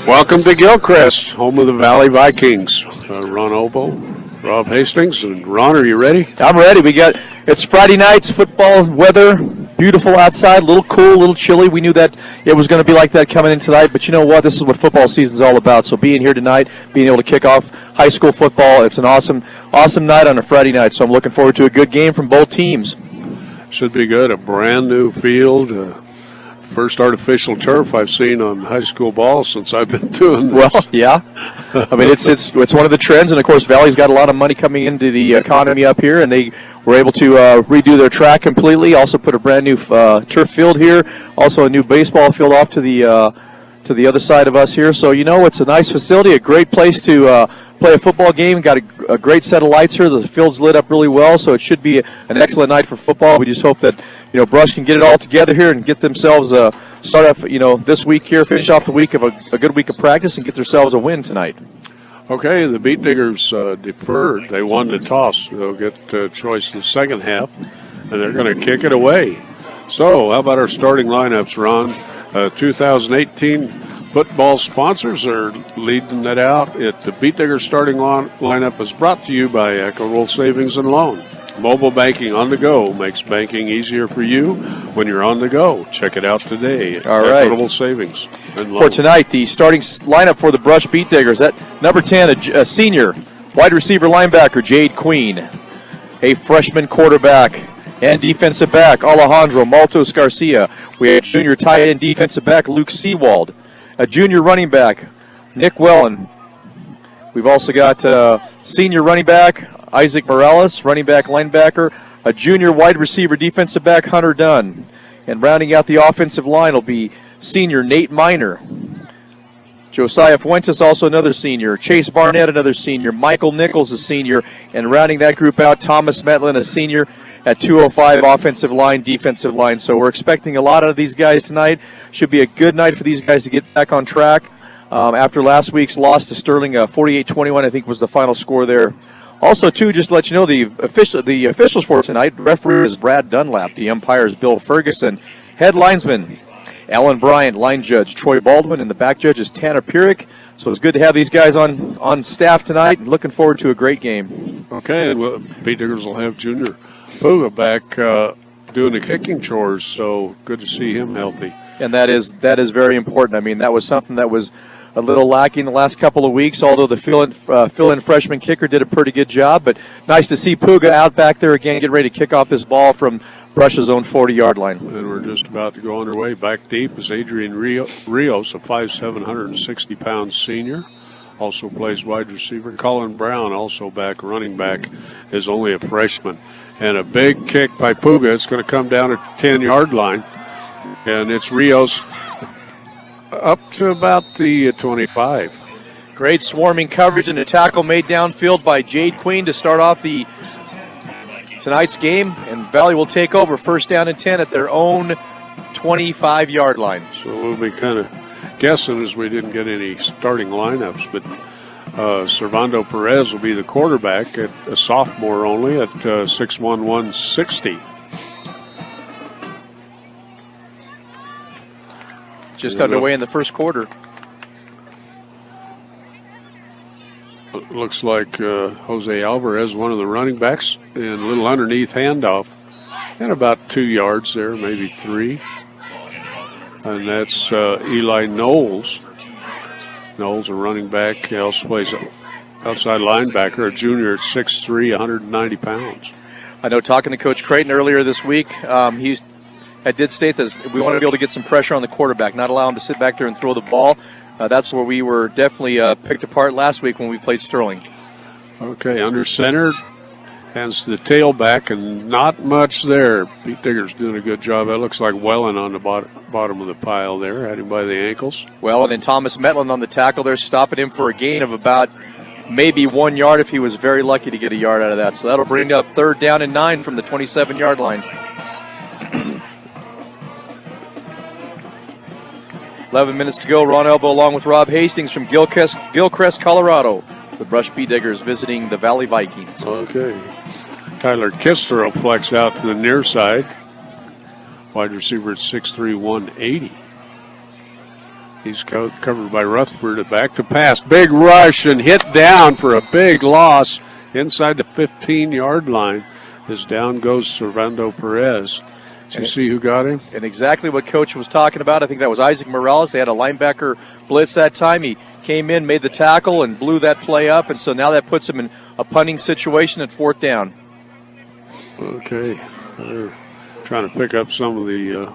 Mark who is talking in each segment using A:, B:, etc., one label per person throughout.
A: Welcome to Gilchrist, home of the Valley Vikings. Ron Obo, Rob Hastings, and Ron, are you ready?
B: I'm ready. It's Friday nights, football weather, beautiful outside, a little cool, a little chilly. We knew that it was going to be like that coming in tonight, but you know what? This is what football season's all about. So being here tonight, being able to kick off high school football, it's an awesome night on a Friday night. So I'm looking forward to a good game from both teams.
A: Should be good. A brand new field. First artificial turf I've seen on high school ball since I've been doing this.
B: Well, yeah. I mean, it's one of the trends, and of course, Valley's got a lot of money coming into the economy up here, and they were able to redo their track completely. Also, put a brand new turf field here. Also, a new baseball field off to the other side of us here. So you know, it's a nice facility, a great place to play a football game. Got a great set of lights here. The field's lit up really well, so it should be an excellent night for football. We just hope that Brush can get it all together here and get themselves start off this week here, finish off the week of a good week of practice and get themselves a win tonight.
A: Okay, the Beet Diggers deferred. They won the toss. They'll get choice in the second half, and they're going to kick it away. So, how about our starting lineups, Ron? 2018 football sponsors are leading that out. The Beet Diggers starting lineup is brought to you by Equitable Savings and Loan. Mobile banking on the go makes banking easier for you when you're on the go. Check it out today.
B: All right.
A: Equitable Savings and Loan.
B: For tonight, the starting lineup for the Brush Beet Diggers. At number 10, a senior wide receiver linebacker, Jade Queen. A freshman quarterback and defensive back, Alejandro Maltos Garcia. We have junior tight end defensive back, Luke Seawald. A junior running back, Nick Wellen. We've also got senior running back, Isaac Morales, running back linebacker. A junior wide receiver defensive back, Hunter Dunn. And rounding out the offensive line will be senior Nate Miner. Josiah Fuentes, also another senior. Chase Barnett, another senior. Michael Nichols, a senior. And rounding that group out, Thomas Metlin, a senior. At 205, offensive line, defensive line. So we're expecting a lot out of these guys tonight. Should be a good night for these guys to get back on track. After last week's loss to Sterling, 48-21, I think was the final score there. Also, too, just to let you know, the officials for tonight, referee is Brad Dunlap. The umpire is Bill Ferguson. Head linesman, Alan Bryant. Line judge, Troy Baldwin. And the back judge is Tanner Pierik. So it's good to have these guys on staff tonight. Looking forward to a great game.
A: Okay, well, Beet Diggers will have Junior Puga back doing the kicking chores, so good to see him healthy.
B: And that is very important. I mean, that was something that was a little lacking the last couple of weeks, although the fill-in freshman kicker did a pretty good job. But nice to see Puga out back there again, getting ready to kick off this ball from Brush's own 40-yard line.
A: And we're just about to go underway. Back deep is Adrian Rios, a 5'7", 160-pound senior. Also plays wide receiver. Colin Brown, also back, running back, is only a freshman. And a big kick by Puga. It's going to come down at the 10-yard line. And it's Rios up to about the 25.
B: Great swarming coverage and a tackle made downfield by Jade Queen to start off tonight's game. And Valley will take over first down and 10 at their own 25-yard line.
A: So we'll be kind of guessing as we didn't get any starting lineups, but Servando Perez will be the quarterback, at a sophomore only, at 6'1", 160.
B: Just underway in the first quarter.
A: Looks like Jose Alvarez, one of the running backs, and a little underneath handoff, and about 2 yards there, maybe 3. And that's Eli Knowles. Knowles, a running back, he also plays outside linebacker, a junior at 6'3", 190 pounds.
B: I know talking to Coach Creighton earlier this week, I did state that we want to be able to get some pressure on the quarterback, not allow him to sit back there and throw the ball. That's where we were definitely picked apart last week when we played Sterling.
A: Okay, under center, hands to the tailback, and not much there. Beet Diggers doing a good job. That looks like Wellen on the bottom of the pile there, had him by the ankles.
B: Wellen and Thomas Metlin on the tackle there, stopping him for a gain of about maybe 1 yard if he was very lucky to get a yard out of that. So that'll bring up third down and 9 from the 27-yard line. 11 minutes to go. Ron Elbow along with Rob Hastings from Gilchrist, Colorado. The Brush Beet Diggers visiting the Valley Vikings.
A: Okay. Tyler Kister will flex out to the near side. Wide receiver at 6'3", 180. He's covered by Rutherford. Back to pass. Big rush and hit down for a big loss inside the 15-yard line. As down goes Servando Perez. Did you see who got him?
B: And exactly what Coach was talking about. I think that was Isaac Morales. They had a linebacker blitz that time. He came in, made the tackle, and blew that play up. And so now that puts him in a punting situation at 4th down.
A: Okay. They're trying to pick up some of the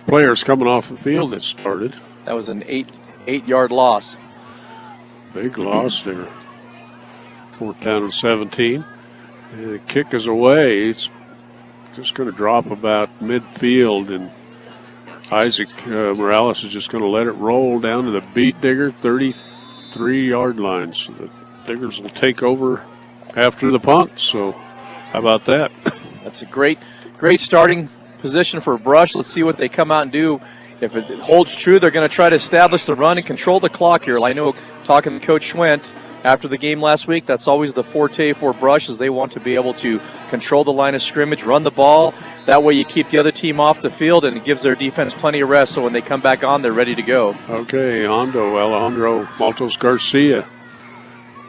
A: players coming off the field that started.
B: That was an 8-yard loss.
A: Big loss there. 4th down and 17. And the kick is away. It's just going to drop about midfield, and Isaac Morales is just going to let it roll down to the Beet Digger 33-yard line. So the Diggers will take over after the punt. So how about that?
B: That's a great starting position for Brush. Let's see what they come out and do. If it holds true, they're going to try to establish the run and control the clock here. I know talking to Coach Schwent after the game last week, that's always the forte for Brush, is they want to be able to control the line of scrimmage, run the ball. That way you keep the other team off the field, and it gives their defense plenty of rest, so when they come back on, they're ready to go.
A: Okay, Alejandro Maltos Garcia.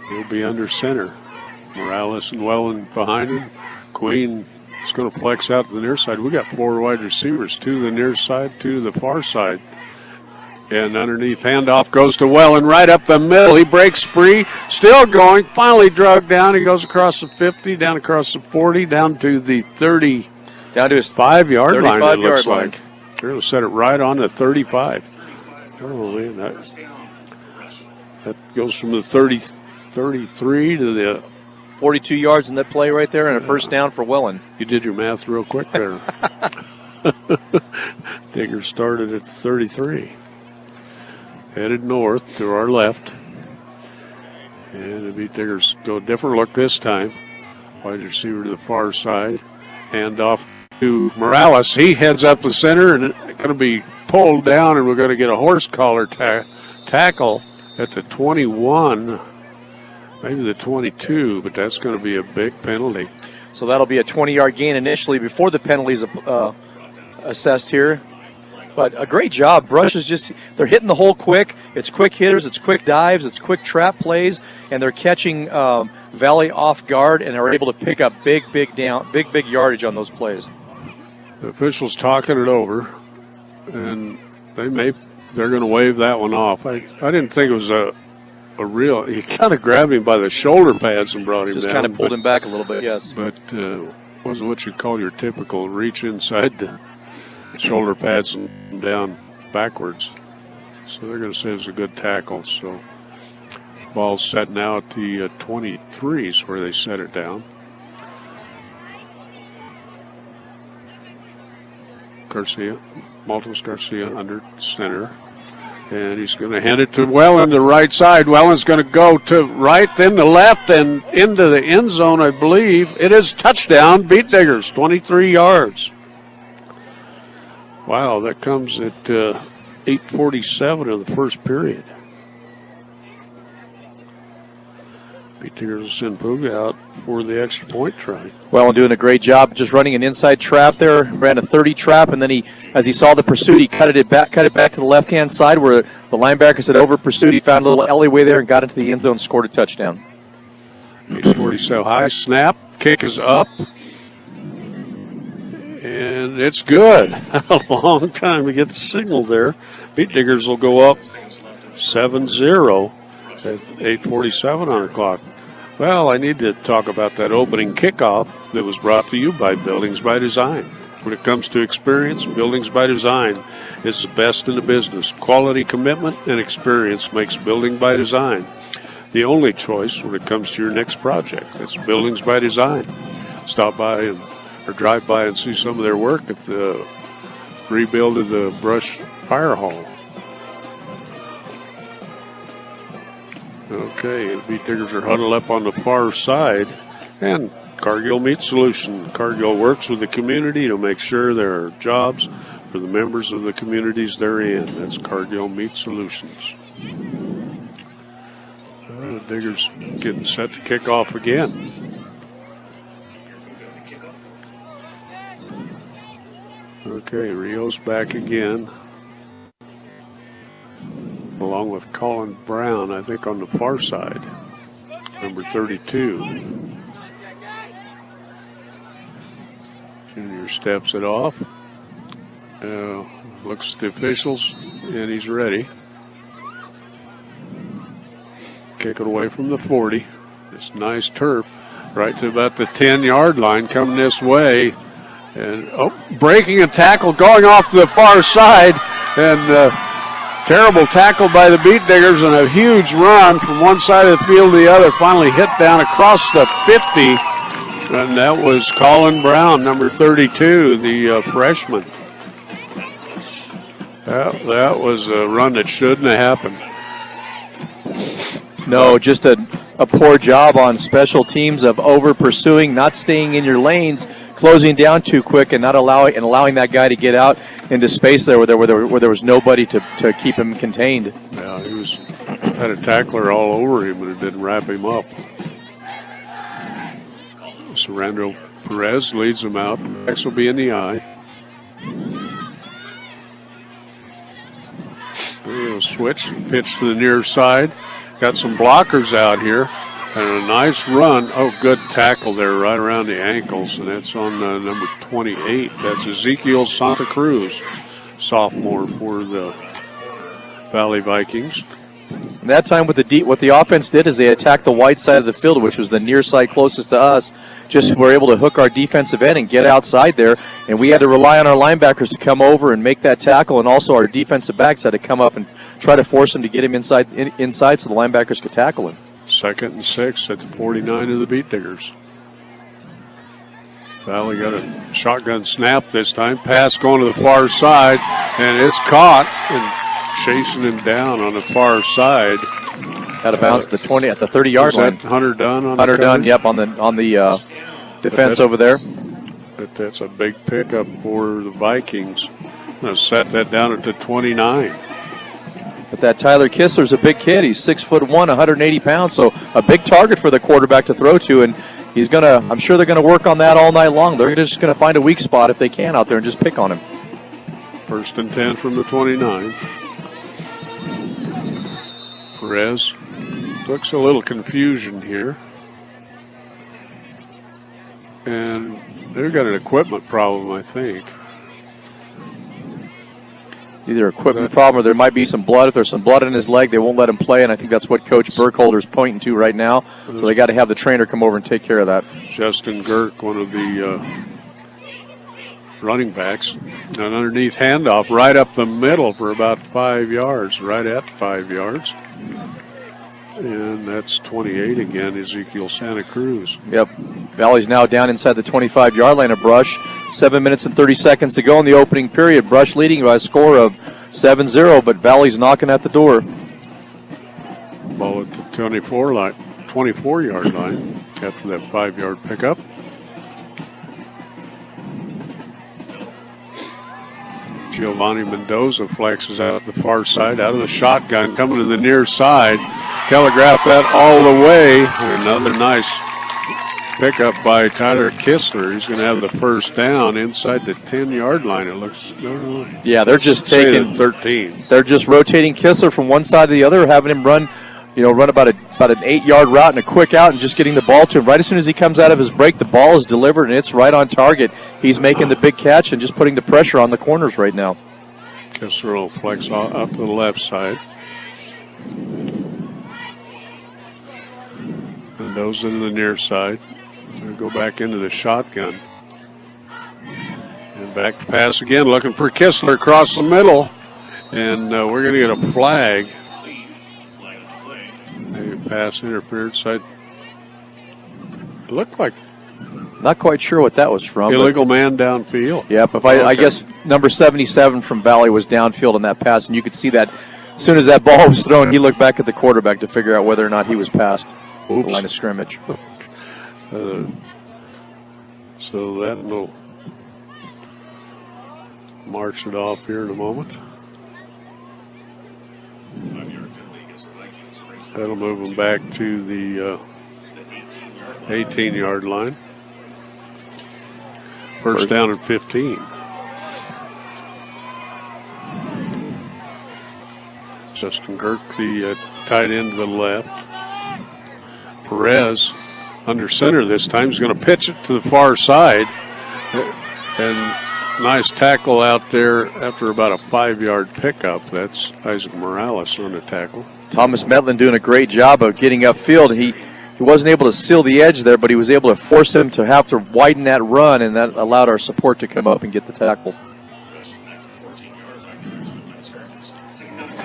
A: He'll be under center. Morales and Welland behind him. Queen is going to flex out to the near side. We got 4 wide receivers, 2 to the near side, 2 to the far side. And underneath, handoff goes to Welland right up the middle. He breaks free, still going, finally dragged down. He goes across the 50, down across the 40, down to the 30.
B: Down to his
A: 5-yard line, it looks
B: line.
A: like. They're going to set it right on the 35. Oh, man, that goes from the 33 to the
B: 42 yards in that play right there, and a first down for Welland.
A: You did your math real quick there. Digger started at 33. Headed north to our left. And the Beet Diggers go a different look this time. Wide receiver to the far side. Hand off to Morales. He heads up the center, and it's going to be pulled down, and we're going to get a horse collar tackle at the 21. Maybe the 22, but that's going to be a big penalty.
B: So that'll be a 20-yard gain initially before the penalties assessed here. But a great job. Brush is they're hitting the hole quick. It's quick hitters, it's quick dives, it's quick trap plays, and they're catching Valley off guard and are able to pick up big yardage on those plays.
A: The officials talking it over, and they're going to wave that one off. I didn't think it was a real. He kind of grabbed him by the shoulder pads and brought him down.
B: Just kind of pulled him back a little bit, yes.
A: But wasn't what you call your typical reach inside the shoulder pads and down backwards. So they're going to say it's a good tackle. So ball's set now at the 23s where they set it down. Maltos Garcia under center. And he's going to hand it to Welland, the right side. Welland's going to go to right, then to left, and into the end zone, I believe. It is touchdown, Beet Diggers, 23 yards. Wow, that comes at 8:47 of the first period. Beet Diggers will send Puga out for the extra point try.
B: Welland doing a great job just running an inside trap there. Ran a 30 trap, and then as he saw the pursuit, he cut it back to the left-hand side where the linebackers had over pursued. He found a little alleyway there and got into the end zone, scored a touchdown.
A: 8:47 high snap, kick is up. And it's good. A long time to get the signal there. Beet Diggers will go up 7-0 at 8:47 on the clock. Well, I need to talk about that opening kickoff that was brought to you by Buildings by Design. When it comes to experience, Buildings by Design is the best in the business. Quality, commitment, and experience makes Building by Design the only choice when it comes to your next project. It's Buildings by Design. Stop by or drive by and see some of their work at the rebuild of the Brush Fire Hall. Okay, the Beet Diggers are huddled up on the far side, and Cargill Meat Solution. Cargill works with the community to make sure there are jobs for the members of the communities they're in. That's Cargill Meat Solutions. The Diggers getting set to kick off again. Okay, Rios back again. along with Colin Brown, I think, on the far side, number 32. Junior steps it off. Looks at the officials, and he's ready. Kick it away from the 40. It's nice turf, right to about the 10-yard line, coming this way. And, breaking a tackle, going off to the far side, and terrible tackle by the Beet Diggers, and a huge run from one side of the field to the other, finally hit down across the 50. And that was Colin Brown, number 32, the freshman. That was a run that shouldn't have happened.
B: No, just a poor job on special teams of over pursuing, not staying in your lanes, closing down too quick, and not allowing that guy to get out into space there where there was nobody to keep him contained.
A: Yeah, he had a tackler all over him, but it didn't wrap him up. Sorrento Perez leads them out. Next will be in the eye. Switch, pitch to the near side. Got some blockers out here. And a nice run. Oh, good tackle there right around the ankles. And that's on number 28. That's Ezekiel Santa Cruz, sophomore for the Valley Vikings.
B: And that time what the offense did is they attacked the wide side of the field, which was the near side closest to us. Just were able to hook our defensive end and get outside there. And we had to rely on our linebackers to come over and make that tackle. And also our defensive backs had to come up and try to force him to get him inside so the linebackers could tackle him.
A: 2nd and 6 at the 49 of the Beet Diggers. Valley got a shotgun snap this time. Pass going to the far side, and it's caught and chasing him down on the far side.
B: Out of bounds at the 30-yard line.
A: Hunter Dunn on
B: Hunter Dunn, yep, on the defense over there.
A: But that's a big pickup for the Vikings. I'm going to set that down at the 29.
B: But that Tyler Kistler's a big kid. He's 6'1", 180 pounds, so a big target for the quarterback to throw to. And I'm sure they're gonna work on that all night long. They're just gonna find a weak spot if they can out there and just pick on him.
A: 1st and 10 from the 29. Perez looks a little confusion here. And they've got an equipment problem, I think.
B: Either equipment problem or there might be some blood. If there's some blood in his leg, they won't let him play, and I think that's what Coach Burkholder's pointing to right now. So they got to have the trainer come over and take care of that.
A: Justin Girk, one of the running backs. And underneath handoff right up the middle for about 5 yards, right at 5 yards. And that's 28 again, Ezekiel Santa Cruz.
B: Yep. Valley's now down inside the 25-yard line of Brush. 7 minutes and 30 seconds to go in the opening period. Brush leading by a score of 7-0, but Valley's knocking at the door.
A: Ball at the 24-yard line after that 5-yard pickup. Giovanni Mendoza flexes out the far side, out of the shotgun, coming to the near side. Telegraphed that all the way. Another nice pickup by Tyler Kistler. He's going to have the first down inside the 10-yard line. It looks.
B: Yeah, they're just taking
A: 13.
B: They're just rotating Kistler from one side to the other, having him run about an 8-yard route and a quick out, and just getting the ball to him. Right as soon as he comes out of his break, the ball is delivered and it's right on target. He's making the big catch and just putting the pressure on the corners right now.
A: Kistler will flex up to the left side. Mendoza to the near side. Going to go back into the shotgun. And back to pass again, looking for Kistler across the middle. And we're going to get a flag. Maybe pass interference. It looked like.
B: Not quite sure what that was from.
A: Illegal man downfield.
B: Yeah, but I guess number 77 from Valley was downfield on that pass, and you could see that as soon as that ball was thrown, he looked back at the quarterback to figure out whether or not he was past the line of scrimmage.
A: So that will march it off here in a moment. That'll move them back to the 18-yard line. First down and 15. Justin Kirk, the tight end to the left. Perez under center this time. He's going to pitch it to the far side. And nice tackle out there after about a 5-yard pickup. That's Isaac Morales on the tackle.
B: Thomas Metlin doing a great job of getting upfield. He wasn't able to seal the edge there, but he was able to force him to have to widen that run, and that allowed our support to come up and get the tackle.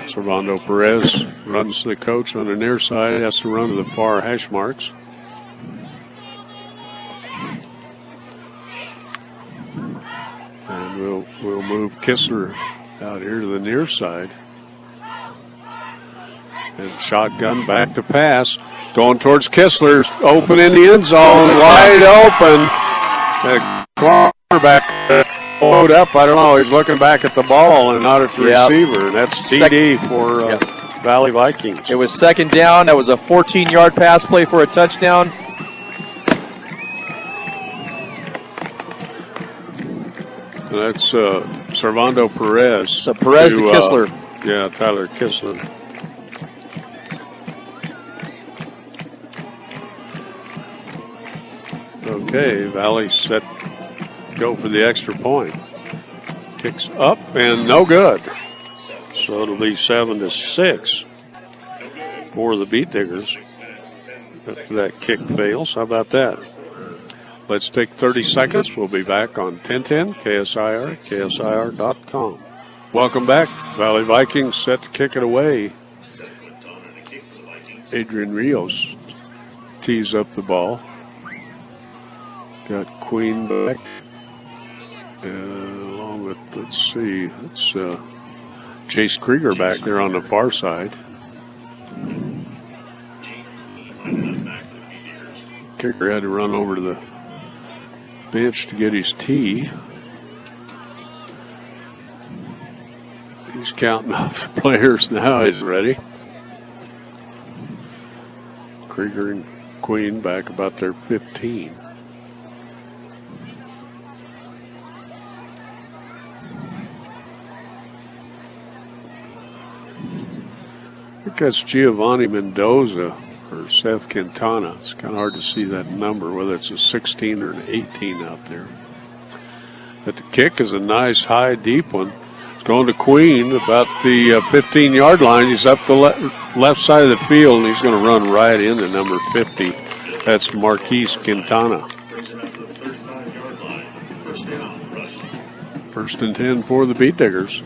A: Servando Perez runs to the coach on the near side, has to run to the far hash marks. And we'll move Kistler out here to the near side. And shotgun back to pass. Going towards Kistler. Open in the end zone. Wide open. The cornerback load up. I don't know. He's looking back at the ball and not at the receiver. And that's TD for Valley Vikings.
B: It was second down. That was a 14-yard pass play for a touchdown.
A: And that's Servando Perez.
B: So Perez to Kistler.
A: Yeah, Tyler Kistler. Okay, Valley set go for the extra point. Kicks up and no good. So it'll be 7-6 for the Beet Diggers after that kick fails. How about that? Let's take 30 seconds. We'll be back on 1010 KSIR, KSIR.com. Welcome back. Valley Vikings set to kick it away. Adrian Rios tees up the ball. Got Queen back. Along with, let's see, it's Chase Krieger back there on the far side. Kicker had to run over to the bench to get his tee. He's counting off the players now. He's ready. Krieger and Queen back about their 15. I think that's Giovanni Mendoza or Seth Quintana. It's kind of hard to see that number, whether it's a 16 or an 18 out there. But the kick is a nice, high, deep one. It's going to Queen about the 15-yard line. He's up the left side of the field, and he's going to run right into number 50. That's Marquise Quintana. 1st and 10 for the Beet Diggers.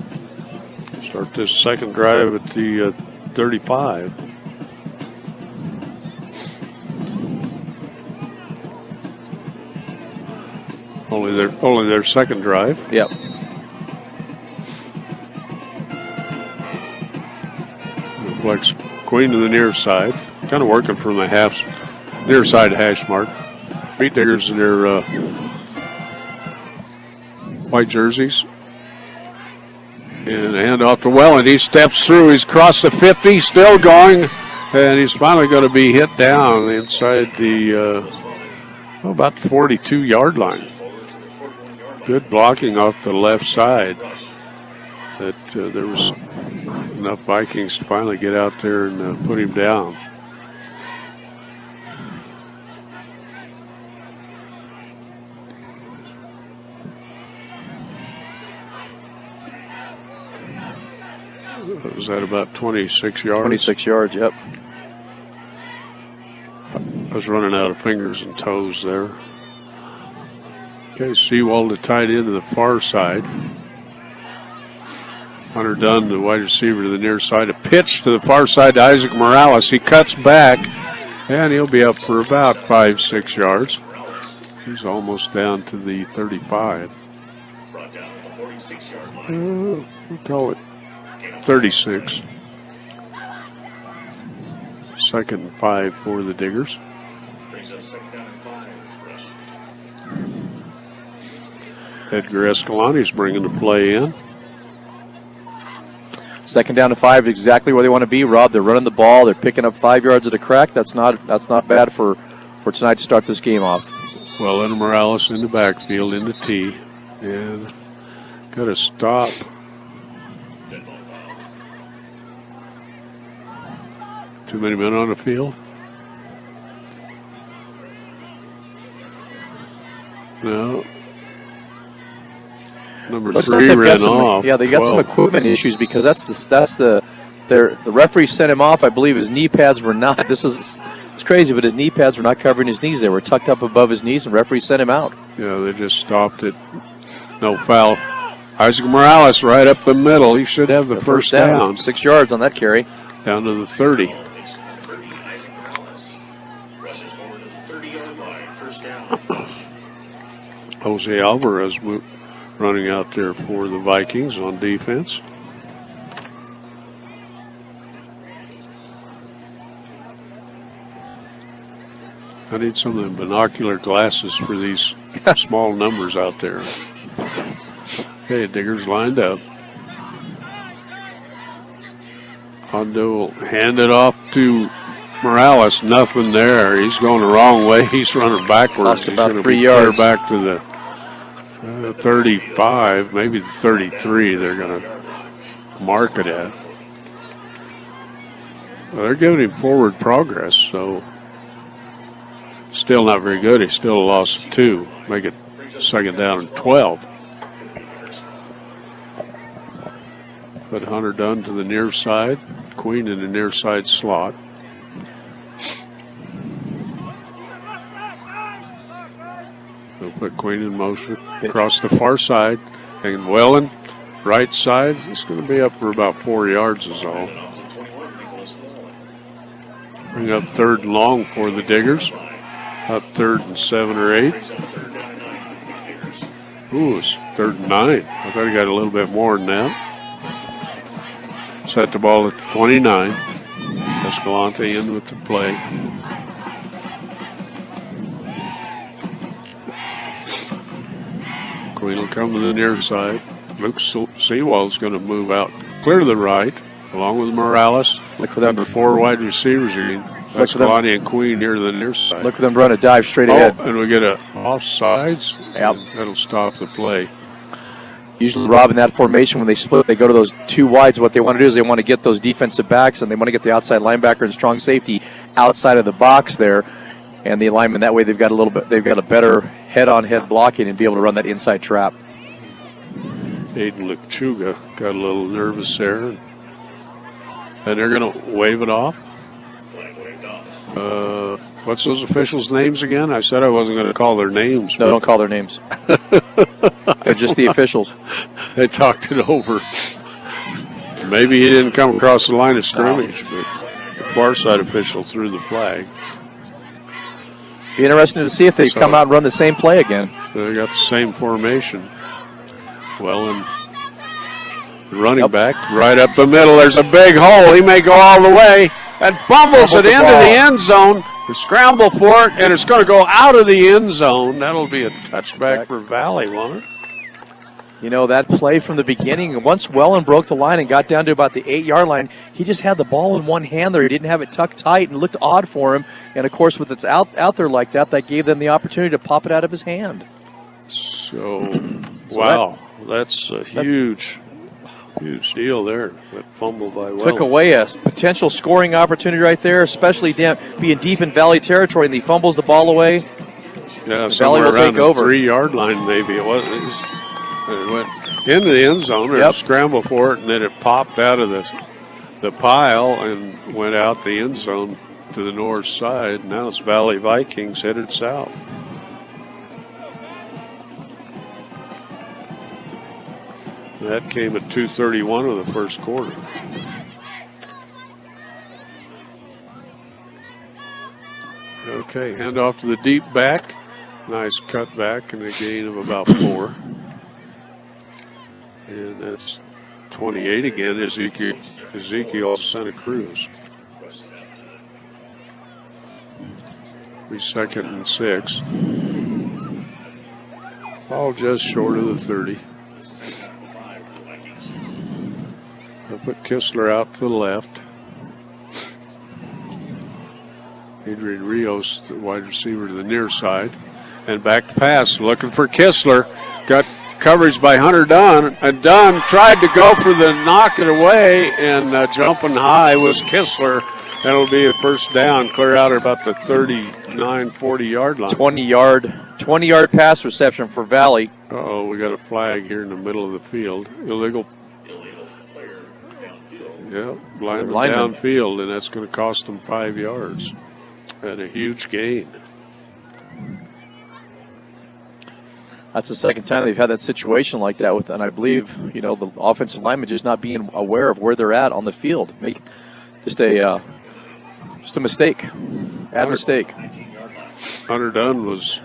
A: Start this second drive at the 35. Only their second drive.
B: Yep.
A: Flex Queen to the near side. Kind of working from the near side hash mark. Beet Diggers in their white jerseys. And a handoff to Welland. He steps through. He's crossed the 50. Still going. And he's finally going to be hit down inside the about the 42-yard line. Good blocking off the left side. That there was enough Vikings to finally get out there and put him down. Was that about 26 yards?
B: 26 yards, yep.
A: I was running out of fingers and toes there. Okay, Seawald the tight end to the far side. Hunter Dunn, the wide receiver, to the near side. A pitch to the far side to Isaac Morales. He cuts back, and he'll be up for about 5-6 yards. He's almost down to the 35. We'll call it 36. 2nd and 5 for the Diggers. Edgar Escalani's bringing the play in.
B: 2nd down to 5, exactly where they want to be, Rob. They're running the ball. They're picking up 5 yards at a crack. That's not bad for tonight to start this game off.
A: Well, Leonard Morales in the backfield, in the tee, and got to stop. Too many men on the field? No. Number
B: Looks
A: 3
B: like they've
A: ran
B: got some,
A: off.
B: yeah, they got some
A: 12.
B: equipment issues because the referee sent him off. I believe his knee pads were not. It's crazy, but his knee pads were not covering his knees. They were tucked up above his knees, and referee sent him out.
A: Yeah, they just stopped it. No foul. Isaac Morales right up the middle. He should have the first down.
B: 6 yards on that carry.
A: Down to the 30. Jose Alvarez running out there for the Vikings on defense. I need some of the binocular glasses for these small numbers out there. Okay, Digger's lined up. Hondo will hand it off to Morales. Nothing there. He's going the wrong way. He's running backwards.
B: Lost
A: He's
B: about
A: gonna
B: 3
A: be
B: yards.
A: clear back to the 35, maybe the 33. They're going to mark it at. Well, they're giving him forward progress, so still not very good. He still lost 2. Make it second down and 12. Put Hunter Dunn to the near side. Queen in the near side slot. They'll put Queen in motion across the far side. And Wellen, right side. It's going to be up for about 4 yards is all. Bring up 3rd and long for the Diggers. Up 3rd and 7 or 8. Ooh, it's 3rd and 9. I thought he got a little bit more than that. Set the ball at 29. Escalante in with the play. Queen will come to the near side. Luke Seawald's going to move out clear to the right, along with Morales.
B: Look for them.
A: The 4 wide receivers again. Escalante and Queen near the near side.
B: Look for them to run a dive straight ahead.
A: And we get a offsides.
B: Yep.
A: That'll stop the play.
B: Usually, Rob, in that formation, when they split, they go to those 2 wides. What they want to do is they want to get those defensive backs, and they want to get the outside linebacker and strong safety outside of the box there. And the alignment, that way they've got a better head-on-head blocking and be able to run that inside trap.
A: Aiden Lechuga got a little nervous there. And they're going to wave it off. What's those officials' names again? I said I wasn't going to call their names.
B: No, don't call their names. They're just the officials.
A: They talked it over. Maybe he didn't come across the line of scrimmage, but the far side official threw the flag.
B: Be interesting to see if they come out and run the same play again.
A: So they got the same formation. Well, and the running back right up the middle. There's a big hole. He may go all the way and fumbles it into the end zone. To scramble for it, and it's going to go out of the end zone. That'll be a touchback for Valley, won't it?
B: You know, that play from the beginning, once Wellen broke the line and got down to about the 8-yard line, he just had the ball in one hand there. He didn't have it tucked tight and looked odd for him. And, of course, with it's out there like that, that gave them the opportunity to pop it out of his hand.
A: So wow, that's a huge deal there. That fumble by Wellen.
B: Took away a potential scoring opportunity right there, especially being deep in Valley territory, and he fumbles the ball away.
A: Yeah,
B: Valley
A: somewhere
B: will
A: around
B: take
A: the
B: over.
A: 3-yard line maybe. It went into the end zone. There's a scramble for it, and then it popped out of the pile and went out the end zone to the north side. Now it's Valley Vikings headed south. That came at 2:31 of the first quarter. Okay, hand off to the deep back. Nice cutback and a gain of about 4. And that's 28 again, Ezekiel Santa Cruz. 2nd and 6. All just short of the 30. They'll put Kistler out to the left. Adrian Rios, the wide receiver, to the near side. And back to pass, looking for Kistler. Got coverage by Hunter Dunn. And Dunn tried to go for the knock it away, and jumping high was Kistler. That'll be a first down, clear out at about the 39, 40-yard line.
B: 20-yard pass reception for Valley.
A: Uh-oh, we got a flag here in the middle of the field. Illegal. Yeah, lineman downfield, and that's going to cost them 5 yards. And a huge gain.
B: That's the second time they've had that situation like that with, and I believe, the offensive lineman just not being aware of where they're at on the field. Just a mistake. Mistake.
A: Hunter Dunn was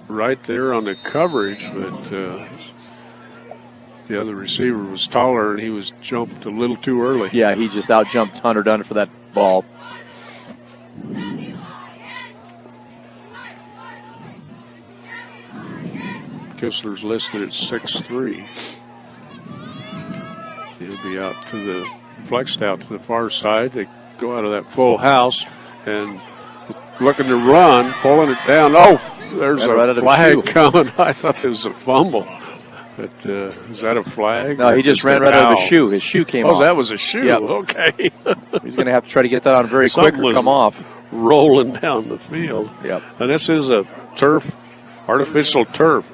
A: right there on the coverage, but the other receiver was taller, and he was jumped a little too early.
B: Yeah, he just out-jumped Hunter Dunn for that ball.
A: Kistler's listed at 6'3". He'll be out to the flexed out to the far side. They go out of that full house and looking to run, pulling it down. Oh, there's a flag coming. I thought it was a fumble. But is that a flag?
B: No, he just ran right out of his shoe. His shoe came off.
A: Oh, that was a shoe.
B: Yep.
A: Okay.
B: He's going to have to try to get that on very quick or come off.
A: Rolling down the field.
B: Yep.
A: And this is a artificial turf.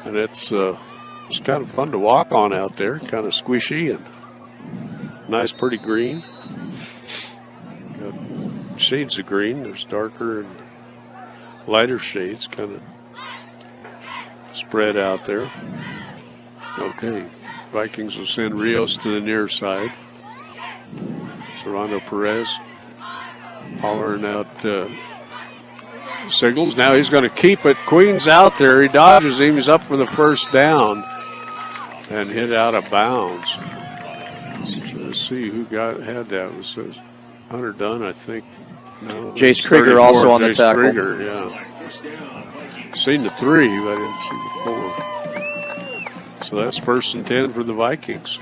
A: And it's kind of fun to walk on out there, kind of squishy and nice, pretty green. Got shades of green. There's darker and lighter shades kind of spread out there. Okay, Vikings will send Rios to the near side. Serrano Perez hollering out signals. Now he's going to keep it. Queen's out there. He dodges him. He's up for the first down and hit out of bounds. Let's see who had that. It was Hunter Dunn, I think. No,
B: Jace Krieger also on the tackle.
A: Krieger, yeah. Seen the 3, but I didn't see the 4. So that's 1st and 10 for the Vikings.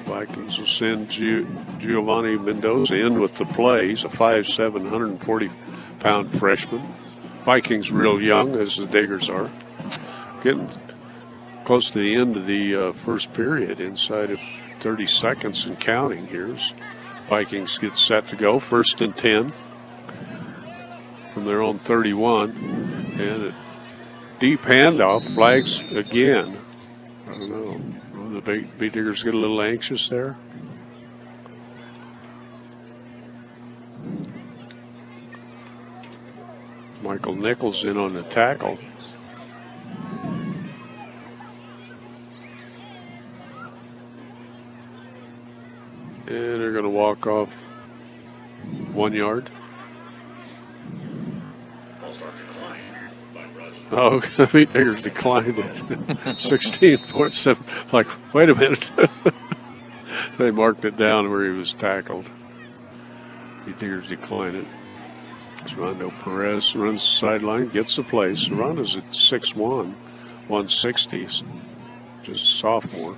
A: Vikings will send Giovanni Mendoza in with the play. He's a 5'7", 140-pound freshman. Vikings real young, as the Diggers are. Getting close to the end of the first period, inside of 30 seconds and counting here. Vikings get set to go, 1st and 10 from their own 31. And a deep handoff, flags again. I don't know. The Beat Diggers get a little anxious there. Michael Nichols in on the tackle. And they're going to walk off 1 yard. Oh, Beat Diggers declined it. 16.7. Like, wait a minute. They marked it down where he was tackled. Beat Diggers declined it. Serrano Perez runs the sideline, gets the play. Serrano's at 6'1", 160. Just a sophomore.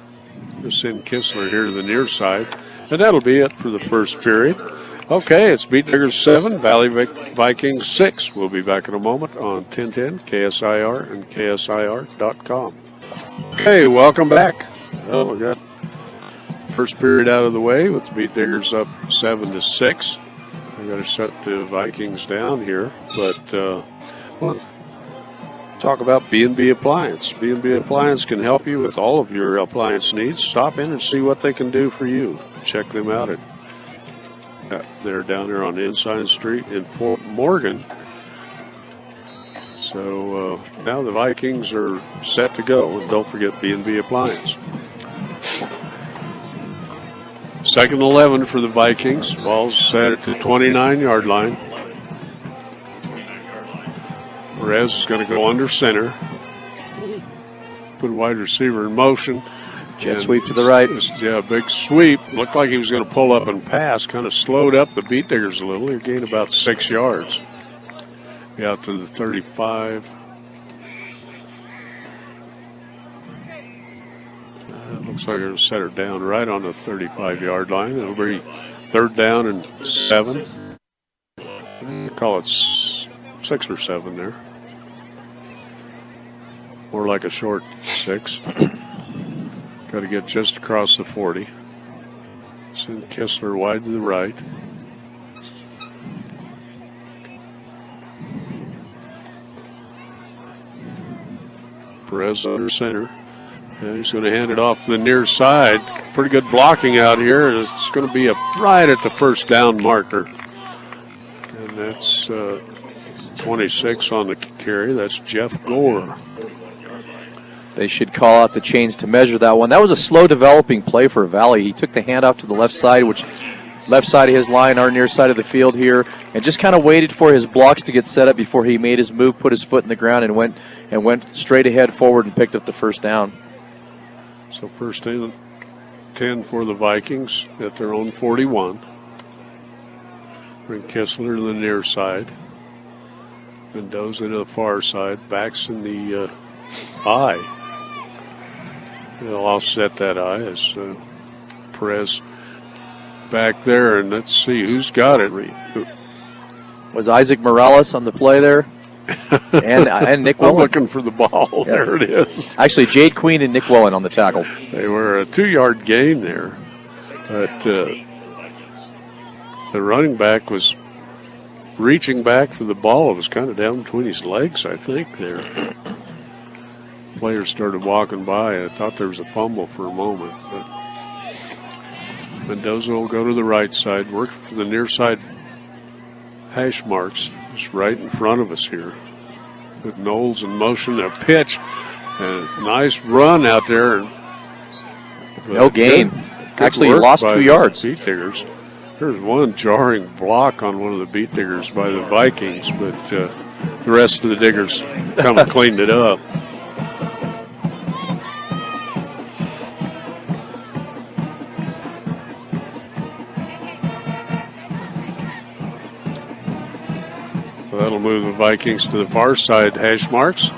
A: Just send Kistler here to the near side. And that'll be it for the first period. Okay, it's Beat Diggers 7, Valley Vikings 6. We'll be back in a moment on 1010 KSIR and KSIR.com. Hey, welcome back. Well, we got first period out of the way with Beat Diggers up 7-6. I got to shut the Vikings down here, but let's talk about B&B Appliance. B&B Appliance can help you with all of your appliance needs. Stop in and see what they can do for you. Check them out at they're down there on Ensign Street in Fort Morgan. So now the Vikings are set to go, and don't forget B&B Appliance. 2nd and 11 for the Vikings. Ball's set at the 29-yard line. Perez is going to go under center. Put wide receiver in motion.
B: Jet sweep to the right.
A: Yeah, big sweep. Looked like he was going to pull up and pass. Kind of slowed up the Beat Diggers a little. He gained about 6 yards. Be out to the 35. Looks like they're set her down right on the 35-yard line. It'll be 3rd down and 7. Call it 6 or 7 there. More like a short 6. Got to get just across the 40. Send Kistler wide to the right. Perez under center. And he's going to hand it off to the near side. Pretty good blocking out here. It's going to be right at the first down marker. And that's 26 on the carry. That's Jeff Gore.
B: They should call out the chains to measure that one. That was a slow developing play for Valley. He took the handoff to the left side, which left side of his line, our near side of the field here, and just kind of waited for his blocks to get set up before he made his move, put his foot in the ground, and went straight ahead forward and picked up the first down.
A: So first and 10 for the Vikings at their own 41. Bring Kistler to the near side. Mendoza to the far side. Backs in the eye. They'll offset that eye as Perez back there. And let's see who's got it.
B: Was Isaac Morales on the play there? and Nick
A: I'm
B: Wellen.
A: looking for the ball.
B: Yeah.
A: There it is.
B: Actually, Jade Queen and Nick Wellen on the tackle.
A: They were a 2-yard gain there. But the running back was reaching back for the ball. It was kind of down between his legs, I think, there. Players started walking by. I thought there was a fumble for a moment. But Mendoza will go to the right side, work for the near side hash marks, just right in front of us here. With Knowles in motion, a pitch, and a nice run out there.
B: No gain.
A: Good
B: Actually,
A: work
B: lost
A: by
B: 2
A: the
B: yards.
A: Beat Diggers. There's one jarring block on one of the Beat Diggers by the Vikings, but the rest of the Diggers come and cleaned it up. That'll move the Vikings to the far side hash marks.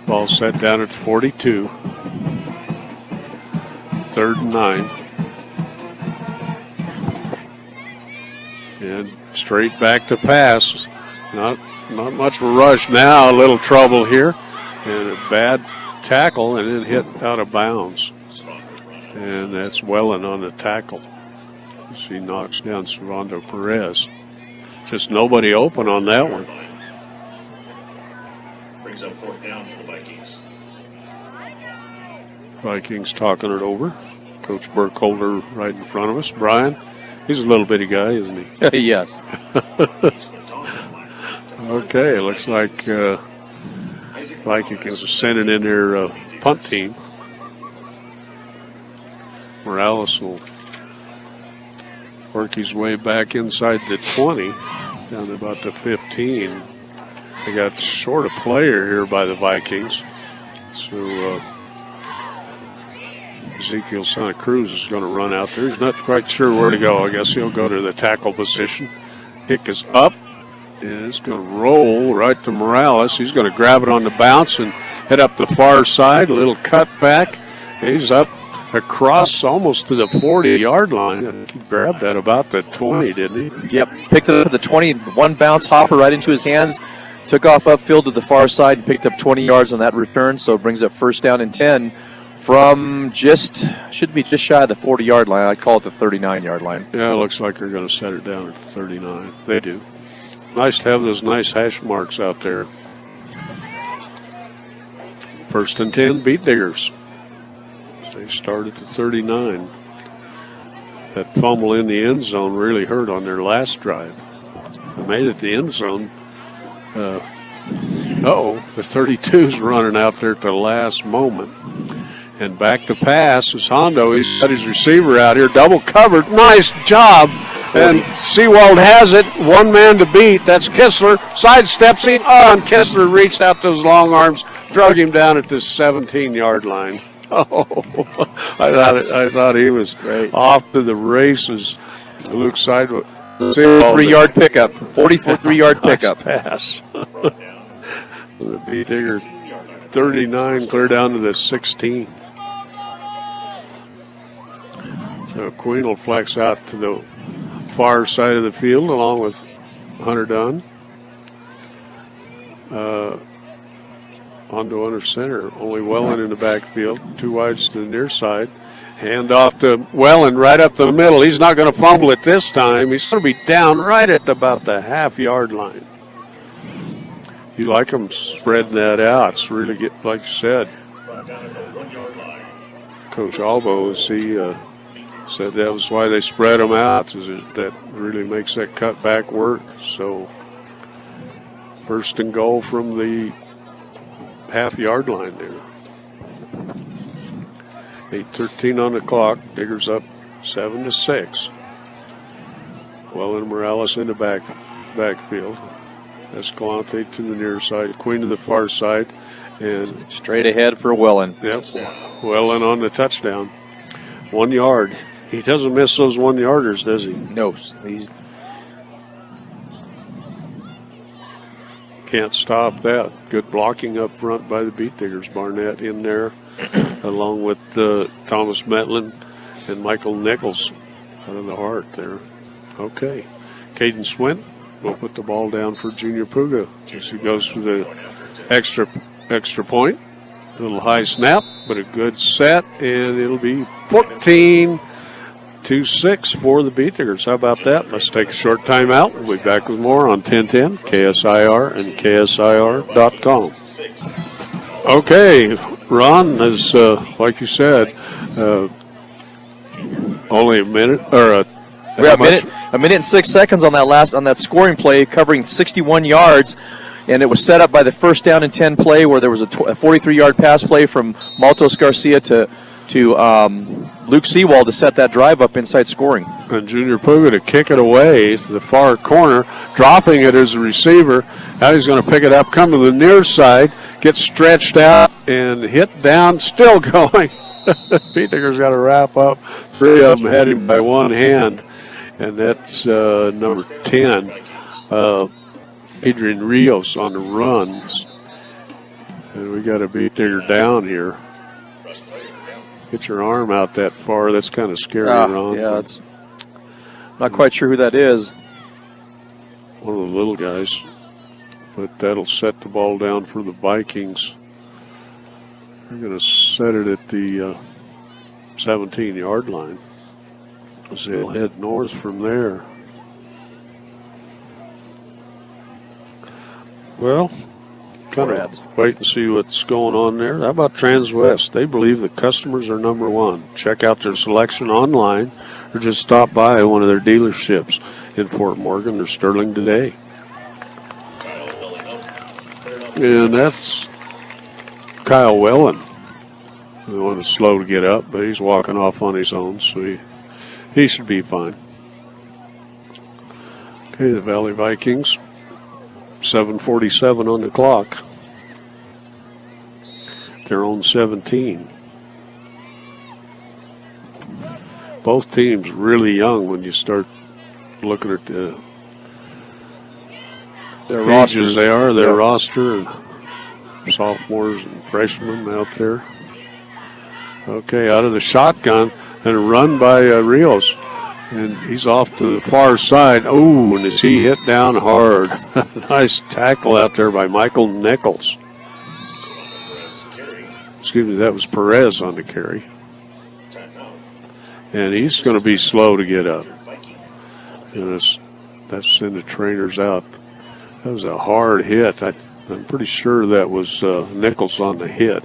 A: Ball set down at 42. 3rd and 9. And straight back to pass. Not much of a rush now. A little trouble here. And a bad tackle and then hit out of bounds. And that's Wellen on the tackle. She knocks down Servando Perez. Just nobody open on that one.
C: Brings up 4th down for the Vikings.
A: Vikings talking it over. Coach Burkholder right in front of us. Brian, he's a little bitty guy, isn't he?
B: Yes.
A: Okay, looks like Vikings are sending in their punt team. Morales will work his way back inside the 20, down to about the 15. They got short a player here by the Vikings. So Ezekiel Santa Cruz is going to run out there. He's not quite sure where to go. I guess he'll go to the tackle position. Kick is up, and it's going to roll right to Morales. He's going to grab it on the bounce and head up the far side. A little cut back. He's up across almost to the 40-yard line. He grabbed that about the 20, didn't he?
B: Yep. Picked it up at the 20. One bounce hopper right into his hands. Took off upfield to the far side and picked up 20 yards on that return. So it brings up 1st down and 10 from should be just shy of the 40-yard line. I call it the 39-yard line.
A: Yeah, it looks like they're going to set it down at 39. They do. Nice to have those nice hash marks out there. 1st and 10, Beat Diggers. They start at the 39. That fumble in the end zone really hurt on their last drive. They made it to the end zone. The 32's running out there at the last moment. And back to pass is Hondo. He's got his receiver out here, double covered. Nice job. And Seawald has it. One man to beat. That's Kistler. Sidesteps him. Oh, and Kistler reached out those long arms, drug him down at the 17-yard line. Oh, I thought he was off to the races. Luke Sidewell.
B: 3-yard pickup. 43-yard pickup.
A: Pass. The Beat Digger 39 clear down to the 16. So Queen will flex out to the far side of the field along with Hunter Dunn. Hondo under center. Only Wellen in the backfield. 2 wides to the near side. Hand off to Wellen right up the middle. He's not going to fumble it this time. He's going to be down right at about the half-yard line. You like them spreading that out. It's really like you said.
C: Brought down at the 1 yard line.
A: Coach Albo, he said that was why they spread them out. Is that really makes that cutback work. So 1st and goal from the half-yard line there. 8:13 on the clock. Diggers up 7-6. Welland Morales in the backfield. Escalante to the near side. Queen to the far side. And
B: Straight ahead for Welland.
A: yep, Welland on the touchdown. 1 yard. He doesn't miss those 1-yarders, does he?
B: No, he's
A: Can't stop that. Good blocking up front by the Beat Diggers. Barnett in there, along with Thomas Metlin and Michael Nichols out of the heart there. Okay. Caden Swint will put the ball down for Junior Puga as he goes for the extra point. A little high snap, but a good set, and it'll be 14-6 for the Beat Diggers. How about that? Let's take a short timeout. We'll be back with more on 1010 KSIR and KSIR.com. Okay, Ron, as like you said, only a minute or
B: a minute and 6 seconds on that scoring play, covering 61 yards. And it was set up by the 1st down and 10 play where there was a 43-yard pass play from Maltos Garcia to Luke Seawald to set that drive up inside scoring.
A: And Junior Puga to kick it away to the far corner, dropping it as a receiver. Now he's going to pick it up, come to the near side, get stretched out, and hit down, still going. Beat Diggers got to wrap up. 3 of them heading by one hand, and that's number 10. Adrian Rios on the run. And we got a Beat Digger down here. Get your arm out that far. That's kind of scary, Ron.
B: Yeah, it's not quite sure who that is.
A: One of the little guys. But that'll set the ball down for the Vikings. They're going to set it at the 17-yard line. So they'll head north from there. Well, kind of wait and see what's going on there. How about Transwest? They believe the customers are number one. Check out their selection online or just stop by one of their dealerships in Fort Morgan or Sterling today. And that's Kyle Welland. The one that's slow to get up, but he's walking off on his own, so he should be fine. Okay, the Valley Vikings. 7:47 on the clock. Their own 17. Both teams really young when you start looking at their rosters. They are their roster and sophomores and freshmen out there. Okay, out of the shotgun and a run by Rios. And he's off to the far side. Oh, and is he hit down hard. Nice tackle out there by Michael Nichols. Excuse me, that was Perez on the carry. And he's going to be slow to get up. And that's send the trainers out. That was a hard hit. I'm pretty sure that was Nichols on the hit.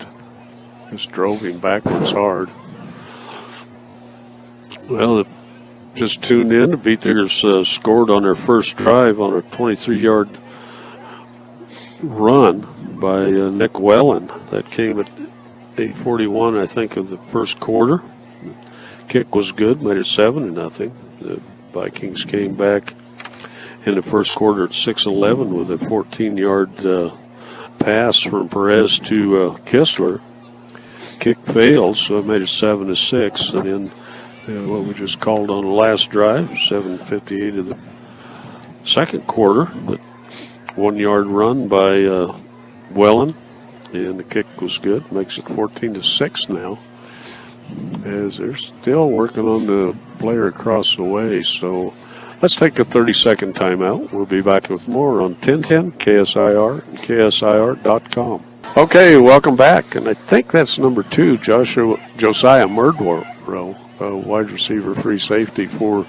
A: Just drove him backwards hard. Well, just tuned in. The Beat Diggers scored on their first drive on a 23-yard run by Nick Welland. That came at 8:41, I think, of the first quarter. Kick was good, made it 7-0. The Vikings came back in the first quarter at 6:11 with a 14-yard pass from Perez to Kistler. Kick fails, so it made it 7-6, and then what we just called on the last drive, 7:58 of the second quarter. But 1-yard run by Welland, and the kick was good. Makes it 14-6 now, as they're still working on the player across the way. So let's take a 30-second timeout. We'll be back with more on 1010 KSIR and KSIR.com. Okay, welcome back. And I think that's number 2, Josiah Murdrow. Wide receiver, free safety for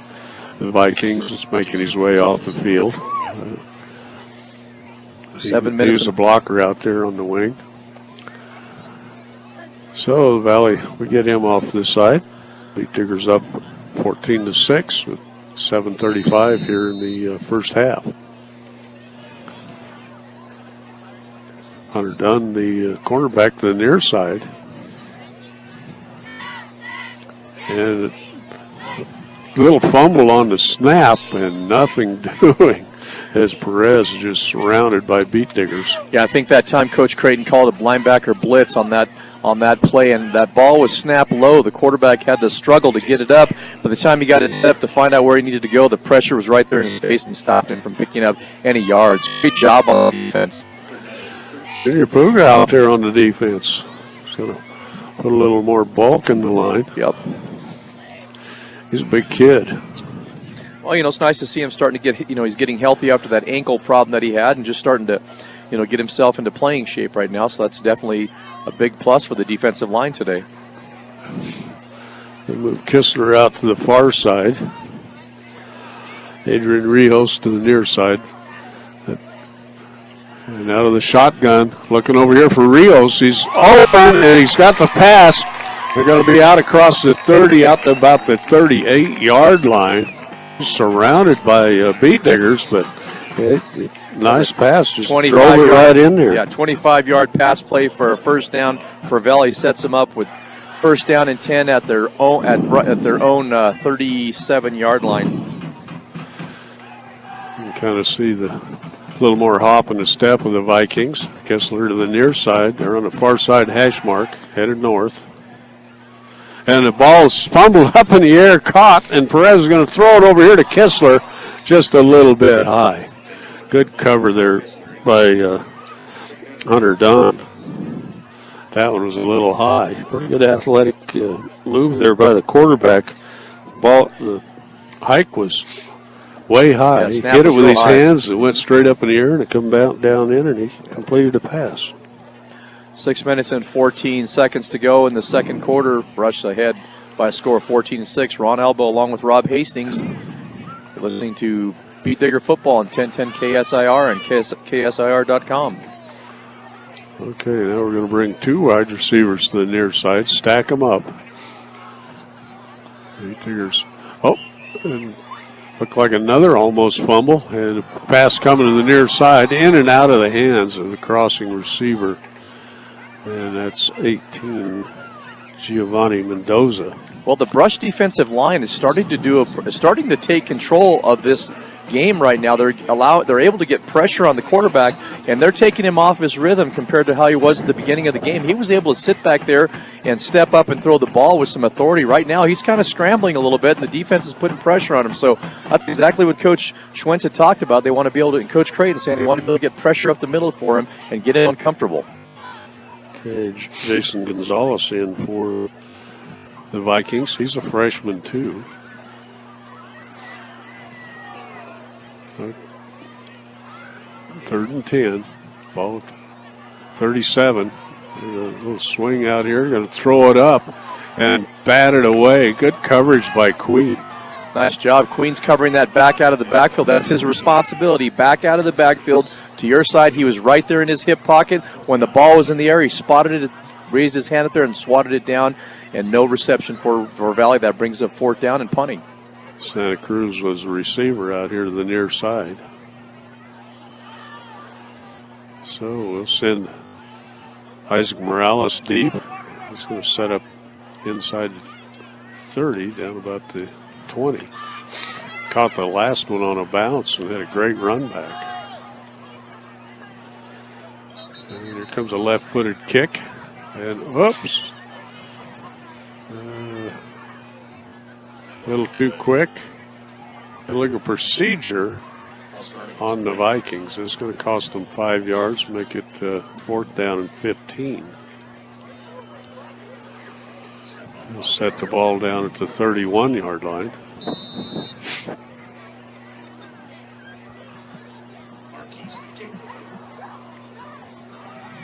A: the Vikings, is making his way off the field.
B: 7 minutes.
A: He's a blocker out there on the wing. So Valley, we get him off this side. Beat Diggers up 14-6 with 7:35 here in the first half. Hunter Dunn, the cornerback to the near side. And a little fumble on the snap and nothing doing as Perez is just surrounded by Beat Diggers.
B: Yeah, I think that time Coach Creighton called a linebacker blitz on that play, and that ball was snapped low. The quarterback had to struggle to get it up. By the time he got his step to find out where he needed to go, the pressure was right there in his face and stopped him from picking up any yards. Great job on defense.
A: Junior Puga out there on the defense. He's going to put a little more bulk in the line.
B: Yep.
A: He's a big kid.
B: Well, it's nice to see him starting to get, he's getting healthy after that ankle problem that he had and just starting to, get himself into playing shape right now. So that's definitely a big plus for the defensive line today.
A: They move Kistler out to the far side. Adrian Rios to the near side. And out of the shotgun, looking over here for Rios. He's open and he's got the pass. They're going to be out across the 30, out to about the 38-yard line. Surrounded by Beat Diggers, but nice pass. Just drove it right in there.
B: Yeah, 25-yard pass play for a first down for Valley. Sets them up with first down and 10 at their own 37-yard line.
A: You can kind of see the little more hop in the step of the Vikings. Kistler to the near side. They're on the far side hash mark, headed north. And the ball is fumbled up in the air, caught, and Perez is going to throw it over here to Kistler just a little bit high. Good cover there by Hunter Dunn. That one was a little high. Pretty good athletic move there by the quarterback. The hike was way high. He hit it with his hands. It went straight up in the air, and it come down in, and he completed the pass.
B: 6 minutes and 14 seconds to go in the second quarter. Brush ahead by a score of 14-6. Ron Elbow along with Rob Hastings. You're listening to Beat Digger Football on 1010 KSIR and KSIR.com.
A: Okay, now we're going to bring two wide receivers to the near side, stack them up. Beat Diggers. Oh, and looked like another almost fumble, and a pass coming to the near side, in and out of the hands of the crossing receiver. And that's 18, Giovanni Mendoza.
B: Well, the Brush defensive line is starting to take control of this game right now. They're able to get pressure on the quarterback, and they're taking him off his rhythm compared to how he was at the beginning of the game. He was able to sit back there and step up and throw the ball with some authority. Right now, he's kind of scrambling a little bit, and the defense is putting pressure on him. So that's exactly what Coach Schwenta talked about. They want to be able to, and Coach Creighton saying they want to be able to get pressure up the middle for him and get him uncomfortable.
A: Okay, Jason Gonzalez in for the Vikings. He's a freshman, too. Third and 10. Ball 37. A little swing out here. Going to throw it up and bat it away. Good coverage by Queen.
B: Nice job. Queen's covering that back out of the backfield. That's his responsibility. Back out of the backfield to your side. He was right there in his hip pocket. When the ball was in the air, he spotted it, raised his hand up there and swatted it down. And no reception for Valley. That brings up fourth down and punting.
A: Santa Cruz was the receiver out here to the near side. So we'll send Isaac Morales deep. He's going to set up inside 30, down about the 20. Caught the last one on a bounce and had a great run back. And here comes a left-footed kick. And whoops. A little too quick. Illegal procedure on the Vikings. It's going to cost them 5 yards, make it fourth down and 15. They'll set the ball down at the 31-yard line.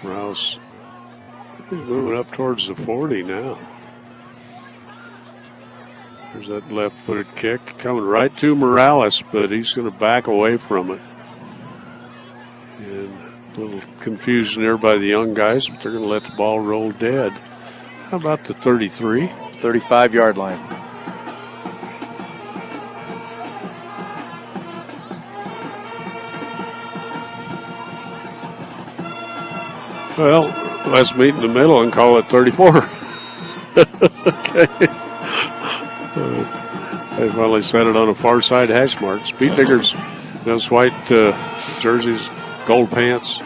A: Rouse is moving up towards the 40 now. There's that left-footed kick coming right to Morales, but he's going to back away from it. And A little confusion there by the young guys, but they're going to let the ball roll dead. How about the 33?
B: 35-yard line.
A: Well, let's meet in the middle and call it 34. Okay. They finally set it on a far side hash mark. Speed Diggers, those white jerseys, gold pants,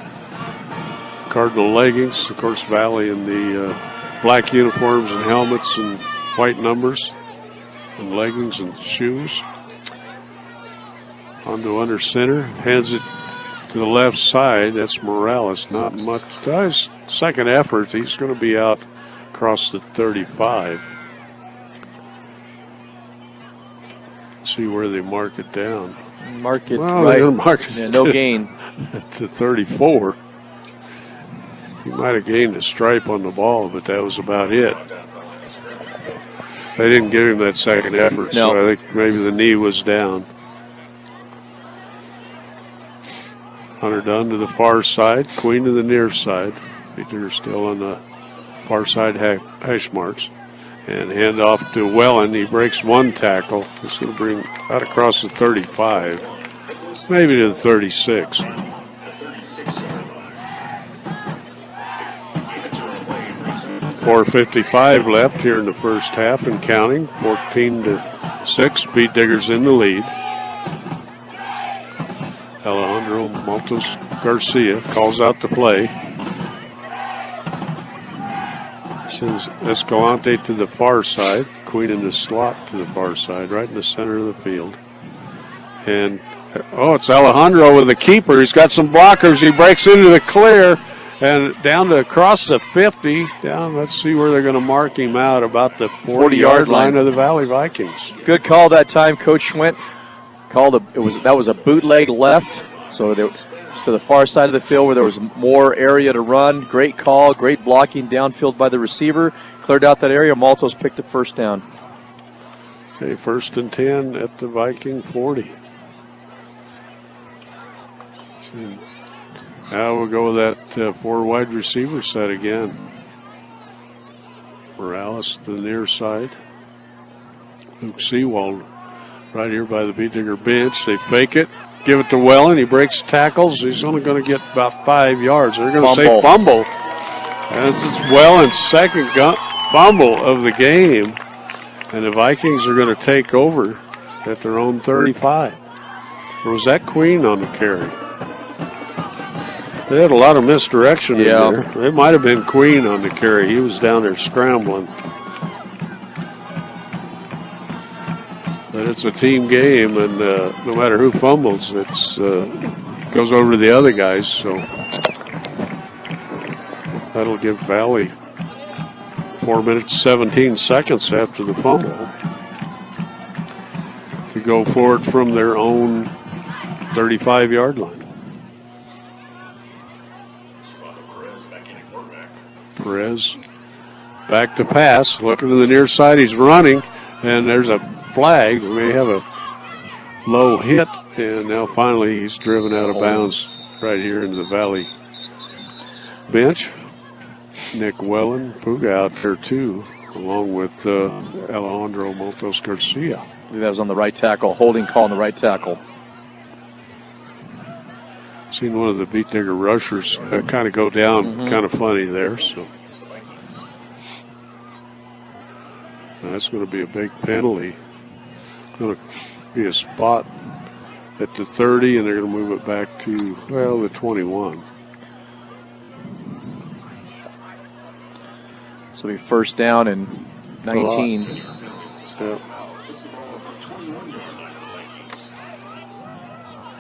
A: Cardinal leggings. Of course, Valley in the black uniforms and helmets and white numbers and leggings and shoes. On to under center, hands it to the left side. That's Morales. Not much. His second effort, he's going to be out across the 35. See where they mark it down.
B: Mark it
A: Well,
B: right.
A: they're marking
B: Yeah, no gain.
A: to 34. He might have gained a stripe on the ball, but that was about it. They didn't give him that second effort,
B: No.
A: so I think maybe the knee was down. Hunter Dunn to the far side, Queen to the near side. Peter still on the far side hash marks. And hand off to Wellen. He breaks one tackle. He's going to bring out across the 35, maybe to the 36. 4:55 left here in the first half and counting. 14-6. Speed Diggers in the lead. Alejandro Maltos Garcia calls out the play. Sends Escalante to the far side. Queen in the slot to the far side, right in the center of the field. And, it's Alejandro with the keeper. He's got some blockers. He breaks into the clear and down to across the 50. Down, let's see where they're going to mark him out, about the 40-yard line of the Valley Vikings.
B: Good call that time. Coach Schwint called that was a bootleg left. So there to the far side of the field where there was more area to run. Great call, great blocking downfield by the receiver. Cleared out that area. Maltos picked up first down.
A: Okay, 1st and 10 at the Viking 40. Now we'll go with that 4 wide receiver set again. Morales to the near side. Luke Seawald right here by the Beat Digger bench. They fake it. Give it to Wellen. He breaks tackles. He's only going to get about 5 yards. They're going to say fumble. And this is Wellen's second fumble of the game. And the Vikings are going to take over at their own 35. Or was that Queen on the carry? They had a lot of misdirection in there. It might have been Queen on the carry. He was down there scrambling. But it's a team game, and no matter who fumbles, it goes over to the other guys. So that'll give Valley 4 minutes, 17 seconds after the fumble to go forward from their own 35-yard line. Perez back to pass, looking to the near side. He's running, and there's a flag. We may have a low hit, and now finally he's driven out of bounds right here into the Valley bench. Nick Wellen, Puga out there too, along with Alejandro Maltos Garcia.
B: I believe that was on the right tackle. Holding call on the right tackle.
A: Seen one of the Beat Digger rushers kind of go down, kind of funny there. So that's going to be a big penalty. Going to be a spot at the 30, and they're going to move it back to, well, the 21.
B: So we first down and 19.
A: Yeah.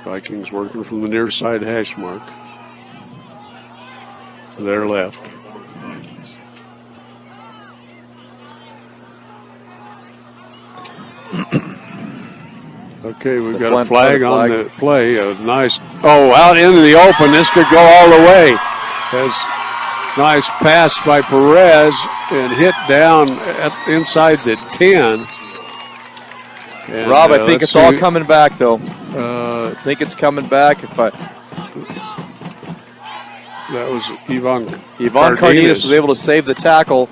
A: Vikings working from the near side hash mark to their left. Okay, we've got a flag on the play. A nice, out into the open. This could go all the way. As nice pass by Perez and hit down inside the 10. And,
B: Rob, I think it's all coming back, though. I think it's coming back.
A: That was Ivan
B: Cardenas was able to save the tackle.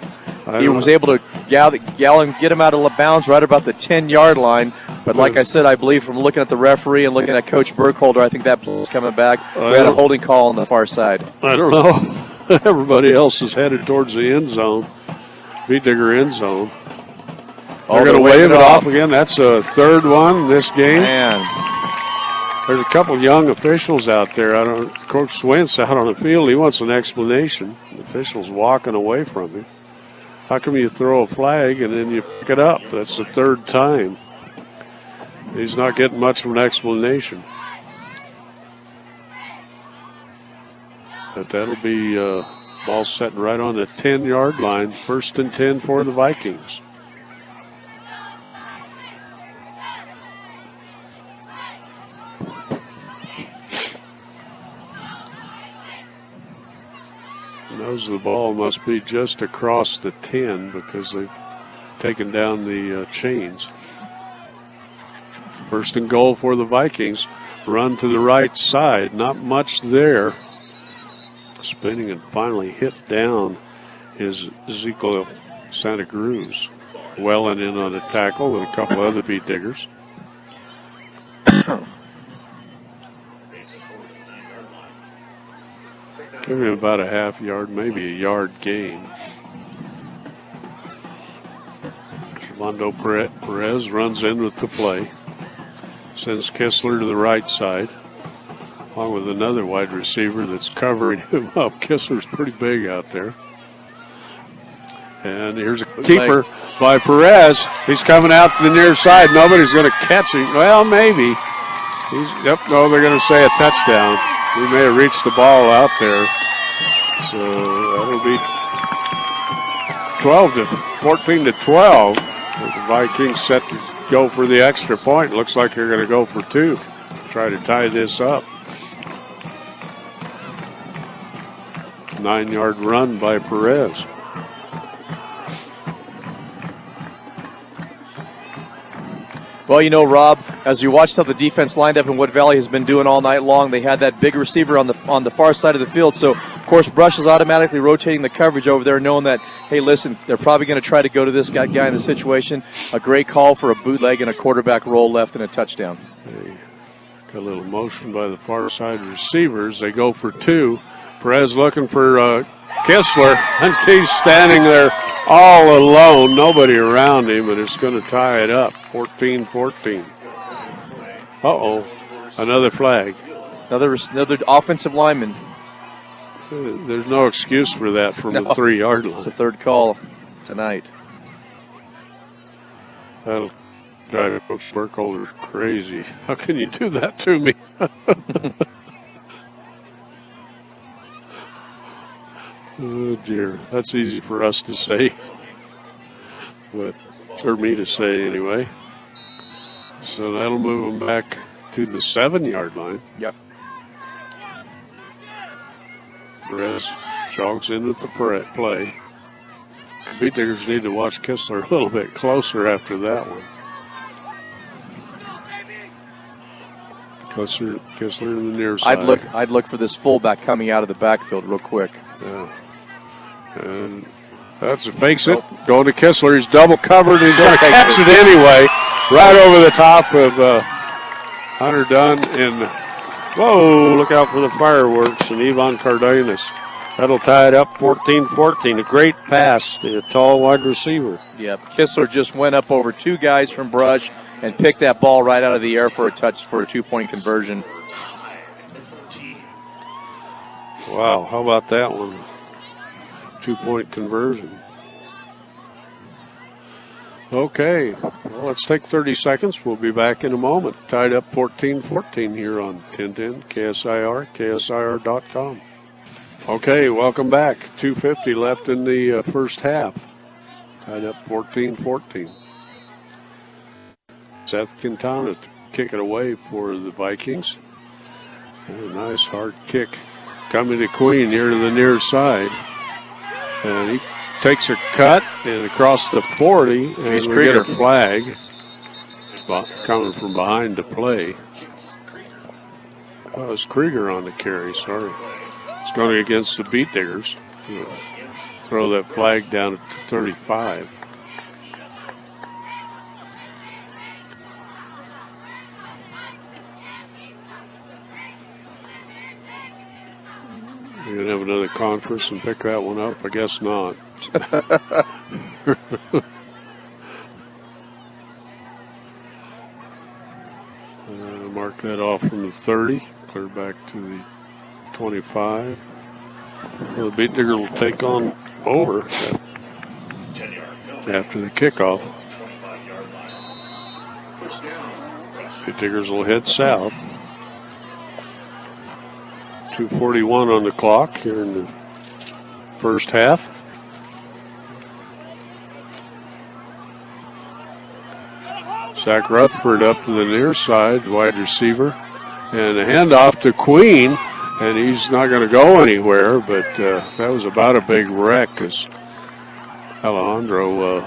B: He was able to get him out of bounds right about the 10-yard line. But like I said, I believe from looking at the referee and looking at Coach Burkholder, I think that is coming back. We had a holding call on the far side.
A: I don't know. Everybody else is headed towards the end zone, Beet Digger end zone. They're going to wave it off again. That's a third one in this game.
B: Man.
A: There's a couple young officials out there. Coach Swintz out on the field. He wants an explanation. The official's walking away from him. How come you throw a flag and then you pick it up? That's the third time. He's not getting much of an explanation. But that'll be ball set right on the 10-yard line. 1st and 10 for the Vikings. Nose of the ball must be just across the 10 because they've taken down the chains. 1st and goal for the Vikings. Run to the right side. Not much there. Spinning and finally hit down is Ezekiel Santa Cruz. Welling in on the tackle with a couple other Beet Diggers. Give him about a half yard, maybe a yard gain. Armando Perez runs in with the play. Sends Kistler to the right side, along with another wide receiver that's covering him up. Kistler's pretty big out there. And here's a keeper by Perez. He's coming out to the near side. Nobody's going to catch him. Well, maybe. No, they're going to say a touchdown. We may have reached the ball out there. So that'll be 14 to 12. The Vikings set to go for the extra point. Looks like they're going to go for 2. Try to tie this up. 9-yard run by Perez.
B: Well, you know, Rob, as you watched how the defense lined up and what Valley has been doing all night long, they had that big receiver on the far side of the field. So, of course, Brush is automatically rotating the coverage over there, knowing that, hey, listen, they're probably going to try to go to this guy in the situation. A great call for a bootleg and a quarterback roll left and a touchdown.
A: Got a little motion by the far side receivers. They go for 2. Perez looking for Kistler, and he's standing there all alone, nobody around him, and it's going to tie it up, 14-14. Uh-oh, another flag.
B: Another offensive lineman.
A: There's no excuse for that from the 3-yard line.
B: It's the third call tonight.
A: That'll drive Coach Burkholder crazy. How can you do that to me? Oh, dear. That's easy for us to say. Or me to say, anyway. So that'll move them back to the 7-yard line.
B: Yep.
A: Perez jogs in with the play. Beet Diggers need to watch Kistler a little bit closer after that one. Kistler in the near side.
B: I'd look for this fullback coming out of the backfield real quick.
A: Yeah. And fakes it. Going to Kistler. He's double covered. He's going to catch it anyway. Right over the top of Hunter Dunn. And, whoa, look out for the fireworks. And Ivan Cardenas. That'll tie it up 14-14. A great pass to a tall wide receiver.
B: Yep. Kistler just went up over 2 guys from Brush and picked that ball right out of the air for a 2-point conversion.
A: Wow, how about that one? 2-point conversion. Okay, well, let's take 30 seconds. We'll be back in a moment. Tied up 14-14 here on 1010 KSIR, KSIR.com. Okay, welcome back. 2:50 left in the first half. Tied up 14-14. Seth Quintana to kick it away for the Vikings. And a nice hard kick coming to Queen here to the near side. And he takes a cut and across the 40, and we get a flag coming from behind to play. Oh, it's Krieger on the carry, sorry. It's going against the Beet Diggers. Throw that flag down at 35. You're going to have another conference and pick that one up? I guess not. Mark that off from the 30. Clear back to the 25. Well, the Beet Digger will take on over after the kickoff. Beet Diggers will head south. 2:41 on the clock here in the first half. Zach Rutherford up to the near side, wide receiver. And a handoff to Queen, and he's not going to go anywhere, but that was about a big wreck as Alejandro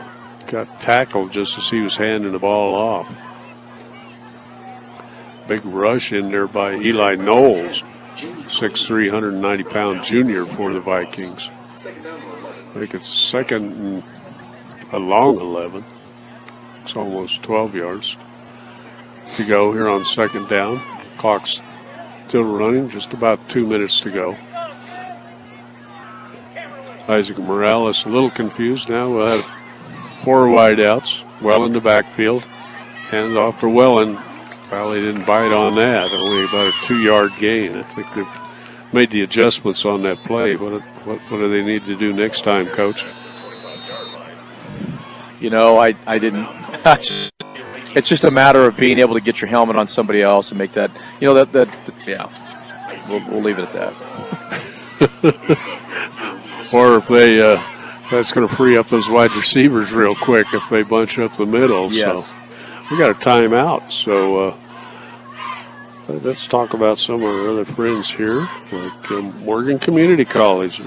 A: got tackled just as he was handing the ball off. Big rush in there by Eli Knowles, 6'3", 190-pound junior for the Vikings. I think it's second and a long 11. It's almost 12 yards to go here on second down. Clock's still running, just about 2 minutes to go. Isaac Morales a little confused now. We'll have 4 wideouts. Well in the backfield. Hands off to Wellen. Valley didn't bite on that. Only about a 2-yard gain. I think they've made the adjustments on that play. What do they need to do next time, Coach?
B: You know, I didn't. It's just a matter of being able to get your helmet on somebody else and make that. You know yeah. We'll leave it at that.
A: Or if they, that's going to free up those wide receivers real quick if they bunch up the middle.
B: Yes.
A: So we got a timeout. So let's talk about some of our other friends here, like Morgan Community College.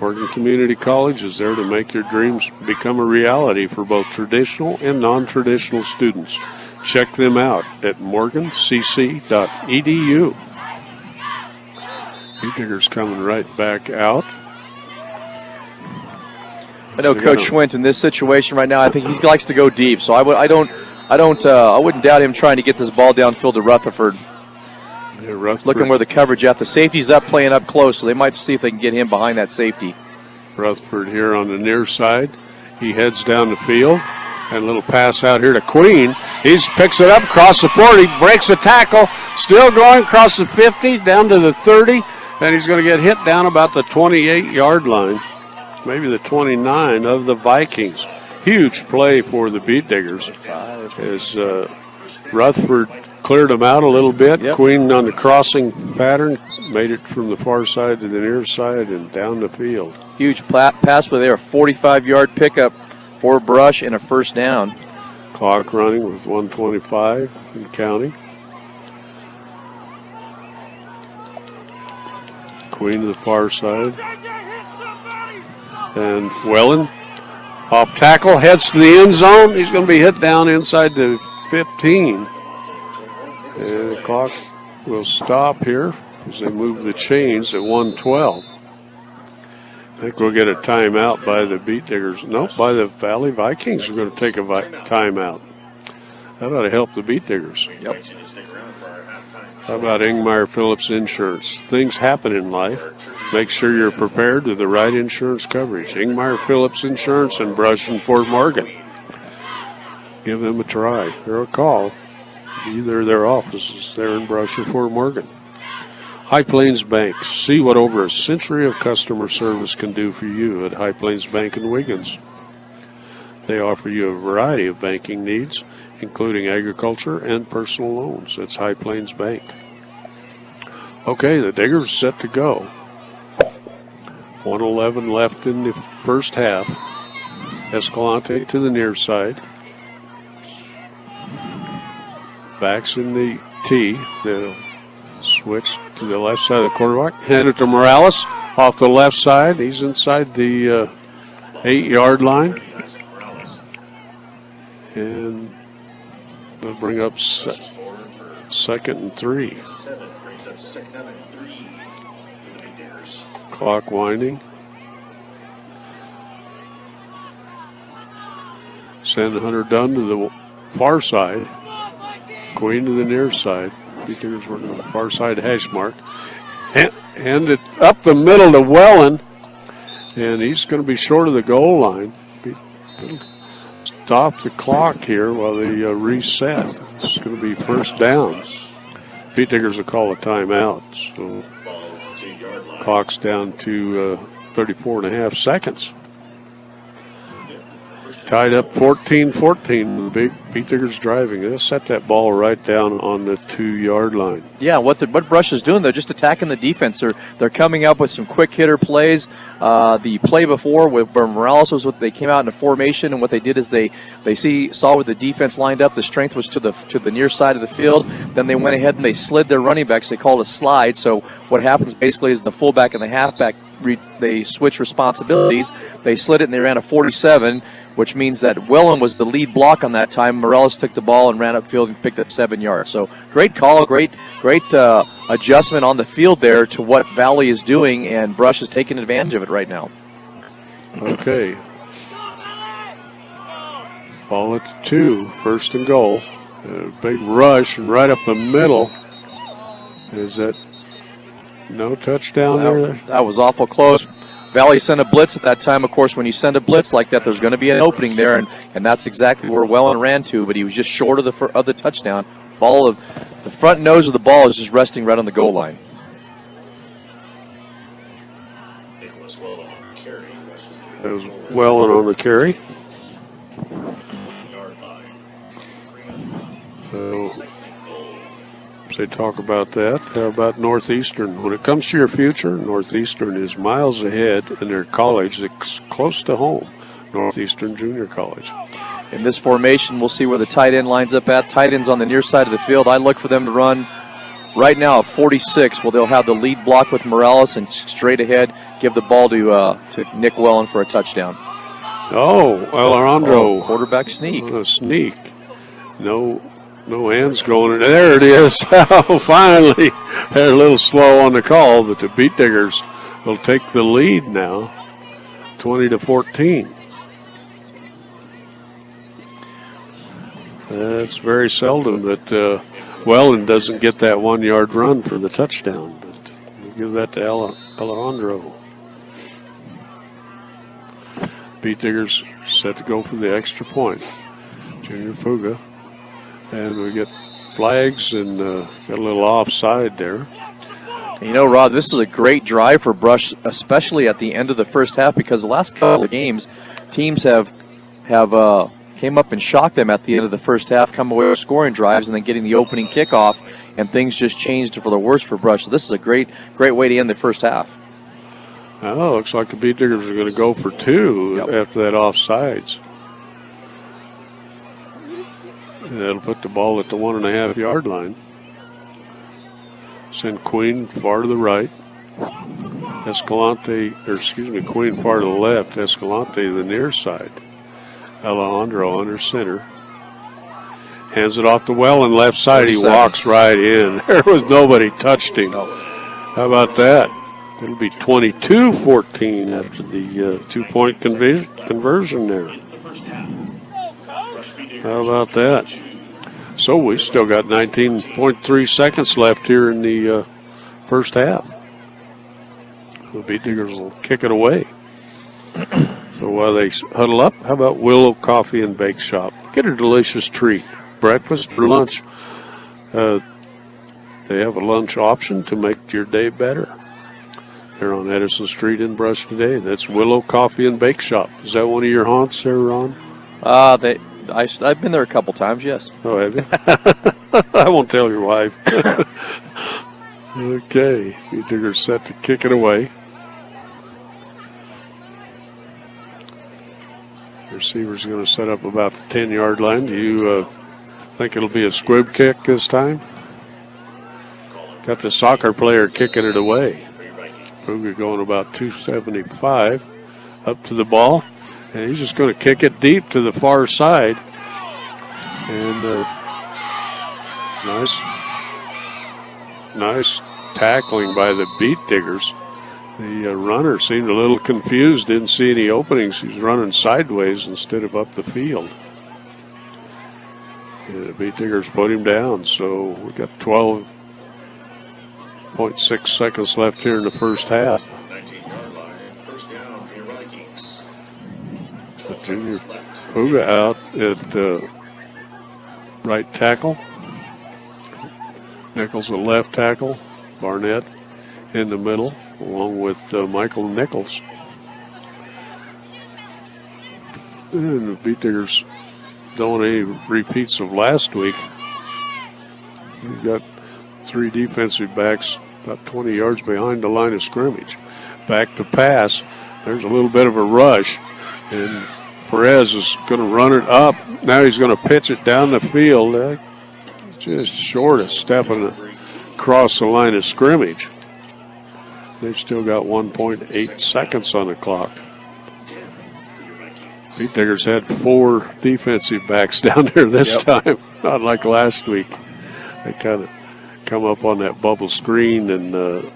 A: Morgan Community College is there to make your dreams become a reality for both traditional and non-traditional students. Check them out at morgancc.edu. Beet Diggers coming right back out.
B: I know Coach Schwint in this situation right now. I think he likes to go deep, so I wouldn't doubt him trying to get this ball downfield to Rutherford.
A: Yeah, Rutherford.
B: Looking where the coverage at. The safety's up, playing up close, so they might see if they can get him behind that safety.
A: Rutherford here on the near side. He heads down the field. And a little pass out here to Queen. He picks it up across the 40, breaks a tackle, still going across the 50, down to the 30, and he's going to get hit down about the 28-yard line, maybe the 29 of the Vikings. Huge play for the Beet Diggers as Rutherford cleared him out a little bit.
B: Yep.
A: Queen on the crossing pattern made it from the far side to the near side and down the field.
B: Huge pass play there, a 45-yard pickup for Brush and a first down.
A: Clock running with 1:25 and counting. Queen to the far side. And Wellen off tackle, heads to the end zone. He's going to be hit down inside the 15. And the clock will stop here as they move the chains at 1:12. I think we'll get a timeout by the Beet Diggers. Nope, by the Valley Vikings. We're going to take a timeout. That ought to help the Beet Diggers.
B: Yep.
A: How about Ingmar Phillips Insurance? Things happen in life. Make sure you're prepared with the right insurance coverage. Ingmar Phillips Insurance in Brush and Fort Morgan. Give them a try or a call. Either their offices there in Brush or Fort Morgan. High Plains Bank. See what over a century of customer service can do for you at High Plains Bank in Wiggins. They offer you a variety of banking needs, including agriculture and personal loans. That's High Plains Bank. Okay, the Diggers set to go. 1:11 left in the first half. Escalante to the near side. Backs in the T. They'll switch to the left side of the quarterback. Hand it to Morales off the left side. He's inside the 8-yard line. And they'll bring up second and 3. Clock winding. Send Hunter Dunn to the far side. Queen to the near side. Beat Diggers working on the far side hash mark. Hand it up the middle to Wellen. And he's going to be short of the goal line. Stop the clock here while they reset. It's going to be first down. Beat Diggers will call a timeout. So clock's down to 34 and a half seconds. Tied up 14-14. The Beat Diggers driving. They'll set that ball right down on the 2-yard line.
B: Yeah, what Brush is doing, they're just attacking the defense. They're coming up with some quick hitter plays. The play before where Morales was, what they came out in a formation, and what they did is they saw where the defense lined up. The strength was to the near side of the field. Then they went ahead and they slid their running backs. They called a slide. So what happens basically is the fullback and the halfback they switch responsibilities. They slid it and they ran a 47. Which means that Wellen was the lead block on that time. Morales took the ball and ran upfield and picked up 7 yards. So great call, great adjustment on the field there to what Valley is doing, and Brush is taking advantage of it right now.
A: Okay. Ball at 2, first and goal. A big rush and right up the middle. Is that no touchdown there?
B: That was awful close. Valley sent a blitz at that time. Of course, when you send a blitz like that, there's going to be an opening there, and that's exactly where Wellen ran to, but he was just short of the touchdown. The front nose of the ball is just resting right on the goal line.
A: That was Wellen on the carry. So they talk about that. How about Northeastern? When it comes to your future, Northeastern is miles ahead in their college that's close to home, Northeastern Junior College.
B: In this formation, we'll see where the tight end lines up at. Tight end's on the near side of the field. I look for them to run right now a 46. Well, they'll have the lead block with Morales and straight ahead give the ball to Nick Wellen for a touchdown.
A: Oh, Alejandro.
B: Quarterback sneak.
A: A sneak. No hands going in. There it is. Finally, they're a little slow on the call, but the Beat Diggers will take the lead now, 20-14. That's very seldom that Wellen doesn't get that 1-yard run for the touchdown, but we'll give that to Alejandro. Beat Diggers set to go for the extra point. Junior Fuga. And we get flags and got a little offside there.
B: You know, Rod, this is a great drive for Brush, especially at the end of the first half, because the last couple of games, teams have came up and shocked them at the end of the first half, come away with scoring drives, and then getting the opening kickoff, and things just changed for the worse for Brush. So this is a great way to end the first half.
A: Oh, looks like the Beat Diggers are going to go for 2 after that offsides. That'll put the ball at the 1.5-yard line. Send Queen far to the right. Queen far to the left. Escalante the near side. Alejandro under center. Hands it off to Wellen left side. He walks right in. There was nobody touched him. How about that? It'll be 22-14 after the 2-point conversion there. How about that? So we've still got 19.3 seconds left here in the first half. The Beat Diggers will kick it away. So while they huddle up, how about Willow Coffee and Bake Shop? Get a delicious treat. Breakfast for lunch. They have a lunch option to make your day better. They're on Edison Street in Brush today. That's Willow Coffee and Bake Shop. Is that one of your haunts there, Ron?
B: I've been there a couple times, yes.
A: Oh, have you? I won't tell your wife. Okay, Beat Diggers set to kick it away. The receiver's going to set up about the 10-yard line. Do you think it'll be a squib kick this time? Got the soccer player kicking it away. Fuga going about 275 up to the ball. And he's just going to kick it deep to the far side. And nice tackling by the Beat Diggers. The runner seemed a little confused, didn't see any openings. He was running sideways instead of up the field. And the Beet Diggers put him down, so we got 12.6 seconds left here in the first half.
C: 19-yard line. First down for your Vikings.
A: Junior Puga out at right tackle. Nichols at left tackle. Barnett in the middle, along with Michael Nichols. And the Beet Diggers don't want any repeats of last week. We've got 3 defensive backs about 20 yards behind the line of scrimmage. Back to pass. There's a little bit of a rush, and Perez is going to run it up. Now he's going to pitch it down the field. Just short of stepping across the line of scrimmage. They've still got 1.8 seconds on the clock. Beet Diggers had 4 defensive backs down there this time, not like last week. They kind of come up on that bubble screen and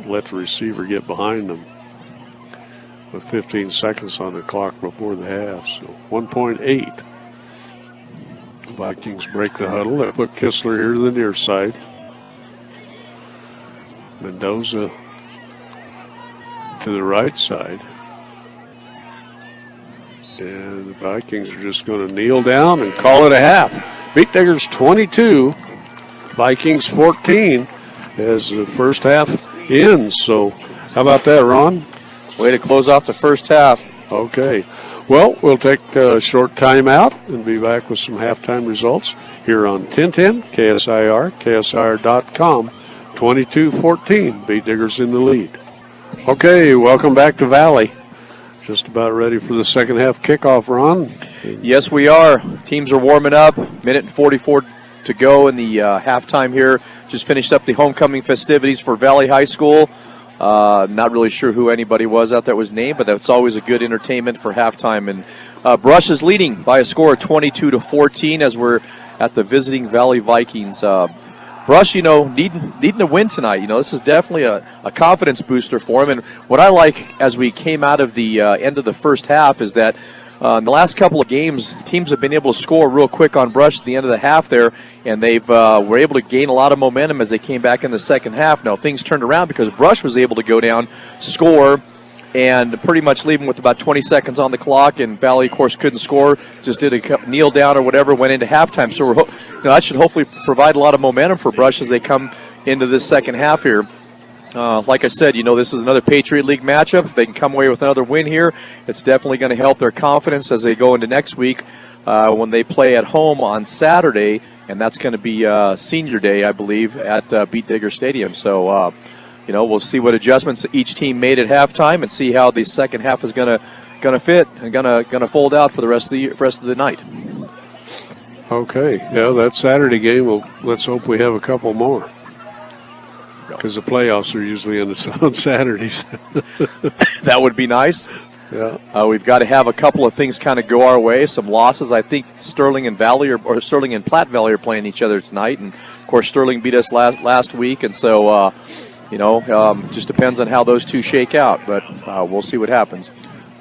A: let the receiver get behind them with 15 seconds on the clock before the half. So 1.8. Vikings break the huddle. They put Kistler here to the near side. Mendoza to the right side. And the Vikings are just going to kneel down and call it a half. Beet Diggers 22, Vikings 14 as the first half ends. So how about that, Ron?
B: Way to close off the first half.
A: Okay. Well, we'll take a short timeout and be back with some halftime results here on 1010 KSIR, KSIR.com. 22-14, Beet Diggers in the lead. Okay, welcome back to Valley. Just about ready for the second half kickoff, Ron.
B: Yes, we are. Teams are warming up. Minute and 44 to go in the halftime here. Just finished up the homecoming festivities for Valley High School. Not really sure who anybody was out there was named, but that's always a good entertainment for halftime. And Brush is leading by a score of 22-14 as we're at the visiting Valley Vikings. Brush, needing to win tonight. This is definitely a confidence booster for him. And what I like as we came out of the end of the first half is that in the last couple of games, teams have been able to score real quick on Brush at the end of the half there, and they've were able to gain a lot of momentum as they came back in the second half. Now things turned around because Brush was able to go down, score, and pretty much leave them with about 20 seconds on the clock, and Valley, of course, couldn't score, just did a kneel down or whatever, went into halftime. So that should hopefully provide a lot of momentum for Brush as they come into this second half here. Like I said, this is another Patriot League matchup. If they can come away with another win here, it's definitely going to help their confidence as they go into next week when they play at home on Saturday, and that's going to be senior day, I believe, at Beet Digger Stadium. So, we'll see what adjustments each team made at halftime and see how the second half is going to fit and going to fold out for the rest of the night.
A: Okay, yeah, that Saturday game. Well, let's hope we have a couple more, because the playoffs are usually on Saturdays.
B: That would be nice.
A: Yeah.
B: We've got to have a couple of things kind of go our way. Some losses. I think Sterling and Valley or Sterling and Platte Valley are playing each other tonight, and of course Sterling beat us last week, and so just depends on how those two shake out. But we'll see what happens.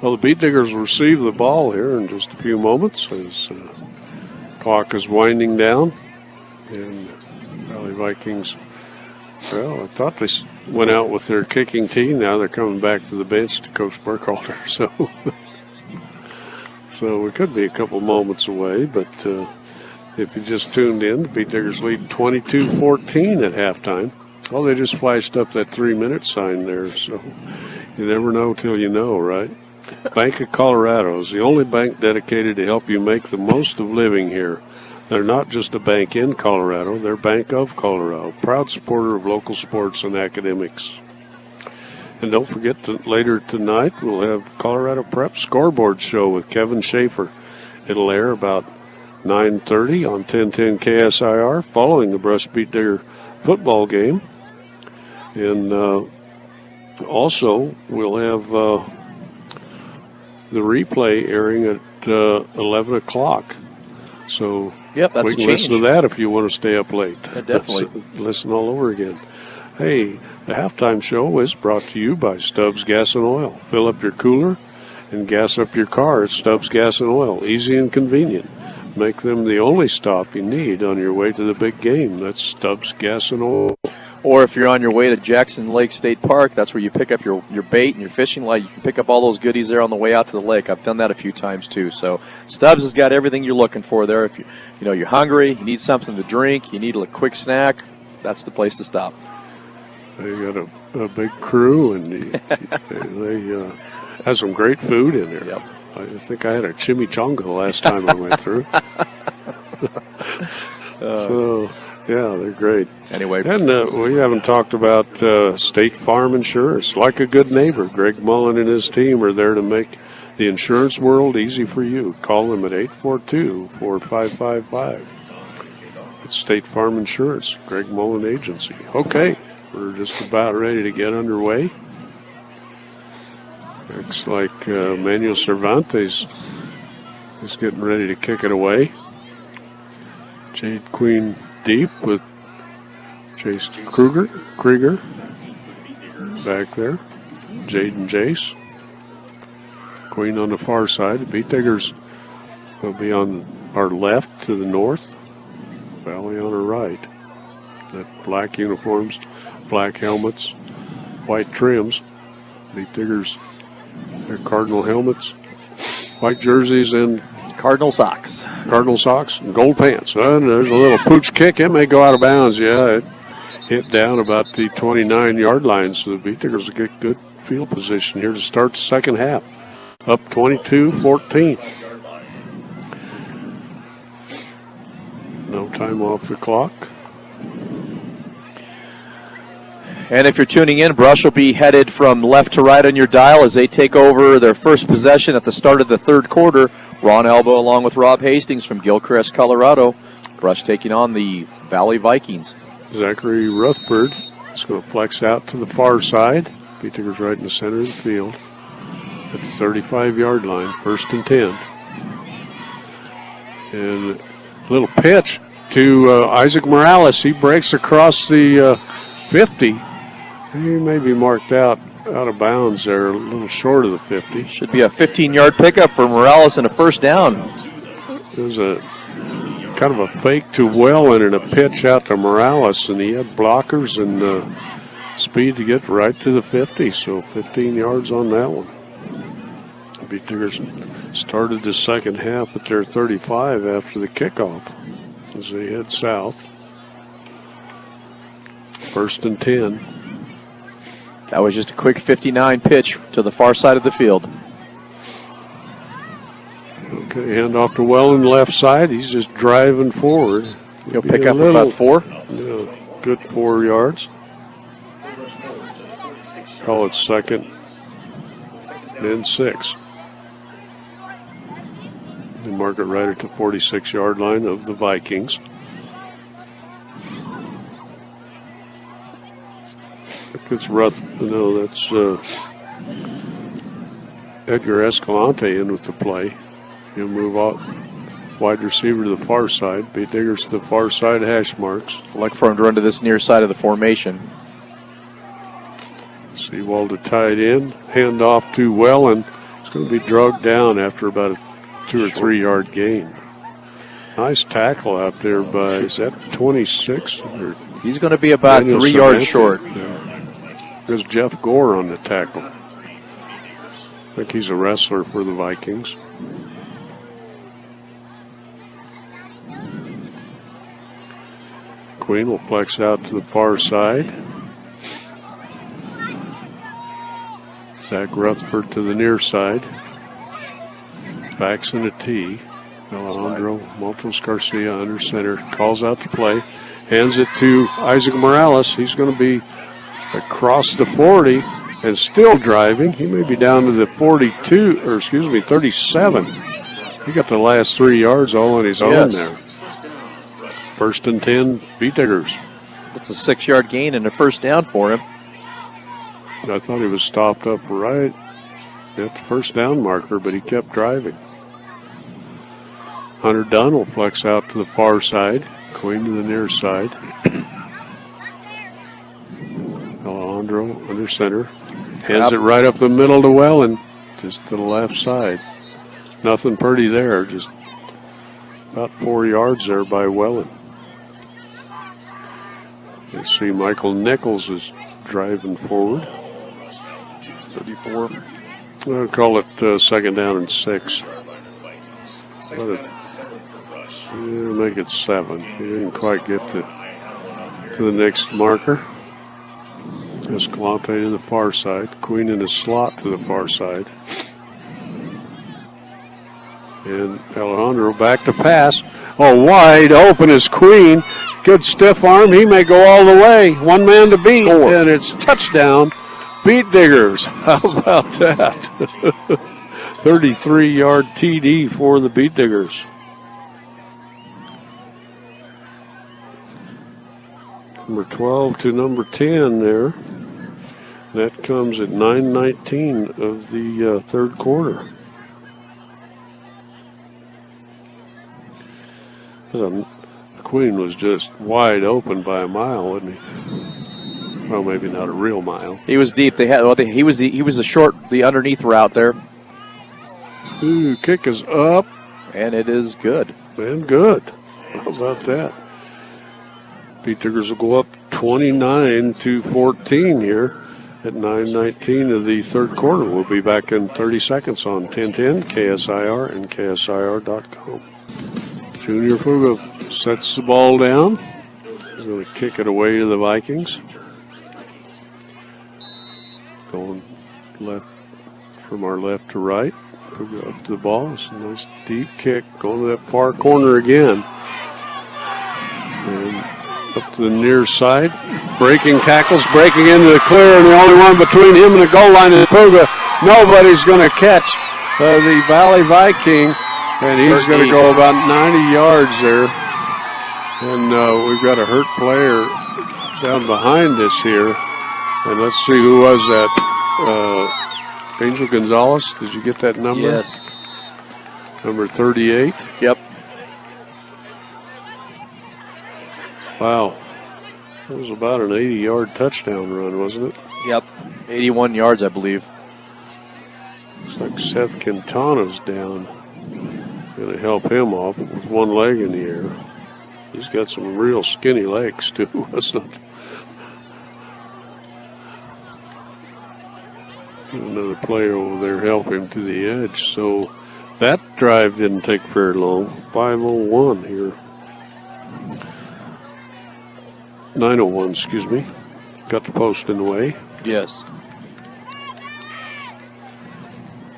A: Well, the Beet Diggers will receive the ball here in just a few moments as clock is winding down, and Valley Vikings. Well, I thought they went out with their kicking team. Now they're coming back to the bench to Coach Burkhalter. So we could be a couple moments away. But if you just tuned in, the Beet Diggers lead 22-14 at halftime. Well, they just flashed up that 3-minute sign there. So you never know till you know, right? Bank of Colorado is the only bank dedicated to help you make the most of living here. They're not just a bank in Colorado, they're Bank of Colorado, proud supporter of local sports and academics. And don't forget that later tonight we'll have Colorado Prep Scoreboard Show with Kevin Schaefer. It'll air about 9:30 on 1010 KSIR following the Brush Beet Digger football game. And also we'll have the replay airing at 11 o'clock. So
B: yep, that's
A: we can listen to that if you want to stay up late.
B: Yeah, definitely.
A: Listen all over again. Hey, the halftime show is brought to you by Stubbs Gas and Oil. Fill up your cooler and gas up your car at Stubbs Gas and Oil. Easy and convenient. Make them the only stop you need on your way to the big game. That's Stubbs Gas and Oil.
B: Or if you're on your way to Jackson Lake State Park, that's where you pick up your bait and your fishing line. You can pick up all those goodies there on the way out to the lake. I've done that a few times too. So Stubbs has got everything you're looking for there. If you're hungry, you need something to drink, you need a quick snack, that's the place to stop.
A: They got a big crew, and they have some great food in there.
B: Yep.
A: I think I had a chimichanga last time I went through. So, yeah, they're great.
B: Anyway.
A: And we haven't talked about State Farm Insurance. Like a good neighbor, Greg Mullen and his team are there to make the insurance world easy for you. Call them at 842-4555. It's State Farm Insurance, Greg Mullen Agency. Okay, we're just about ready to get underway. Looks like Manuel Cervantes is getting ready to kick it away. Jade Queen deep with Chase Krieger back there. Jade and Jace. Queen on the far side. The Beat Diggers will be on our left to the north. Valley on our right. That black uniforms, black helmets, white trims. Beat Diggers, their Cardinal helmets, white jerseys, and
B: Cardinal socks.
A: Cardinal socks and gold pants. And there's a little pooch kick. It may go out of bounds. Yeah, it hit down about the 29-yard line. So the Beat Diggers will get good field position here to start the second half. Up 22-14. No time off the clock.
B: And if you're tuning in, Brush will be headed from left to right on your dial as they take over their first possession at the start of the third quarter. Ron Elbow along with Rob Hastings from Gilchrist, Colorado. Brush taking on the Valley Vikings.
A: Zachary Rutherford is going to flex out to the far side. Beat Diggers right in the center of the field at the 35-yard line, 1st and 10. And a little pitch to Isaac Morales. He breaks across the 50. He may be marked out of bounds there, a little short of the 50.
B: Should be a 15-yard pickup for Morales and a first down.
A: It was a kind of a fake to Wellen and a pitch out to Morales, and he had blockers and speed to get right to the 50, so 15 yards on that one. Beat Diggers started the second half at their 35 after the kickoff as they head south. 1st and 10.
B: That was just a quick 59 pitch to the far side of the field.
A: Okay, hand off to Wellen, left side. He's just driving forward.
B: He'll pick up about 4.
A: Yeah, good 4 yards. Call it 2nd and 6. They mark it right at the 46-yard line of the Vikings. It's that's Edgar Escalante in with the play. He'll move out wide receiver to the far side. Beat Diggers to the far side hash marks.
B: Look for him to run to this near side of the formation.
A: Seawalder tied in. Hand off to Wellen. It's going to be drugged down after about a 2 or 3 yard gain. Nice tackle out there by, is that 26? Or
B: he's going to be about
A: Daniel
B: 3 yards
A: Cervantes?
B: short.
A: Yeah. There's Jeff Gore on the tackle. I think he's a wrestler for the Vikings. Queen will flex out to the far side. Zach Rutherford to the near side. Backs in a T. Alejandro Montos Garcia under center. Calls out the play. Hands it to Isaac Morales. He's going to be across the 40 and still driving. He may be down to the 37. He got the last 3 yards all on his own there. 1st and 10, Beat Diggers.
B: That's a 6-yard gain and a first down for him.
A: I thought he was stopped up right at the first down marker, but he kept driving. Hunter Dunn will flex out to the far side. Queen to the near side. Alejandro under center. Hands it right up the middle to Welland, just to the left side. Nothing pretty there, just about 4 yards there by Welland. You see Michael Nichols is driving forward.
B: 34.
A: I'll call it second down and 6. Make it 7. He didn't quite get to the next marker. Escalante to the far side. Queen in the slot to the far side. And Alejandro back to pass. Oh, wide open is Queen. Good stiff arm. He may go all the way. One man to beat.
B: Score.
A: And it's touchdown. Beat Diggers. How about that? 33-yard TD for the Beat Diggers. Number 12 to number 10 there. That comes at 9:19 of the third quarter. Queen was just wide open by a mile, wasn't he? Well, maybe not a real mile.
B: He was deep. He was the underneath route there,
A: Ooh, kick is up
B: and it is good.
A: and good. How about that? Beat Diggers will go up 29-14 here at 9:19 of the third quarter. We'll be back in 30 seconds on 1010 KSIR and KSIR.com. Junior Fuga sets the ball down. He's going to kick it away to the Vikings. Going left from our left to right. Fuga up to the ball. It's a nice deep kick going to that far corner again. And up to the near side. Breaking tackles, breaking into the clear, and the only one between him and the goal line is Fuga. Nobody's going to catch the Valley Viking. And he's going to go about 90 yards there. And we've got a hurt player down behind us here. And let's see who was that. Angel Gonzalez, did you get that number?
B: Yes.
A: Number 38.
B: Yep.
A: Wow. That was about an 80-yard touchdown run, wasn't it?
B: Yep. 81 yards, I believe.
A: Looks like Seth Quintana's down. Going to help him off with one leg in the air. He's got some real skinny legs, too, wasn't it? Another player over there help him to the edge. So that drive didn't take very long. 5:01 here. 9:01, excuse me. Got the post in the way.
B: Yes.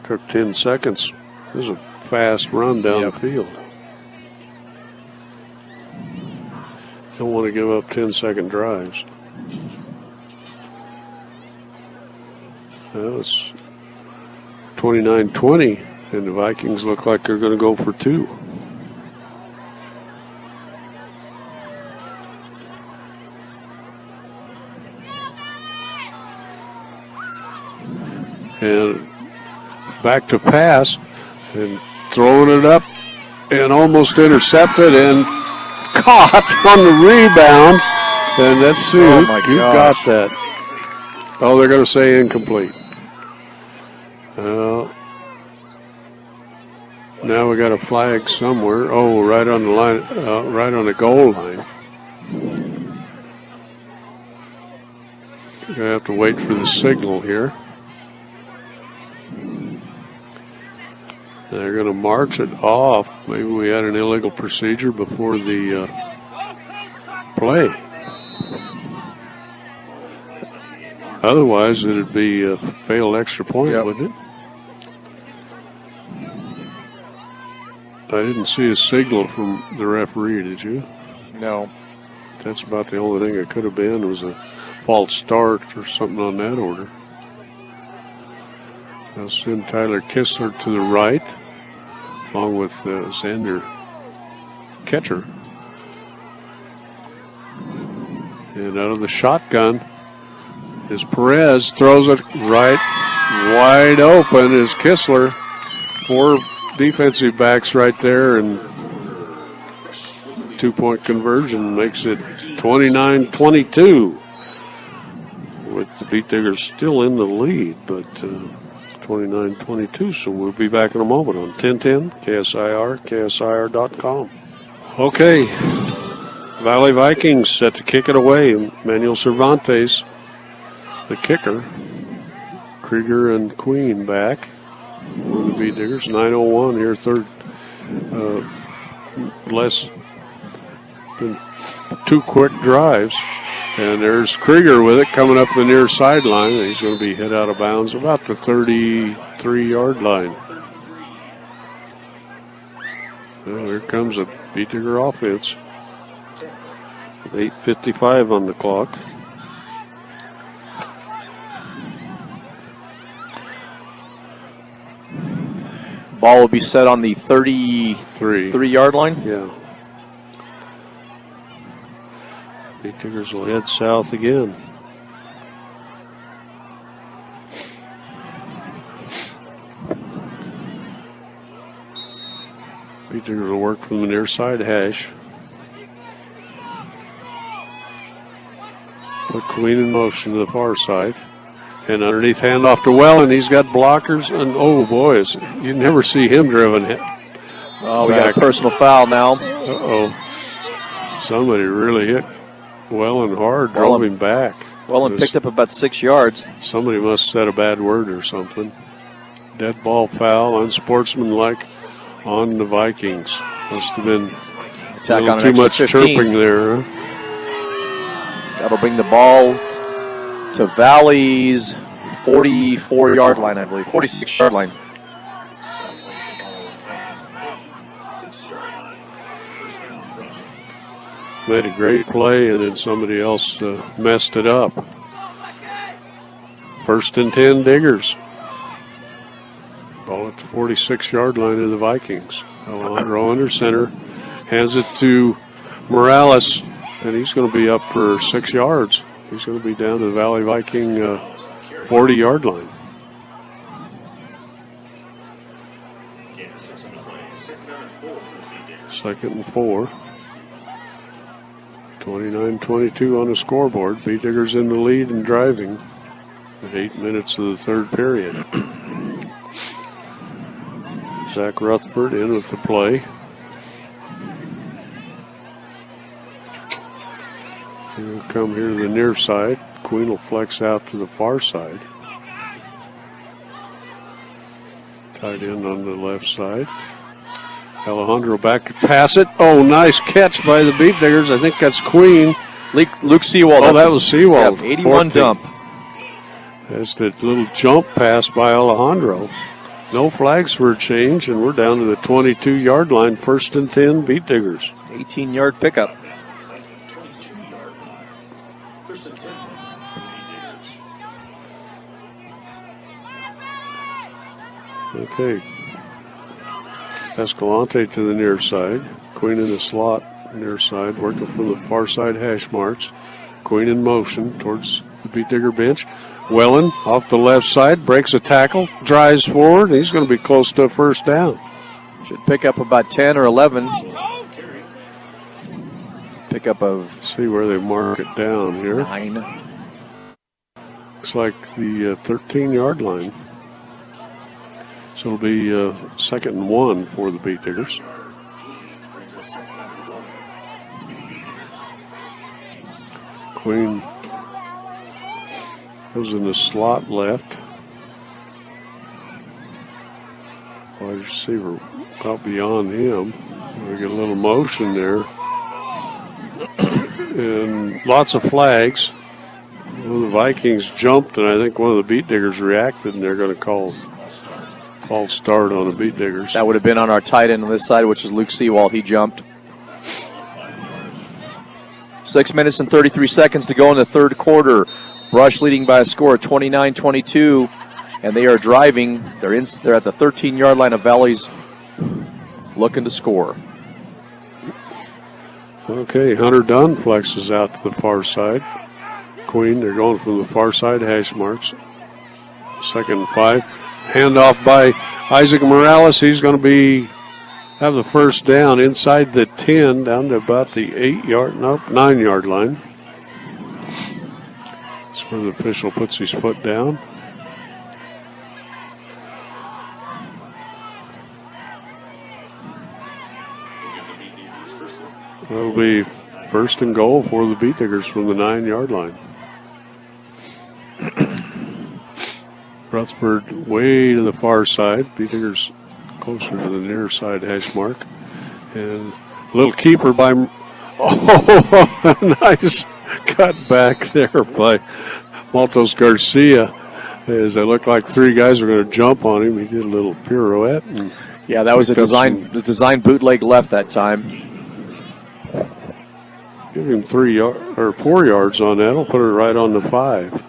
A: Took 10 seconds. This is a fast run down the field. Don't want to give up 10-second drives. Well, it's 29-20, and the Vikings look like they're going to go for 2. And back to pass, and throwing it up, and almost intercepted, and caught on the rebound. And let's see who got that. Oh, they're going to say incomplete. Now we got a flag somewhere. Oh, right on the line, right on the goal line. We're going to have to wait for the signal here. They're going to march it off. Maybe we had an illegal procedure before the play. Otherwise, it'd be a failed extra point, wouldn't it? I didn't see a signal from the referee, did you?
B: No.
A: That's about the only thing it could have been, was a false start or something on that order. I'll send Tyler Kistler to the right, along with Xander Ketcher. And out of the shotgun is Perez, throws it right wide open is Kistler. 4 defensive backs right there, and 2-point conversion makes it 29-22. with the Beat Diggers still in the lead, but 29-22. So we'll be back in a moment on 1010 KSIR, KSIR.com. Okay, Valley Vikings set to kick it away. Manuel Cervantes, the kicker. Krieger and Queen back. For the Beat Diggers, 9:01 here, third. Less than 2 quick drives. And there's Krieger with it coming up the near sideline. He's going to be hit out of bounds about the 33-yard line. Well, here comes a Beat Digger offense with 8:55 on the clock.
B: Ball will be set on the 33-yard line.
A: Yeah. Beat Diggers will head south again. Beat Diggers will work from the near side hash. Put Queen in motion to the far side. And underneath handoff to Wellen. He's got blockers. And, oh, boys, you never see him driven.
B: Oh, we got a personal foul now.
A: Uh-oh. Somebody really hit Wellen hard, drove him back.
B: Wellen picked up about 6 yards.
A: Somebody must have said a bad word or something. Dead ball foul, unsportsmanlike on the Vikings. Must have been
B: Attack on
A: too much
B: 15.
A: chirping there. Huh?
B: That'll bring the ball to Valley's 44-yard line, I believe. 46-yard line.
A: Made a great play, and then somebody else messed it up. 1st and 10 Diggers. Ball at the 46-yard line of the Vikings. Alejandro under center. Hands it to Morales, and he's going to be up for 6 yards. He's going to be down to the Valley Viking 40-yard line. Second and 4. 29-22 on the scoreboard. Beat Diggers in the lead and driving at 8 minutes of the third period. Zach Rutherford in with the play. He'll come here to the near side. Queen will flex out to the far side. Tight end on the left side. Alejandro back to pass it. Oh, nice catch by the Beat Diggers. I think that's Queen.
B: Luke Seawald.
A: Oh, that was Seawald.
B: Yep, 81 dump.
A: That's the little jump pass by Alejandro. No flags for a change, and we're down to the 22-yard line. 1st and 10, Beat Diggers.
B: 18-yard pickup.
A: Okay. Escalante to the near side. Queen in the slot, near side, working from the far side hash marks. Queen in motion towards the Beat Digger bench. Wellen off the left side, breaks a tackle, drives forward. He's going to be close to a first down.
B: Should pick up about 10 or 11. Pickup of
A: See where they mark it down here.
B: 9.
A: Looks like the 13-yard line. So it'll be 2nd and 1 for the Beat Diggers. Queen goes in the slot left. Wide receiver out beyond him. We get a little motion there. And lots of flags. One of the Vikings jumped, and I think one of the Beat Diggers reacted, and they're going to call false start on the Beat Diggers.
B: That would have been on our tight end on this side, which is Luke Seawald. He jumped. 6 minutes and 33 seconds to go in the third quarter. Brush leading by a score of 29-22, and they are driving. They're at the 13-yard line of Valley's, looking to score.
A: Okay, Hunter Dunn flexes out to the far side. Queen, they're going from the far side hash marks. 2nd and 5. Handoff by Isaac Morales. He's going to have the first down inside the 10, down to about the 9-yard line. It's where the official puts his foot down. That'll be first and goal for the Beet Diggers from the 9-yard line. Rutherford way to the far side. Beet Diggers closer to the near side hash mark. And a little keeper by, nice cut back there by Maltos Garcia. As it looked like three guys were going to jump on him. He did a little pirouette. And
B: yeah, that was the design bootleg left that time.
A: Give him 4 yards on that. He'll put it right on the 5.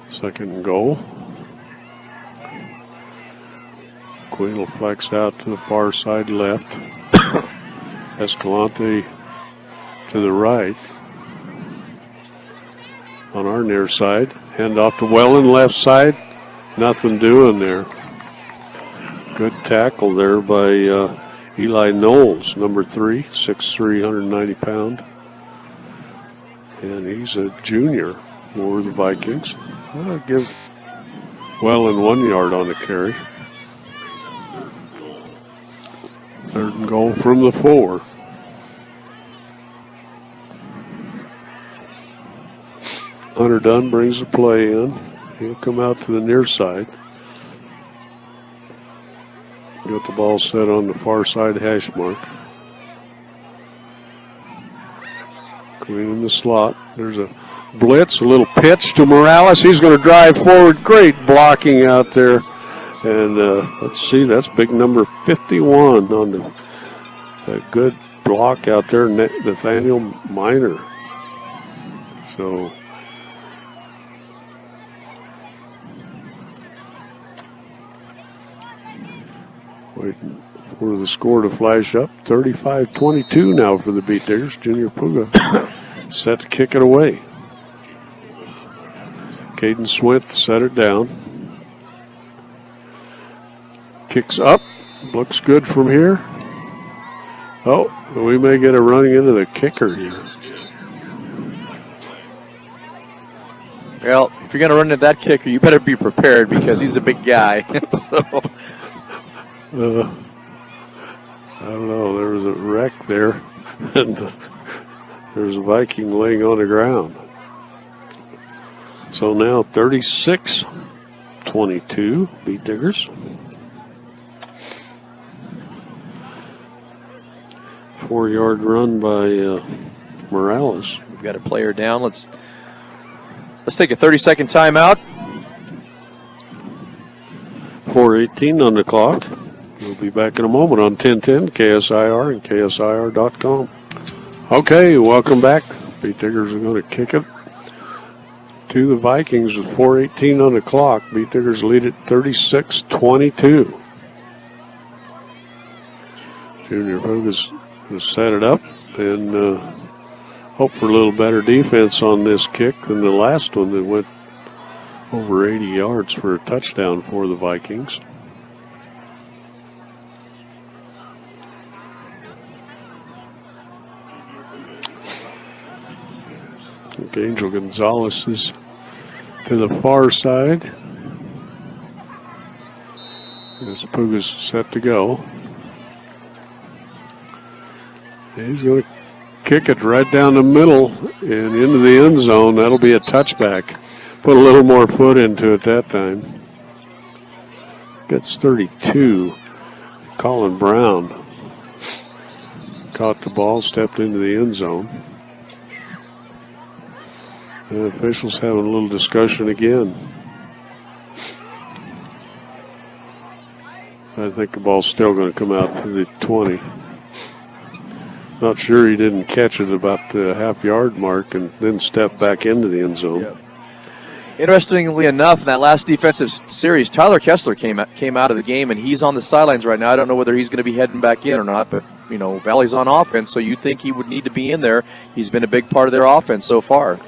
A: Second and goal. Queen will flex out to the far side left. Escalante to the right. On our near side. Hand off to Wellen, left side. Nothing doing there. Good tackle there by Eli Knowles, number 3, 6'3", 190 pound. And he's a junior for the Vikings. I'll give Wellen 1 yard on the carry. Third and goal from the 4. Hunter Dunn brings the play in. He'll come out to the near side. Got the ball set on the far side hash mark. Queen in the slot. There's a blitz, a little pitch to Morales. He's going to drive forward. Great blocking out there. And let's see, that's big number 51 on the good block out there, Nathaniel Miner. So waiting for the score to flash up. 35-22 now for the Beet Diggers. Junior Puga set to kick it away. Caden Swint set it down. Kicks up. Looks good from here. Oh, we may get a running into the kicker here.
B: Well, if you're going to run into that kicker, you better be prepared because he's a big guy. So,
A: I don't know. There was a wreck there, and there's a Viking laying on the ground. So now 36-22, Beet Diggers. 4-yard run by Morales.
B: We've got a player down. Let's take a 30-second timeout.
A: 4:18 on the clock. We'll be back in a moment on 1010 KSIR and KSIR.com. Okay, welcome back. Beet Diggers are going to kick it to the Vikings with 4:18 on the clock. Beet Diggers lead it 36-22. Junior Puga's going to set it up and hope for a little better defense on this kick than the last one that went over 80 yards for a touchdown for the Vikings. Angel Gonzalez is to the far side. This Puga's set to go. He's going to kick it right down the middle and into the end zone. That'll be a touchback. Put a little more foot into it that time. Gets 32. Colin Brown caught the ball, stepped into the end zone. The officials having a little discussion again. I think the ball's still going to come out to the 20. Not sure he didn't catch it about the half-yard mark and then step back into the end zone.
B: Yep. Interestingly enough, in that last defensive series, Tyler Kessler came out of the game, and he's on the sidelines right now. I don't know whether he's going to be heading back in or not, but, you know, Valley's on offense, so you'd think he would need to be in there. He's been a big part of their offense so far.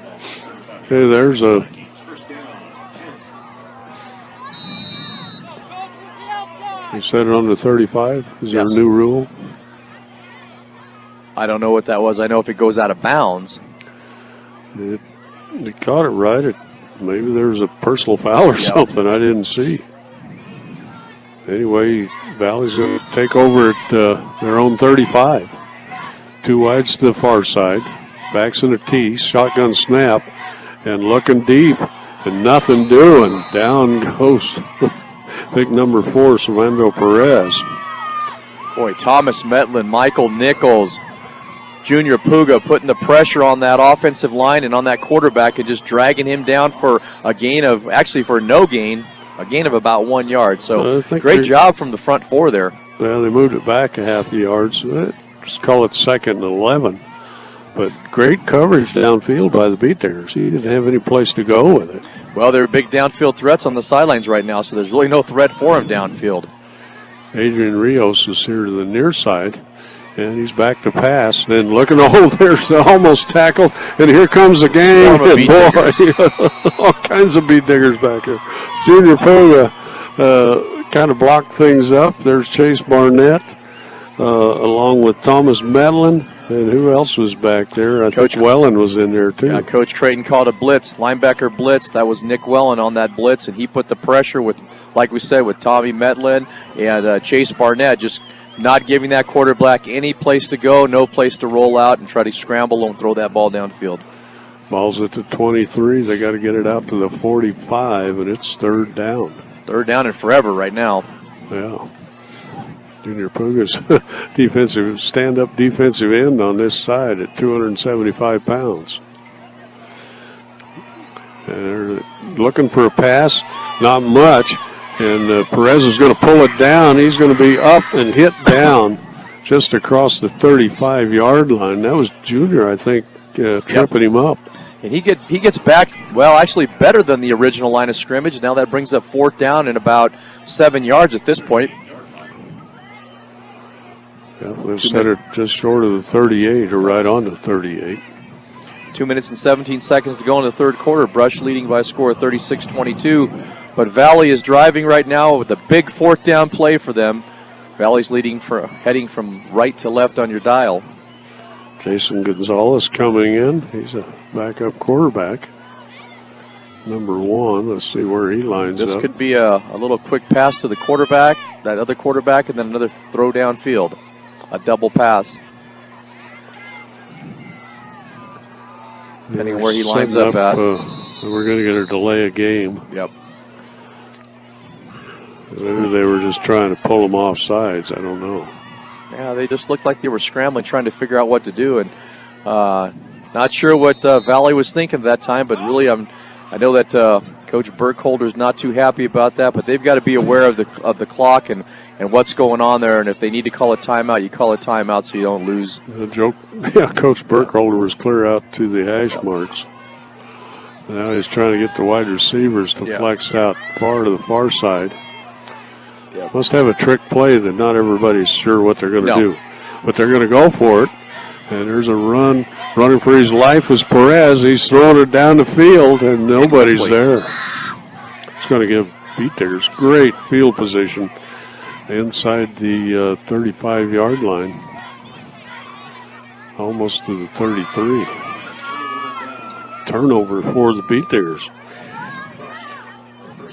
A: Okay, there's a... He set it on the 35. Is there a new rule?
B: I don't know what that was. I know if it goes out of bounds.
A: It They caught it right. Maybe there was a personal foul or something I didn't see. Anyway, Valley's going to take over at their own 35. 2 wides to the far side. Backs in a tee. Shotgun snap. And looking deep. And nothing doing. Down goes big number 4, Samando Perez.
B: Boy, Thomas Metlin, Michael Nichols, Junior Puga putting the pressure on that offensive line and on that quarterback and just dragging him down for a gain of, actually for no gain, a gain of about 1 yard. So great job from the front 4 there.
A: Well, they moved it back a half yard, so just call it 2nd and 11. But great coverage downfield by the Beat Diggers. He didn't have any place to go with it.
B: Well, there are big downfield threats on the sidelines right now, so there's really no threat for him downfield.
A: Adrian Rios is here to the near side, and he's back to pass. And looking, there's almost tackled, and here comes the game. And boy, all kinds of Beat Diggers back here. Junior Puga kind of blocked things up. There's Chase Barnett, along with Thomas Medlin. And who else was back there? I think Wellen was in there, too.
B: Yeah, Coach Creighton called a blitz, linebacker blitz. That was Nick Wellen on that blitz, and he put the pressure with, like we said, with Tommy Metlin and Chase Barnett, just not giving that quarterback any place to go, no place to roll out, and try to scramble and throw that ball downfield.
A: Ball's at the 23. They got to get it out to the 45, and it's 3rd down.
B: 3rd down and forever right now.
A: Yeah. Junior Puga's stand-up defensive end on this side at 275 pounds. And they're looking for a pass, not much. And Perez is going to pull it down. He's going to be up and hit down just across the 35-yard line. That was Junior, I think, tripping him up.
B: And he gets back, well, actually better than the original line of scrimmage. Now that brings up 4th down and about 7 yards at this point.
A: Yeah, they've set it just short of the 38 or right on the 38.
B: 2 minutes and 17 seconds to go in the 3rd quarter. Brush leading by a score of 36-22. But Valley is driving right now with a big 4th down play for them. Valley's heading from right to left on your dial.
A: Jason Gonzalez coming in. He's a backup quarterback. Number 1. Let's see where he lines up.
B: This could be a little quick pass to the quarterback, that other quarterback, and then another throw downfield. A double pass. Depending on where he lines up at.
A: We're going to get a delay of game.
B: Yep.
A: Maybe they were just trying to pull them off sides. I don't know.
B: Yeah, they just looked like they were scrambling, trying to figure out what to do. And not sure what Valley was thinking at that time, but really I know that Coach Burkholder's not too happy about that, but they've got to be aware of the clock and what's going on there. And if they need to call a timeout, you call a timeout so you don't lose.
A: The joke, yeah, Coach Burkholder was clear out to the hash marks. Now he's trying to get the wide receivers to flex out far to the far side. Yep. Must have a trick play that not everybody's sure what they're going to do. But they're going to go for it. And there's a running for his life is Perez. He's throwing it down the field, and nobody's there. It's going to give Beat Diggers great field position inside the 35-yard line, almost to the 33. Turnover for the Beat Diggers.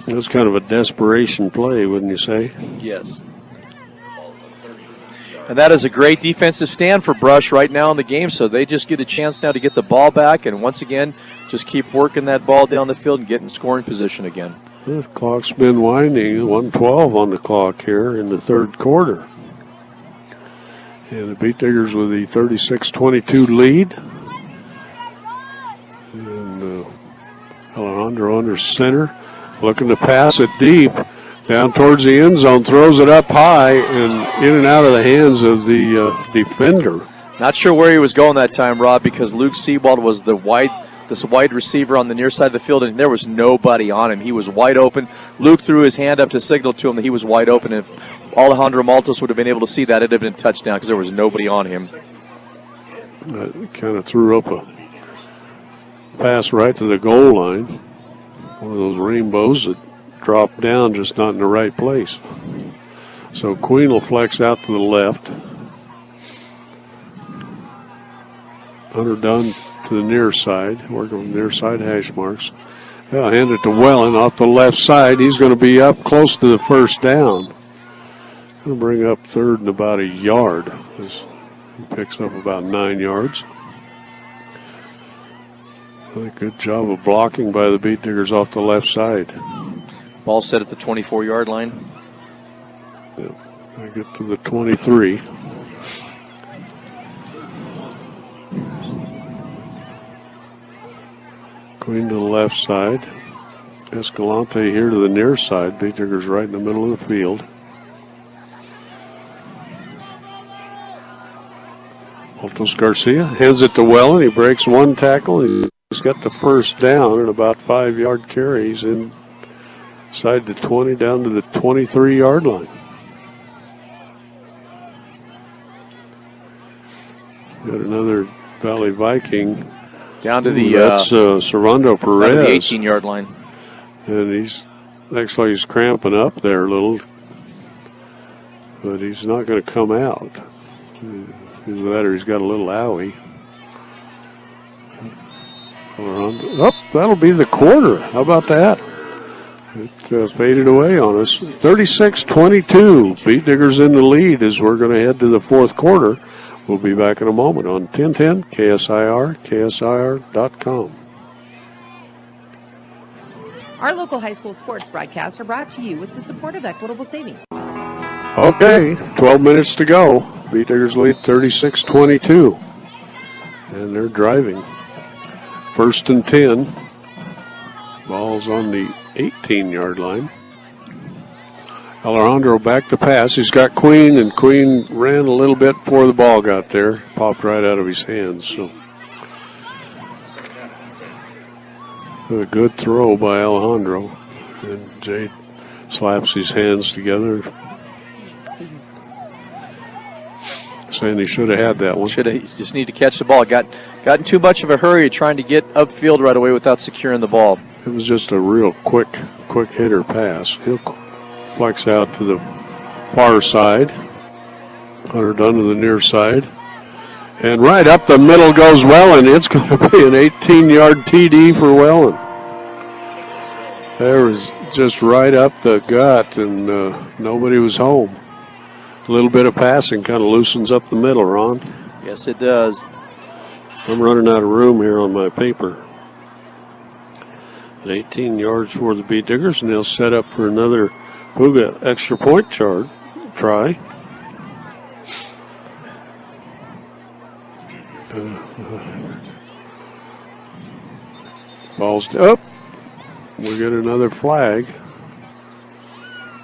A: That's kind of a desperation play, wouldn't you say?
B: Yes. And that is a great defensive stand for Brush right now in the game, so they just get a chance now to get the ball back and once again just keep working that ball down the field and get in scoring position again.
A: The clock's been winding, 1:12 on the clock here in the 3rd quarter. And the Beat Diggers with the 36-22 lead. And Alejandro under center, looking to pass it deep. Down towards the end zone, throws it up high and in and out of the hands of the defender.
B: Not sure where he was going that time, Rob, because Luke Seawald was this wide receiver on the near side of the field, and there was nobody on him. He was wide open. Luke threw his hand up to signal to him that he was wide open. If Alejandro Maltos would have been able to see that, it would have been a touchdown because there was nobody on him.
A: That kind of threw up a pass right to the goal line. One of those rainbows that drop down, just not in the right place. So Queen will flex out to the left. Hunter Dunn to the near side, working on the near side hash marks. Yeah, hand it to Wellen off the left side. He's going to be up close to the first down. Going to bring up third and about a yard. He picks up about 9 yards. A good job of blocking by the Beet Diggers off the left side.
B: Ball set at the 24-yard line.
A: Yeah, I get to the 23. Queen to the left side. Escalante here to the near side. Beet Diggers right in the middle of the field. Altos Garcia hands it to Wellen. He breaks one tackle. He's got the first down and about 5-yard carries inside the 20 down to the 23-yard line. Got another Valley Viking.
B: Down to the
A: that's Servando Perez.
B: down to the 18-yard line.
A: And looks like he's cramping up there a little, but he's not going to come out. Either that or he's got a little owie. Oh, that'll be the quarter. How about that? It faded away on us. 36-22. Beet Diggers in the lead as we're going to head to the fourth quarter. We'll be back in a moment on 1010 KSIR, KSIR.com.
D: Our local high school sports broadcasts are brought to you with the support of Equitable Savings.
A: Okay, 12 minutes to go. Beet Diggers lead 36-22. And they're driving. First and 10. Ball's on the 18-yard line. Alejandro back to pass. He's got Queen, and Queen ran a little bit before the ball got there. Popped right out of his hands. So a good throw by Alejandro. And Jade slaps his hands together. Saying he should have had that one.
B: Should have just need to catch the ball. Got in too much of a hurry trying to get upfield right away without securing the ball.
A: It was just a real quick hitter pass. He'll flex out to the far side. Hunter Dunn to the near side. And right up the middle goes Wellen. It's going to be an 18-yard TD for Wellen. There was just right up the gut, and nobody was home. A little bit of passing kind of loosens up the middle, Ron.
B: Yes, it does.
A: I'm running out of room here on my paper. 18 yards for the Beet Diggers, and they'll set up for another Puga extra point try. Ball's up. We get another flag.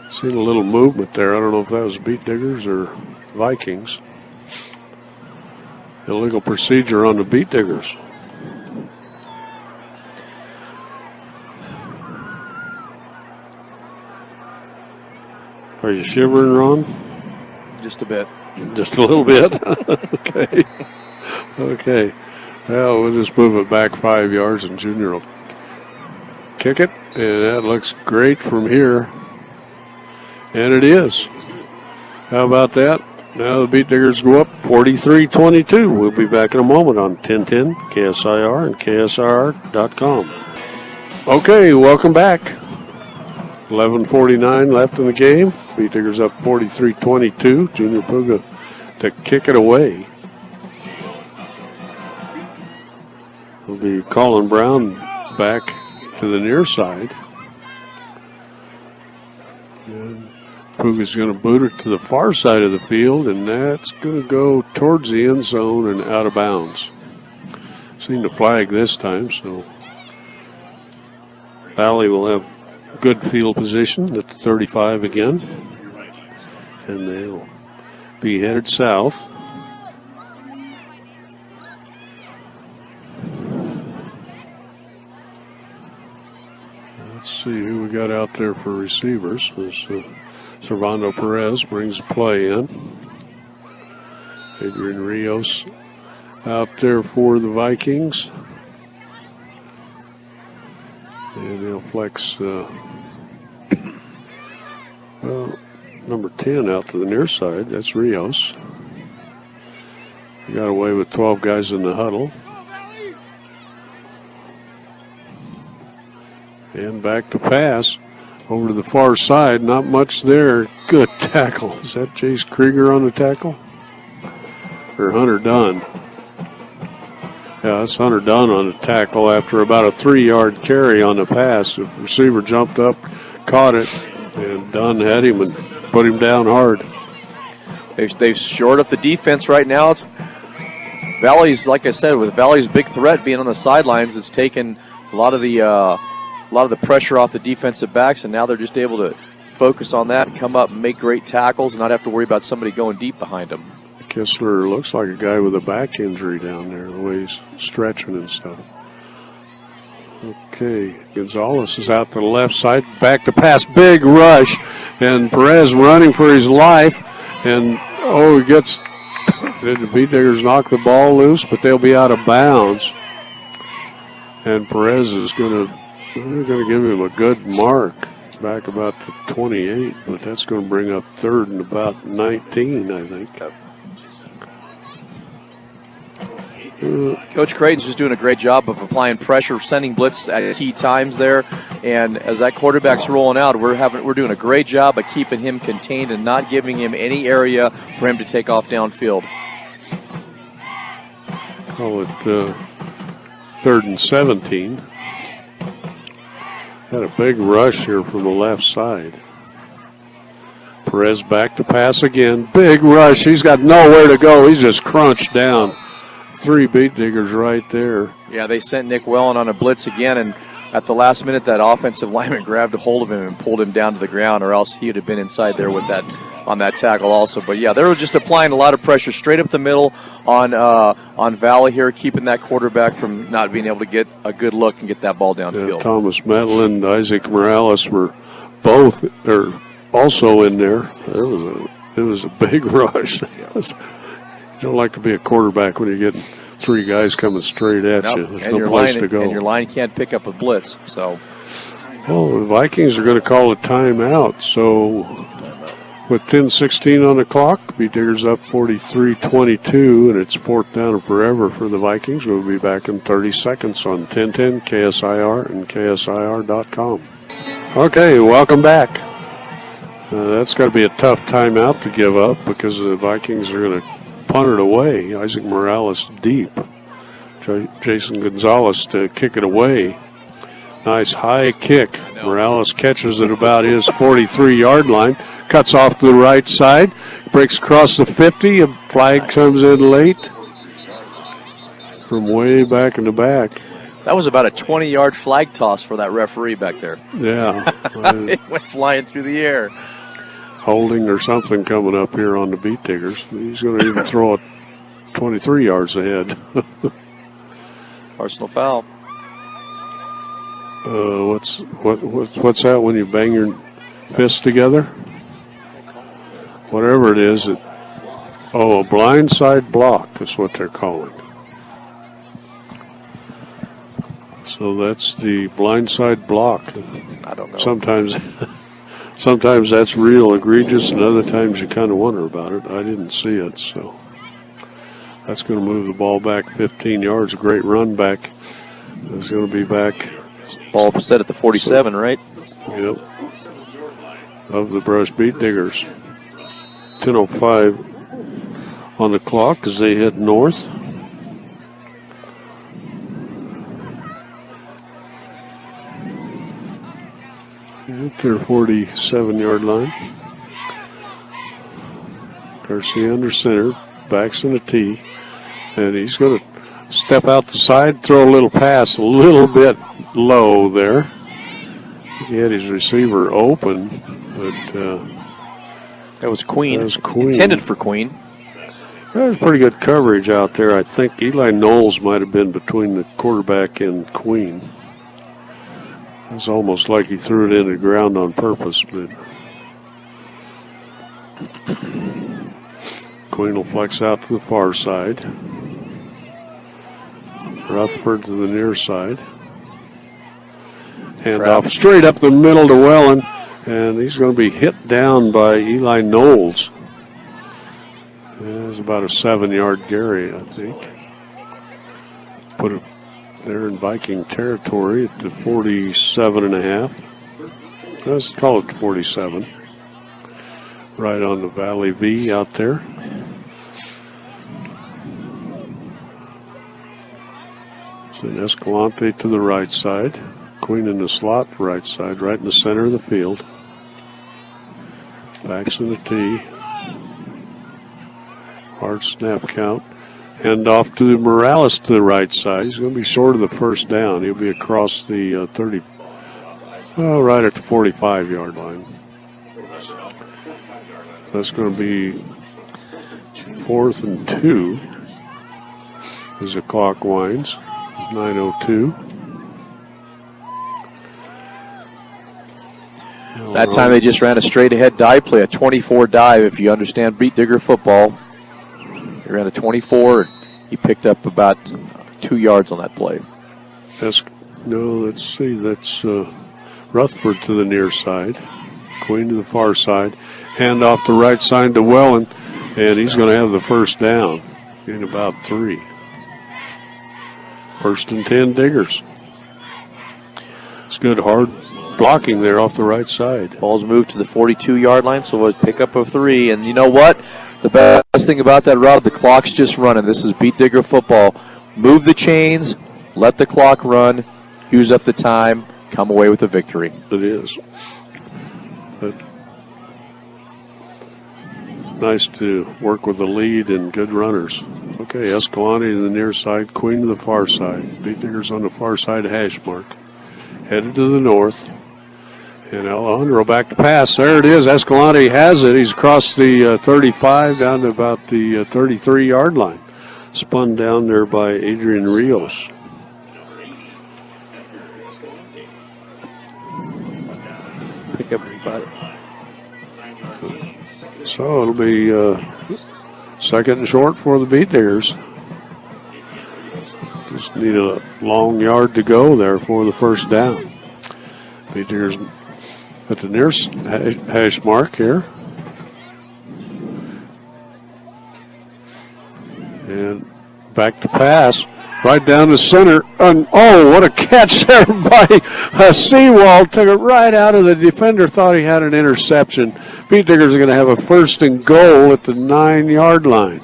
A: Seen a little movement there. I don't know if that was Beet Diggers or Vikings. Illegal procedure on the Beet Diggers. Are you shivering, Ron?
B: Just a bit.
A: Just a little bit? Okay. Okay. Well, we'll just move it back 5 yards, and Junior will kick it. And that looks great from here. And it is. How about that? Now the Beet Diggers go up 43-22. We'll be back in a moment on 1010 KSIR and KSIR.com. Okay, welcome back. 11:49 left in the game. Beet Diggers up 43-22. Junior Puga to kick it away. Will be Colin Brown back to the near side. And Puga's going to boot it to the far side of the field, and that's going to go towards the end zone and out of bounds. Seen the flag this time, so Valley will have good field position at the 35 again, and they'll be headed south. Let's see who we got out there for receivers. Servando Perez brings a play in. Adrian Rios out there for the Vikings. And they'll flex number 10 out to the near side. That's Rios. He got away with 12 guys in the huddle. And back to pass over to the far side. Not much there. Good tackle. Is that Jace Krieger on the tackle? Or Hunter Dunn? Yeah, that's Hunter Dunn on the tackle after about a 3-yard carry on the pass. The receiver jumped up, caught it, and Dunn had him and put him down hard.
B: They've shored up the defense right now. Valley's, like I said, with Valley's big threat being on the sidelines, it's taken a lot of the pressure off the defensive backs, and now they're just able to focus on that and come up and make great tackles and not have to worry about somebody going deep behind them.
A: Kistler looks like a guy with a back injury down there, the way he's stretching and stuff. Okay, Gonzalez is out to the left side, back to pass, big rush, and Perez running for his life, and he gets, the Beat Diggers knock the ball loose, but they'll be out of bounds. And Perez is they're going to give him a good mark back about the 28, but that's going to bring up third and about 19, I think.
B: Coach Creighton's just doing a great job of applying pressure, sending blitz at key times there, and as that quarterback's rolling out, we're doing a great job of keeping him contained and not giving him any area for him to take off downfield.
A: Call it 3rd and 17. Had a big rush here from the left side. Perez back to pass again. Big rush. He's got nowhere to go. He's just crunched down. 3 Beat Diggers right there.
B: Yeah, they sent Nick Wellen on a blitz again, and at the last minute, that offensive lineman grabbed a hold of him and pulled him down to the ground, or else he would have been inside there with that on that tackle also. But yeah, they were just applying a lot of pressure straight up the middle on Valley here, keeping that quarterback from not being able to get a good look and get that ball downfield.
A: Yeah, Thomas Medlin and Isaac Morales were both also in there. It was a big rush. You don't like to be a quarterback when you're getting 3 guys coming straight at you. There's no place to go.
B: And your line can't pick up a blitz. So,
A: the Vikings are going to call a timeout. So, with 10:16 on the clock, Beat Diggers up 43-22, and it's 4th down and forever for the Vikings. We'll be back in 30 seconds on 1010 KSIR and KSIR.com. Okay, welcome back. That's got to be a tough timeout to give up because the Vikings are going to punt it away. Isaac Morales deep. Jason Gonzalez to kick it away. Nice high kick. Morales catches it about his 43-yard line. Cuts off to the right side. Breaks across the 50. A flag comes in late from way back in the back.
B: That was about a 20-yard flag toss for that referee back there.
A: Yeah.
B: It went flying through the air.
A: Holding or something coming up here on the Beat Diggers. He's going to even throw it 23 yards ahead.
B: Personal foul.
A: What's that when you bang your fists together? Whatever it is, a blindside block is what they're calling. So that's the blindside block.
B: I don't know.
A: Sometimes that's real egregious, and other times you kind of wonder about it. I didn't see it, so that's going to move the ball back 15 yards. A great run back. It's going to be back.
B: Ball set at the 47, right?
A: Yep. Of the Brush Beat Diggers. 10:05 on the clock as they head north. At their 47-yard line. Garcia under center, backs in the tee, and he's going to step out the side, throw a little pass a little bit low there. He had his receiver open, but
B: that was Queen.
A: That was Queen.
B: Intended for Queen.
A: There was pretty good coverage out there. I think Eli Knowles might have been between the quarterback and Queen. It's almost like he threw it into the ground on purpose, but Queen will flex out to the far side. Rutherford to the near side. Hand off straight up the middle to Wellen, and he's going to be hit down by Eli Knowles. It's about a 7-yard carry, I think. They're in Viking territory at the 47.5. Let's call it 47. Right on the Valley V out there. Then Escalante to the right side. Queen in the slot, right side, right in the center of the field. Backs in the tee. Hard snap count. Hand off to Morales to the right side. He's going to be short of the first down. He'll be across the 30, right at the 45-yard line. That's going to be 4th and 2 as the clock winds. 9:02.
B: That time they just ran a straight ahead dive play, a 24 dive. If you understand Beat Digger football, he ran a 24. He picked up about 2 yards on that play.
A: Let's see. That's Rutherford to the near side. Queen to the far side. Hand off the right side to Wellen, and he's going to have the first down in about 3. 1st and 10 Diggers. It's good hard blocking there off the right side.
B: Ball's moved to the 42-yard line, so we'll pick up a 3. And you know what? The best thing about that route, the clock's just running. This is Beat Digger football. Move the chains, let the clock run, use up the time, come away with a victory.
A: It is. But nice to work with the lead and good runners. Okay, Escalante to the near side, Queen to the far side. Beat Diggers on the far side hash mark. Headed to the north. And Alejandro back to pass. There it is. Escalante has it. He's across the 35 down to about the 33-yard line. Spun down there by Adrian Rios.
B: Pick up everybody.
A: So it'll be 2nd and short for the Beat Diggers. Just need a long yard to go there for the first down. Beat Diggers at the nearest hash mark here. And back to pass. Right down the center. And, oh, what a catch there by Seawald. Took it right out of the defender. Thought he had an interception. Beat Diggers are going to have a 1st and goal at the 9-yard line.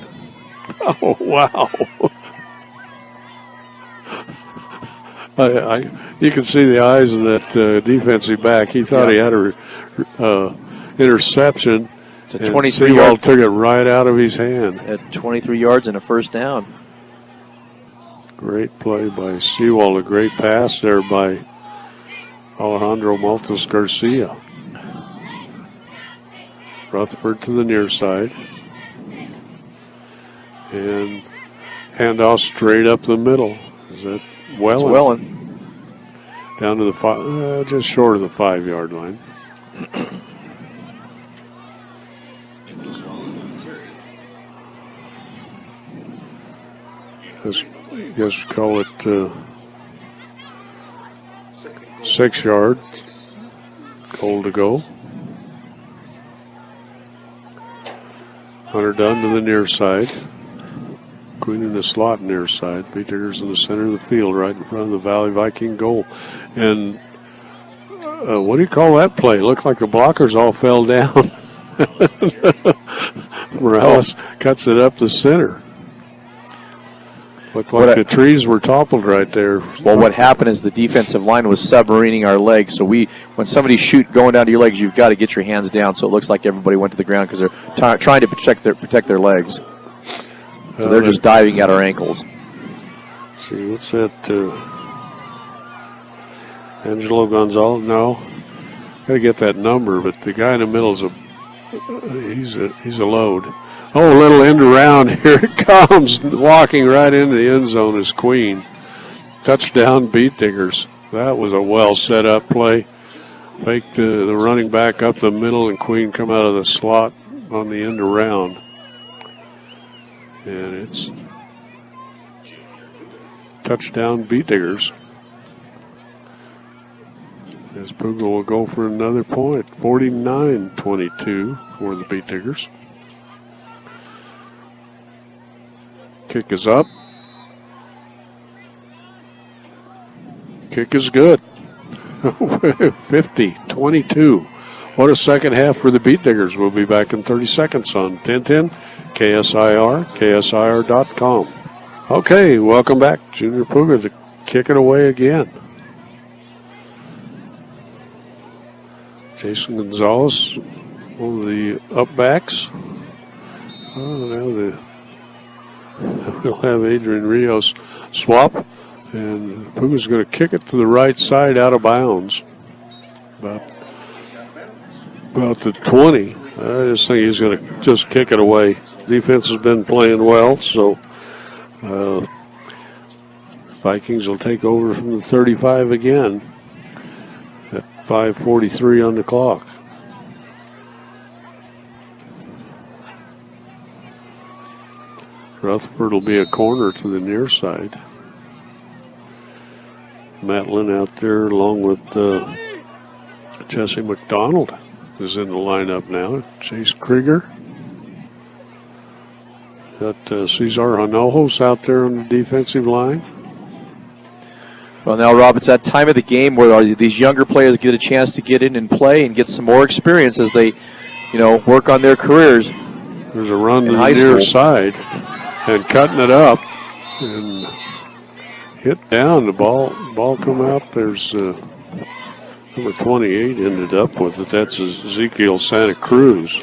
A: Oh, wow. You can see the eyes of that defensive back. He thought he had a interception.
B: It's a 23
A: Seawald
B: yard.
A: took it right out of his hand.
B: At 23 yards and a first down.
A: Great play by Seawald. A great pass there by Alejandro Maltos Garcia. Rutherford to the near side. And handoff straight up the middle. Is that Wellen?
B: It's Wellen.
A: Down to the just short of the 5-yard line. I guess call it 6 yards. Goal to go. Hunter Dunn to the near side. Queen in the slot near side. Beat Diggers in the center of the field, right in front of the Valley Viking goal. And what do you call that play? Looked like the blockers all fell down. Morales cuts it up the center. Looked like the trees were toppled right there.
B: Well, what happened is the defensive line was submarining our legs. So when somebody's going down to your legs, you've got to get your hands down. So it looks like everybody went to the ground because they're trying to protect their legs. So they're just diving at our ankles.
A: See, what's that? Angelo Gonzalez? No. Got to get that number, but the guy in the middle is he's a load. Oh, a little end around. Here it comes. Walking right into the end zone is Queen. Touchdown, Beat Diggers. That was a well set up play. Faked the running back up the middle, and Queen come out of the slot on the end around. And it's touchdown, Beat Diggers. As Puga will go for another point. 49-22 for the Beat Diggers. Kick is up. Kick is good. 50-22. What a second half for the Beet Diggers. We'll be back in 30 seconds on 1010 KSIR, KSIR.com. Okay, welcome back. Junior Puga to kick it away again. Jason Gonzalez, one of the upbacks. Now we'll have Adrian Rios swap, and Puga's going to kick it to the right side out of bounds. About the 20. I just think he's going to just kick it away. Defense has been playing well, so Vikings will take over from the 35 again at 5:43 on the clock. Rutherford will be a corner to the near side. Matt Lynn out there along with Jesse McDonald is in the lineup now. Chase Krieger. Got Cesar Hinojos out there on the defensive line.
B: Well, now, Rob, it's that time of the game where these younger players get a chance to get in and play and get some more experience as they, work on their careers.
A: There's a run to the near side and cutting it up and hit down. The ball come out. There's number 28 ended up with it. That's Ezekiel Santa Cruz.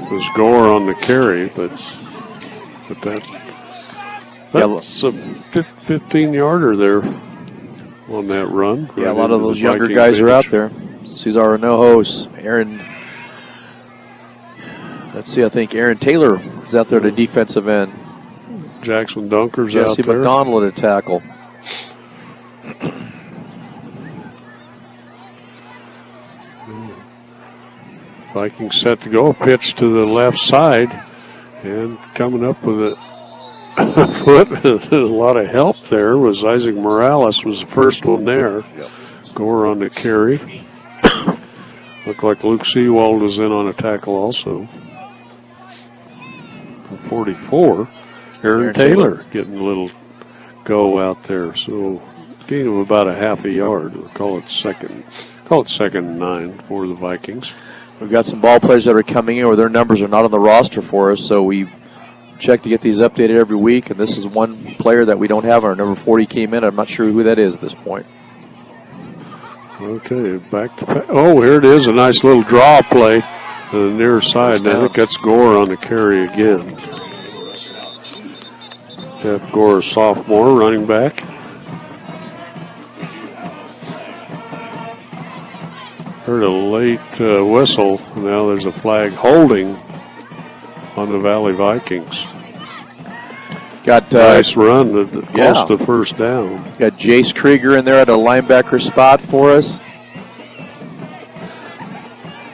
A: It was Gore on the carry, but that's a 15-yarder there on that run.
B: Yeah, a lot of those younger guys are out there. Cesar Hinojos, Aaron. Let's see, I think Aaron Taylor is out there at the defensive end.
A: Jackson Dunker's
B: Jesse
A: out there.
B: McDonald at a tackle.
A: Vikings set to go. Pitch to the left side. And coming up with a foot, a lot of help there was Isaac Morales was the first one there. Gore on the carry. Looked like Luke Seawald was in on a tackle also. 44. Aaron Taylor getting a little go out there. So gain of about a half a yard. We'll call it second and 9 for the Vikings.
B: We've got some ball players that are coming in where their numbers are not on the roster for us, so we check to get these updated every week, and this is one player that we don't have. Our number 40 came in. I'm not sure who that is at this point.
A: Okay, back to here it is, a nice little draw play to the near side. I think that's Gore on the carry again. Jeff Gore, sophomore, running back. Heard a late whistle. Now there's a flag holding on the Valley Vikings.
B: Got
A: nice run, close to first down.
B: Got Jace Krieger in there at a linebacker spot for us.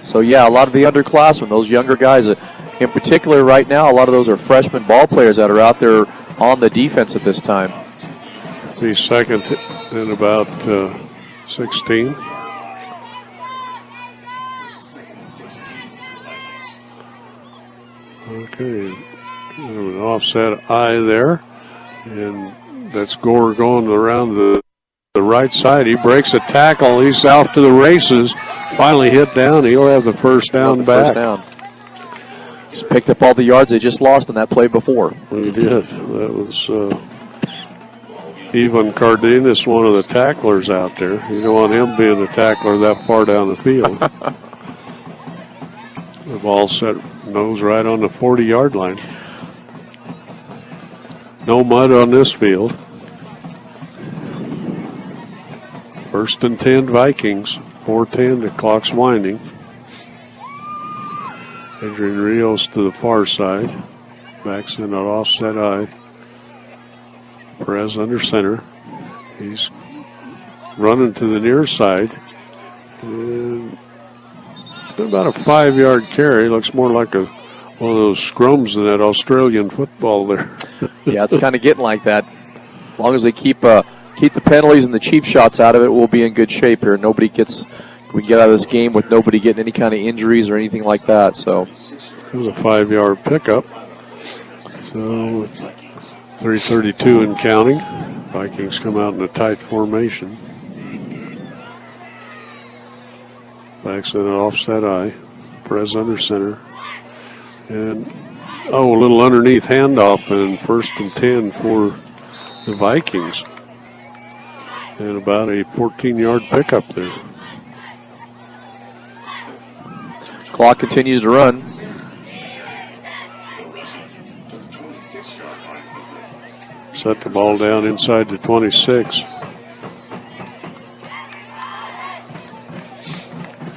B: So, yeah, a lot of the underclassmen, those younger guys, in particular right now, a lot of those are freshman ball players that are out there on the defense at this time.
A: He's second in about 16. Okay, kind of an offset eye there, and that's Gore going around the right side. He breaks a tackle. He's off to the races. Finally hit down. He'll have the first down back.
B: First down. Just picked up all the yards they just lost on that play before.
A: He did. That was Ivan Cardenas, one of the tacklers out there. You don't want him being the tackler that far down the field. The ball set nose right on the 40-yard line. No mud on this field. First and 10 Vikings. 4:10, the clock's winding. Adrian Rios to the far side. Backs in an offset eye. Perez under center. He's running to the near side. And about a 5-yard carry. Looks more like one of those scrums in that Australian football there.
B: Yeah, it's kind of getting like that. As long as they keep the penalties and the cheap shots out of it, we'll be in good shape here. We can get out of this game with nobody getting any kind of injuries or anything like that. So
A: it was a 5-yard pickup. So 3:32 and counting. Vikings come out in a tight formation. Backs in an offset eye. Perez under center. And, a little underneath handoff and 1st and 10 for the Vikings. And about a 14-yard pickup there.
B: Clock continues to run.
A: Set the ball down inside the 26.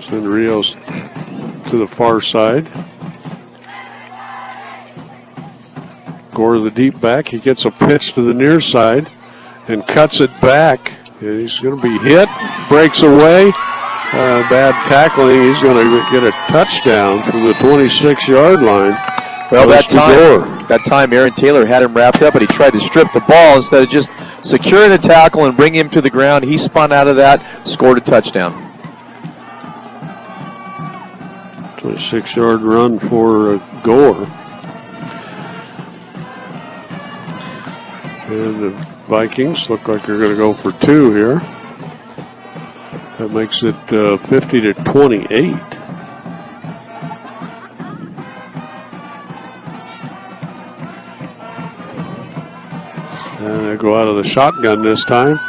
A: Send Rios to the far side. Gore the deep back. He gets a pitch to the near side and cuts it back. And he's going to be hit. Breaks away. Bad tackling. He's going to get a touchdown from the 26-yard line.
B: Well, that time Aaron Taylor had him wrapped up, but he tried to strip the ball instead of just securing the tackle and bring him to the ground. He spun out of that, scored a touchdown.
A: 26-yard run for Gore. And the Vikings look like they're going to go for 2 here. That makes it 50-28. And they go out of the shotgun this time.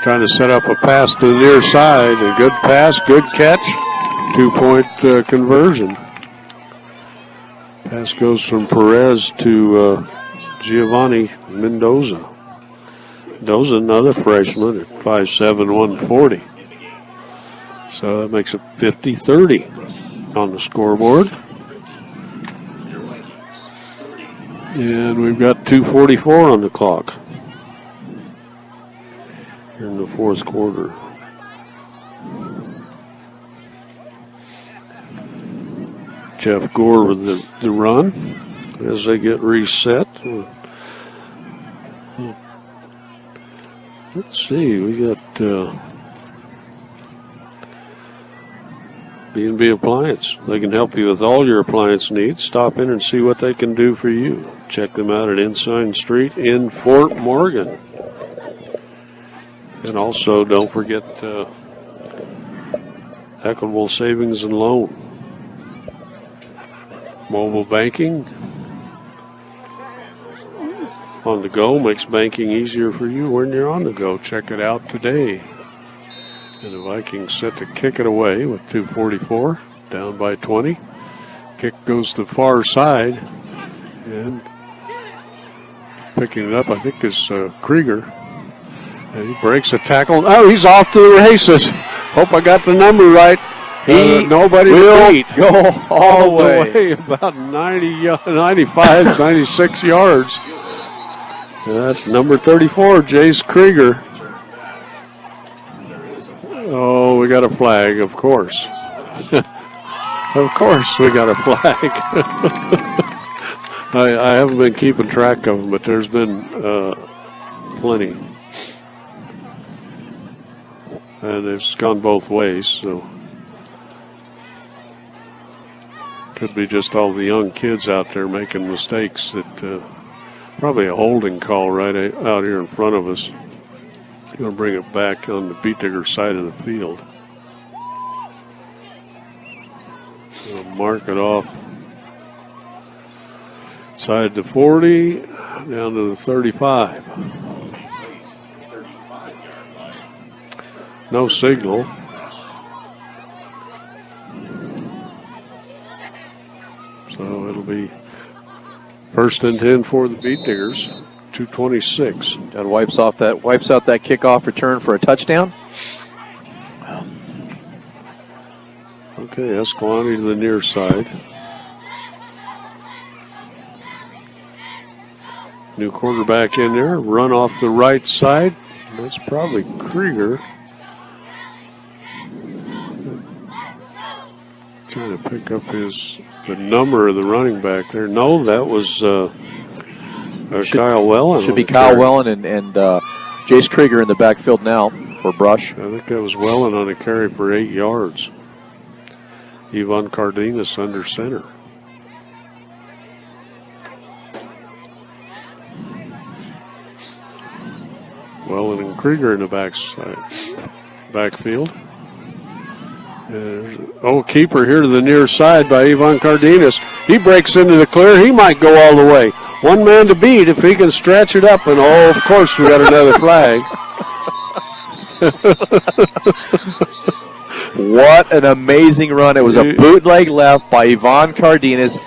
A: Trying to set up a pass to the near side. A good pass, good catch. 2-point conversion. Pass goes from Perez to Giovanni Mendoza. Mendoza, another freshman at 5'7", 140. So that makes it 50-30 on the scoreboard. And we've got 2:44 on the clock here in the 4th quarter. Jeff Gore with the run as they get reset. Let's see, we got B&B Appliance. They can help you with all your appliance needs. Stop in and see what they can do for you. Check them out at Ensign Street in Fort Morgan. And also, don't forget Equitable Savings and Loan. Mobile banking on the go makes banking easier for you when you're on the go. Check it out today. And the Vikings set to kick it away with 2:44, down by 20. Kick goes to the far side, and picking it up, I think, is Krieger. And he breaks a tackle. Oh, he's off to the races. Hope I got the number right. Nobody
B: will
A: beat.
B: Go all the way.
A: About 95, 96 yards. And that's number 34, Jace Krieger. Oh, we got a flag, of course. Of course we got a flag. I haven't been keeping track of them, but there's been plenty. And it's gone both ways, so. Could be just all the young kids out there making mistakes. That probably a holding call right out here in front of us. Going to bring it back on the Beet Digger side of the field. We'll mark it off. Side to 40, down to the 35. No signal. So it'll be 1st and 10 for the Beet Diggers. 2:26.
B: That wipes out that kickoff return for a touchdown.
A: Okay, Escalante to the near side. New quarterback in there. Run off the right side. That's probably Krieger. Trying to pick up the number of the running back there. No, that was Kyle Wellen.
B: Should be Kyle Wellen and Jace Krieger in the backfield now for Brush.
A: I think that was Wellen on a carry for 8 yards. Ivan Cardenas under center. and Krieger in the backfield. Keeper here to the near side by Ivan Cardenas. He breaks into the clear. He might go all the way. One man to beat if he can stretch it up. And, of course, we got another flag.
B: What an amazing run. It was a bootleg left by Ivan Cardenas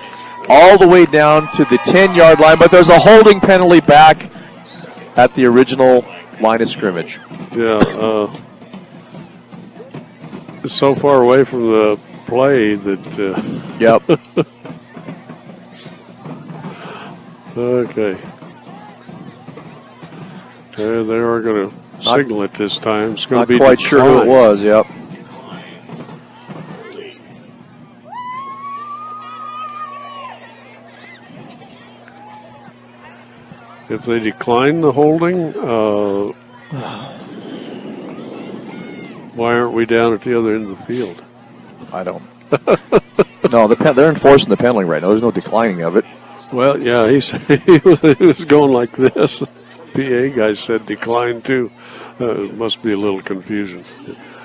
B: all the way down to the 10-yard line. But there's a holding penalty back at the original line of scrimmage.
A: Yeah, so far away from the play that.
B: Yep.
A: Okay. They are going to signal it this time. It's going
B: Not
A: to be
B: quite sure who it was. Yep.
A: If they decline the holding, why aren't we down at the other end of the field?
B: I don't. No, they're enforcing the penalty right now. There's no declining of it.
A: Well, yeah, he was going like this. PA guy said decline too. Must be a little confusion.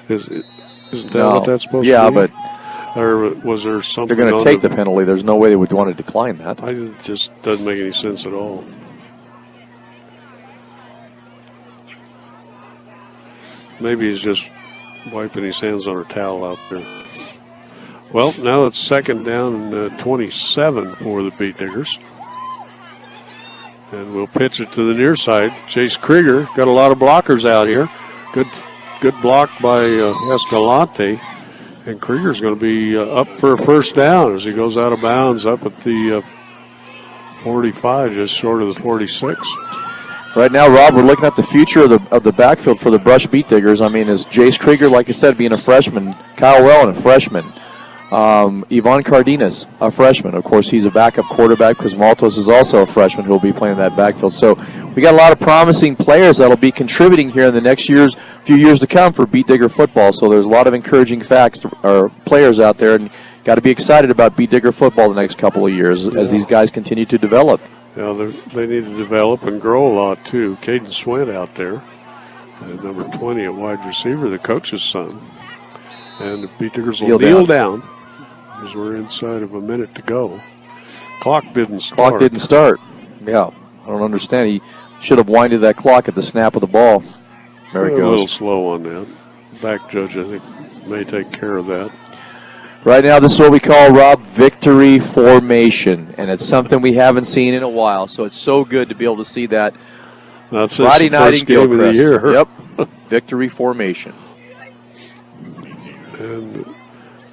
A: Isn't that what that's supposed to be?
B: Yeah, but
A: or was there something?
B: they're going to take the penalty. There's no way they would want to decline that.
A: It just doesn't make any sense at all. Maybe he's just wiping his hands on a towel out there. Well, now it's second down and 27 for the Beet Diggers. And we'll pitch it to the near side. Chase Krieger got a lot of blockers out here. Good block by Escalante. And Krieger's going to be up for a first down as he goes out of bounds up at the 45, just short of the 46.
B: Right now, Rob, we're looking at the future of the backfield for the Brush Beet Diggers. I mean, is Jace Krieger, like I said, being a freshman, Kyle Wellen, a freshman, Ivan Cardenas, a freshman. Of course, he's a backup quarterback because Maltos is also a freshman who will be playing that backfield. So we got a lot of promising players that will be contributing here in the next few years to come for Beet Digger football. So there's a lot of encouraging players out there, and got to be excited about Beet Digger football the next couple of years as these guys continue to develop.
A: Yeah, they need to develop and grow a lot, too. Caden Swint out there, number 20 at wide receiver, the coach's son. And the Beet Diggers will kneel down as we're inside of a minute to go. Clock didn't start.
B: Yeah, I don't understand. He should have winded that clock at the snap of the ball. There it goes.
A: A little slow on that. Back judge, I think, may take care of that.
B: Right now, this is what we call, Rob, victory formation, and it's something we haven't seen in a while, so it's so good to be able to see that Friday night in Gilchrist. Yep, victory formation.
A: And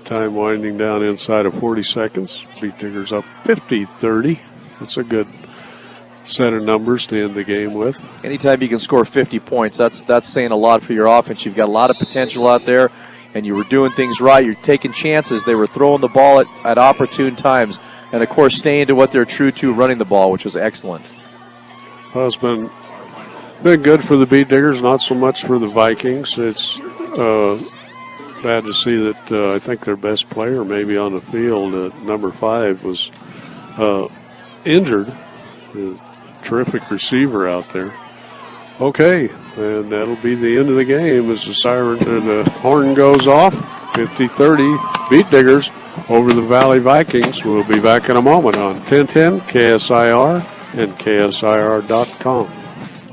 A: time winding down inside of 40 seconds. Beet Diggers up 50-30. That's a good set of numbers to end the game with.
B: Anytime you can score 50 points, that's saying a lot for your offense. You've got a lot of potential out there, and you were doing things right. You're taking chances. They were throwing the ball at opportune times. And, of course, staying to what they're true to, running the ball, which was excellent.
A: Well, it's been good for the Beet Diggers, not so much for the Vikings. It's bad to see that I think their best player maybe on the field, number 5, was injured. A terrific receiver out there. Okay, and that'll be the end of the game as the horn goes off. 50-30, Beet Diggers over the Valley Vikings. We'll be back in a moment on 1010 KSIR and KSIR.com.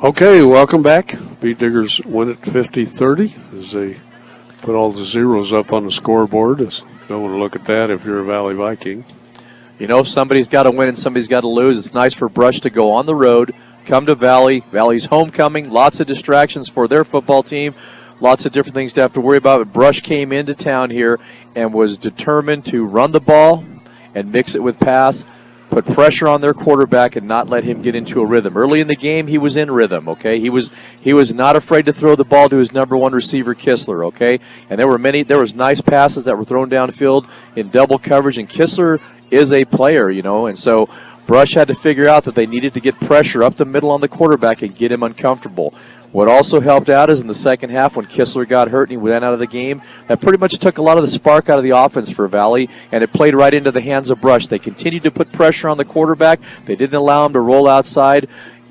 A: Okay, welcome back. Beet Diggers win at 50-30 as they put all the zeros up on the scoreboard. Don't want to look at that if you're a Valley Viking.
B: You know, somebody's got to win and somebody's got to lose. It's nice for Brush to go on the road, come to Valley. Valley's homecoming, lots of distractions for their football team, lots of different things to have to worry about. But Brush came into town here and was determined to run the ball and mix it with pass, put pressure on their quarterback and not let him get into a rhythm. Early in the game, he was in rhythm, okay? He was not afraid to throw the ball to his number 1 receiver, Kistler, okay? And there was nice passes that were thrown downfield in double coverage, and Kistler is a player, you know, and so Brush had to figure out that they needed to get pressure up the middle on the quarterback and get him uncomfortable. What also helped out is in the second half when Kistler got hurt and he went out of the game, that pretty much took a lot of the spark out of the offense for Valley, and it played right into the hands of Brush. They continued to put pressure on the quarterback. They didn't allow him to roll outside.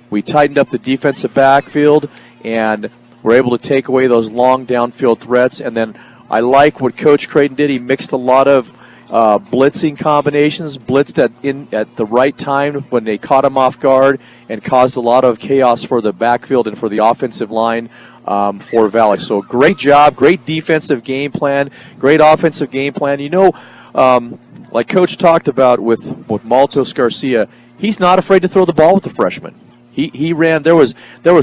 B: We tightened up the defensive backfield, and We're able to take away those long downfield threats. And then I like what Coach Creighton did. He mixed a lot of blitzing combinations, blitzed at the right time when they caught him off guard, and caused a lot of chaos for the backfield and for the offensive line for Valley. So great job, great defensive game plan, great offensive game plan. You know, like Coach talked about with Maltos Garcia, he's not afraid to throw the ball with the freshman. He ran. There was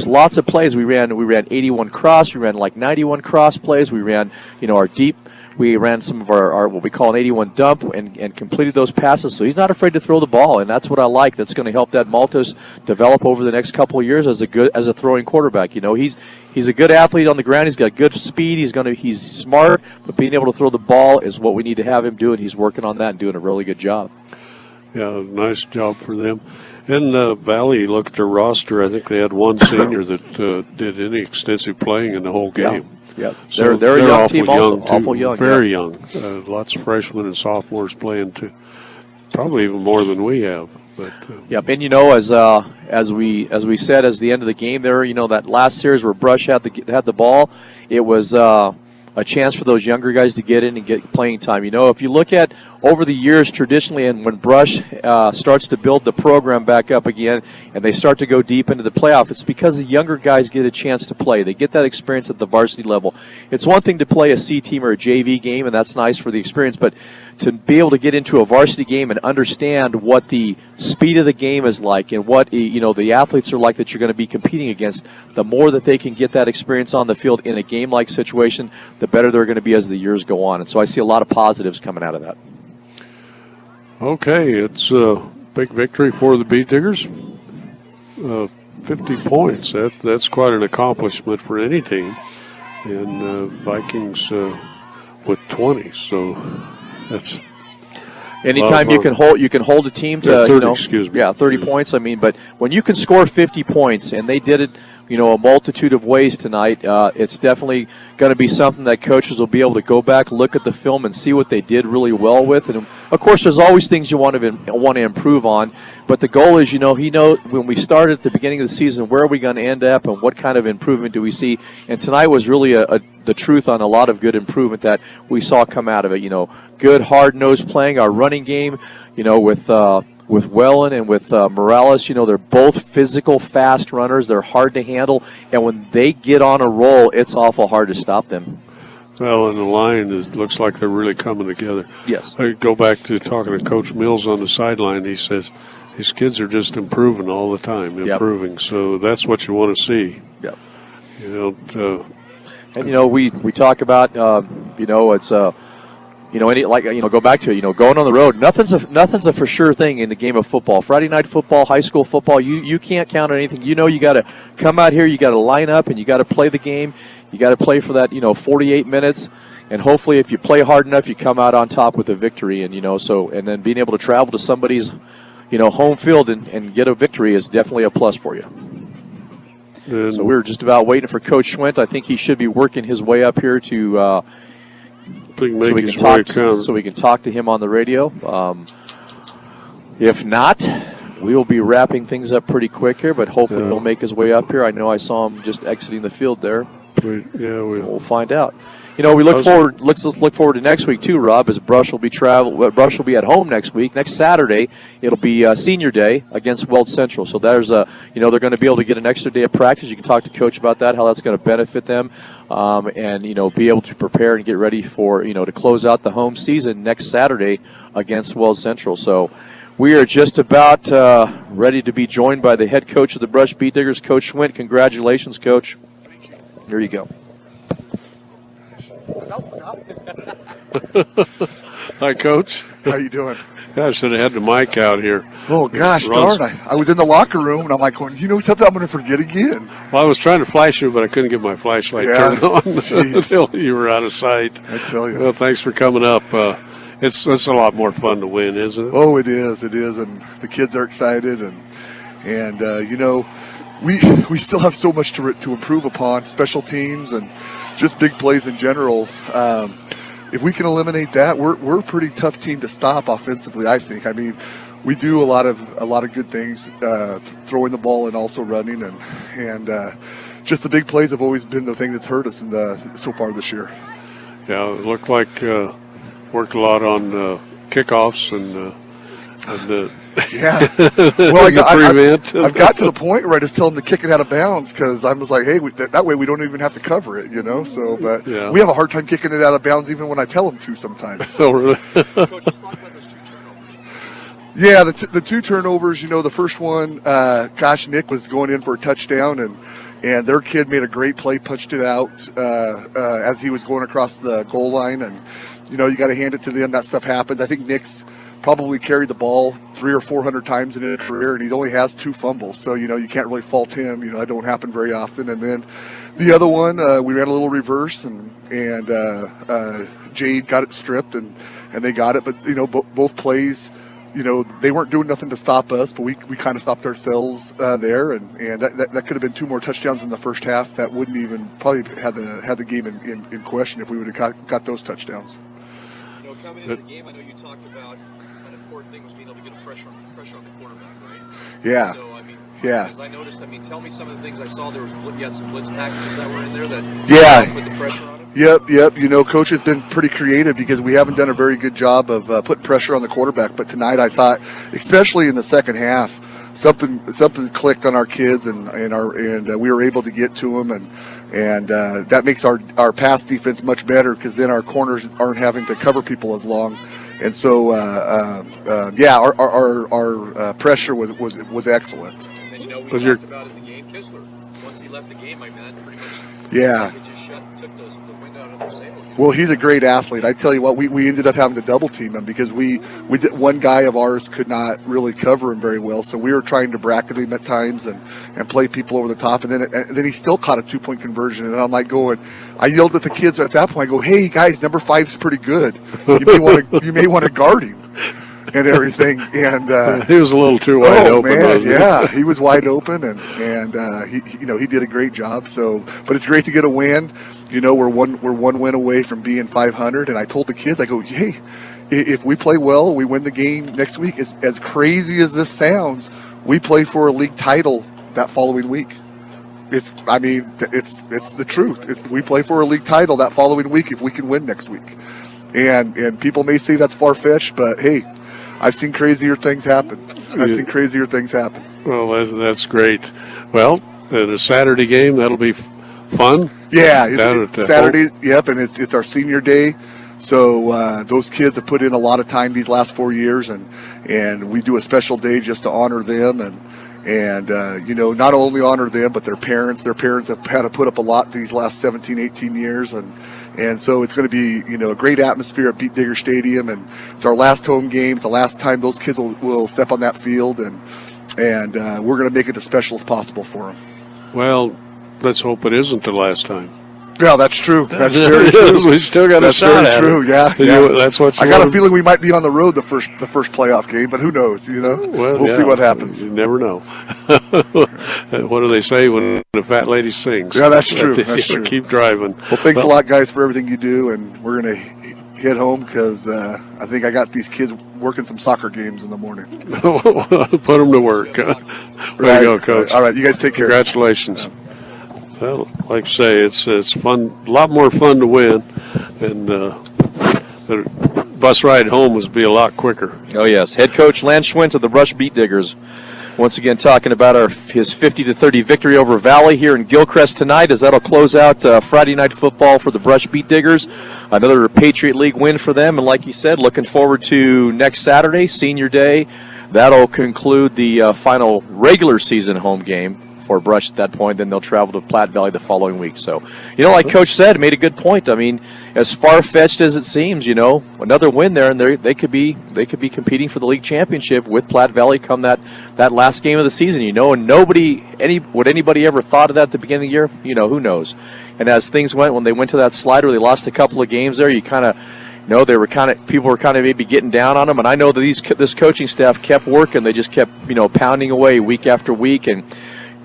B: lots of plays. We ran 81 cross. We ran like 91 cross plays. We ran our deep. We ran some of our what we call an 81 dump and completed those passes. So he's not afraid to throw the ball, and that's what I like. That's going to help that Maltos develop over the next couple of years as a throwing quarterback. You know, he's a good athlete on the ground. He's got good speed. He's smart, but being able to throw the ball is what we need to have him do, and he's working on that and doing a really good job.
A: Yeah, nice job for them. In Valley, look at their roster. I think they had one senior that did any extensive playing in the whole game.
B: Yeah,
A: So
B: they're a young team also,
A: young, too.
B: awful young.
A: Very young. Lots of freshmen and sophomores playing too. Probably even more than we have. But
B: Yep, and you know, as we said, as the end of the game there, you know, that last series where Brush had the ball, it was a chance for those younger guys to get in and get playing time. You know, if you look at over the years traditionally, and when Brush starts to build the program back up again and they start to go deep into the playoff, it's because the younger guys get a chance to play. They get that experience at the varsity level. It's one thing to play a C team or a JV game, and that's nice for the experience, but to be able to get into a varsity game and understand what the speed of the game is like and what the athletes are like that you're going to be competing against, the more that they can get that experience on the field in a game-like situation, the better they're going to be as the years go on. And so I see a lot of positives coming out of that.
A: okay, it's a big victory for the Beet Diggers. 50 points. That's quite an accomplishment for any team. And Vikings with 20. So that's
B: Anytime you can hold a team to
A: 30, excuse me.
B: 30 points. I mean, but when you can score 50 points, and they did it, a multitude of ways tonight, it's definitely going to be something that coaches will be able to go back, look at the film, and see what they did really well with. And of course, there's always things you want to improve on. But the goal is, he knows when we started at the beginning of the season, where are we going to end up, and what kind of improvement do we see? And tonight was really the truth on a lot of good improvement that we saw come out of it. Good hard-nosed playing, our running game, with Wellen and with Morales, they're both physical, fast runners. They're hard to handle, and when they get on a roll, it's awful hard to stop them.
A: Well, and the line looks like they're really coming together.
B: Yes.
A: I go back to talking to Coach Mills on the sideline. He says these kids are just improving all the time, improving. Yep. So that's what you want to see.
B: Yep.
A: And
B: we talk about it's go back to it. Going on the road, nothing's a for sure thing in the game of football. Friday night football, high school football, you can't count on anything. You got to come out here, you got to line up, and you got to play the game. You got to play for that 48 minutes, and hopefully, if you play hard enough, you come out on top with a victory. And and then being able to travel to somebody's home field and get a victory is definitely a plus for you. So we're just about waiting for Coach Schwint. I think he should be working his way up here to. So we can talk to him on the radio. If not, we will be wrapping things up pretty quick here, but hopefully he'll make his way up here. I know I saw him just exiting the field there. We'll find out. We look forward. Let's look forward to next week too, Rob. As Brush will be at home next week. Next Saturday, it'll be Senior Day against Weld Central. So there's they're going to be able to get an extra day of practice. You can talk to Coach about that, how that's going to benefit them, and be able to prepare and get ready for to close out the home season next Saturday against Weld Central. So we are just about ready to be joined by the head coach of the Brush Beet Diggers, Coach Schwint. Congratulations, Coach.
E: Thank you.
B: Here you go.
A: Hi, Coach.
E: How you doing?
A: I should have had the mic out here.
E: Oh, gosh darn. I was in the locker room, and I'm like, you know something I'm going to forget again.
A: Well, I was trying to flash you, but I couldn't get my flashlight turned on until you were out of sight.
E: I tell you.
A: Well, thanks for coming up. It's a lot more fun to win, isn't it?
E: Oh, it is. It is, and the kids are excited, and we still have so much to improve upon, special teams and just big plays in general. If we can eliminate that, we're a pretty tough team to stop offensively, I think. I mean, we do a lot of good things, throwing the ball and also running, and just the big plays have always been the thing that's hurt us so far this year.
A: Yeah, it looked like worked a lot on kickoffs and
E: Yeah. Well,
A: I've
E: I've got to the point where I just tell them to kick it out of bounds because I was like, hey, that way we don't even have to cover it, you know. So, but we have a hard time kicking it out of bounds even when I tell them to sometimes.
A: So really.
E: Yeah, the two turnovers. You know, the first one, Nick was going in for a touchdown, and their kid made a great play, punched it out as he was going across the goal line, and you know, you got to hand it to them. That stuff happens. I think Nick's probably carried the ball 300 or 400 times in his career, and he only has 2 fumbles. So, you know, you can't really fault him. You know, that don't happen very often. And then the other one, we ran a little reverse, and Jade got it stripped, and they got it. But, you know, both plays, you know, they weren't doing nothing to stop us, but we kind of stopped ourselves there. And that could have been 2 more touchdowns in the first half. That wouldn't even probably had the game in question if we would have got those touchdowns.
B: You know, coming into the game, I know you talked about an important thing was being able to get a pressure on the quarterback, right?
E: Yeah.
B: So, I mean,
E: yeah.
B: As I noticed, I mean, tell me some of the things I saw. You had some blitz packages that were in there that put the pressure on him.
E: Yep. You know, Coach has been pretty creative because we haven't done a very good job of putting pressure on the quarterback. But tonight, I thought, especially in the second half, something clicked on our kids, and we were able to get to them, and that makes our pass defense much better because then our corners aren't having to cover people as long. And so, our pressure was excellent.
B: And you know, we talked about it in the game, Kistler. Once he left the game, I mean, that pretty much took the wind out of their sails.
E: Well, he's a great athlete. I tell you what, we ended up having to double team him because we did, one guy of ours could not really cover him very well, so we were trying to bracket him at times and play people over the top, and then he still caught a 2-point conversion, and I'm like I yelled at the kids at that point. I go, hey guys, number 5's pretty good. You may want to guard him and everything. And
A: he was a little too wide open.
E: Man, yeah, he was wide open, and he did a great job. So, but it's great to get a win. You know, we're one win away from being 500, and I told the kids, I go, hey, if we play well, we win the game next week. As crazy as this sounds, we play for a league title that following week. It's the truth. We play for a league title that following week if we can win next week. And people may say that's far-fetched, but hey, I've seen crazier things happen.
A: Well, that's great. Well, a Saturday game, that'll be fun.
E: Yeah, it's Saturday. Yep, and it's our senior day. So those kids have put in a lot of time these last 4 years, and we do a special day just to honor them and not only honor them, but their parents. Their parents have had to put up a lot these last 17, 18 years, and so it's going to be, a great atmosphere at Beat Digger Stadium, and it's our last home game. It's the last time those kids will step on that field, and we're going to make it as special as possible for them.
A: Well, let's hope it isn't the last time.
E: Yeah, that's true. That's very true.
A: We still got a shot at it.
E: That's very true. Yeah.
A: That's what
E: I got a feeling we might be on the road the first playoff game, but who knows? We'll see what happens.
A: You never know. What do they say when the fat lady sings?
E: Yeah, that's true. That's true.
A: Keep driving.
E: Well, thanks a lot, guys, for everything you do, and we're gonna hit home because I think I got these kids working some soccer games in the morning.
A: Put them to work. There you go, Coach.
E: All right, you guys take care.
A: Congratulations. Well, like I say, it's fun. A lot more fun to win, and the bus ride home would be a lot quicker.
B: Oh yes, head coach Lance Schwint of the Brush Beat Diggers, once again talking about his 50-30 victory over Valley here in Gilcrest tonight, as that'll close out Friday night football for the Brush Beat Diggers. Another Patriot League win for them, and like you said, looking forward to next Saturday, Senior Day. That'll conclude the final regular season home game for Brush at that point. Then they'll travel to Platte Valley the following week. So, like Coach said, made a good point. I mean, as far-fetched as it seems, another win there, and they could be competing for the league championship with Platte Valley come that last game of the season. And would anybody ever thought of that at the beginning of the year? Who knows? And as things went, when they went to that slide where they lost a couple of games there, you kind of people were kind of maybe getting down on them, and I know that this coaching staff kept working. They just kept pounding away week after week, and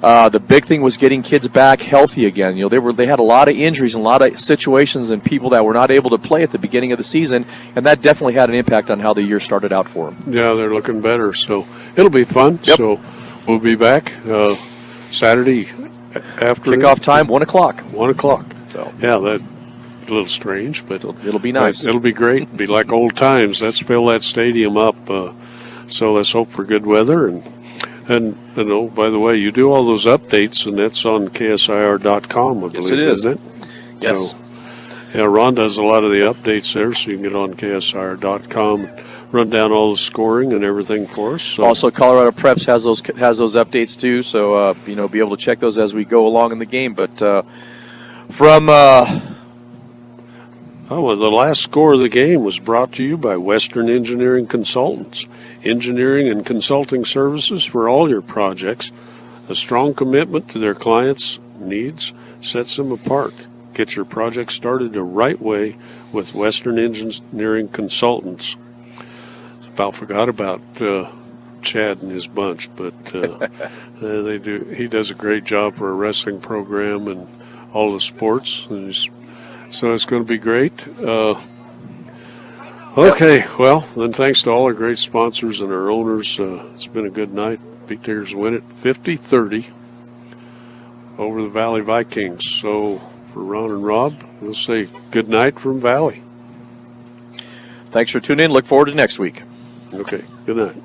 B: the big thing was getting kids back healthy again. They had a lot of injuries and a lot of situations and people that were not able to play at the beginning of the season, and that definitely had an impact on how the year started out for them.
A: Yeah, they're looking better, so it'll be fun.
B: Yep.
A: So we'll be back Saturday After
B: Kickoff time, 1 o'clock.
A: 1 o'clock.
B: So
A: Yeah, that's a little strange, but
B: it'll be nice.
A: It'll be great. It'll be like old times. Let's fill that stadium up. So let's hope for good weather. And you know, by the way, you do all those updates, and that's on KSIR.com, I believe,
B: Yes, it is.
A: isn't it?
B: Yes.
A: So, yeah, Ron does a lot of the updates there, so you can get on KSIR.com, run down all the scoring and everything for us. So.
B: Also, Colorado Preps has those updates too, so be able to check those as we go along in the game. But from
A: well, the last score of the game was brought to you by Western Engineering Consultants. Engineering and consulting services for all your projects. A strong commitment to their clients' needs sets them apart. Get your project started the right way with Western Engineering Consultants. About forgot about Chad and his bunch, but they do. He does a great job for a wrestling program and all the sports, and so it's going to be great. Okay, well, then thanks to all our great sponsors and our owners. It's been a good night. Beat Diggers win it 50-30 over the Valley Vikings. So for Ron and Rob, we'll say good night from Valley.
B: Thanks for tuning in. Look forward to next week.
A: Okay, good night.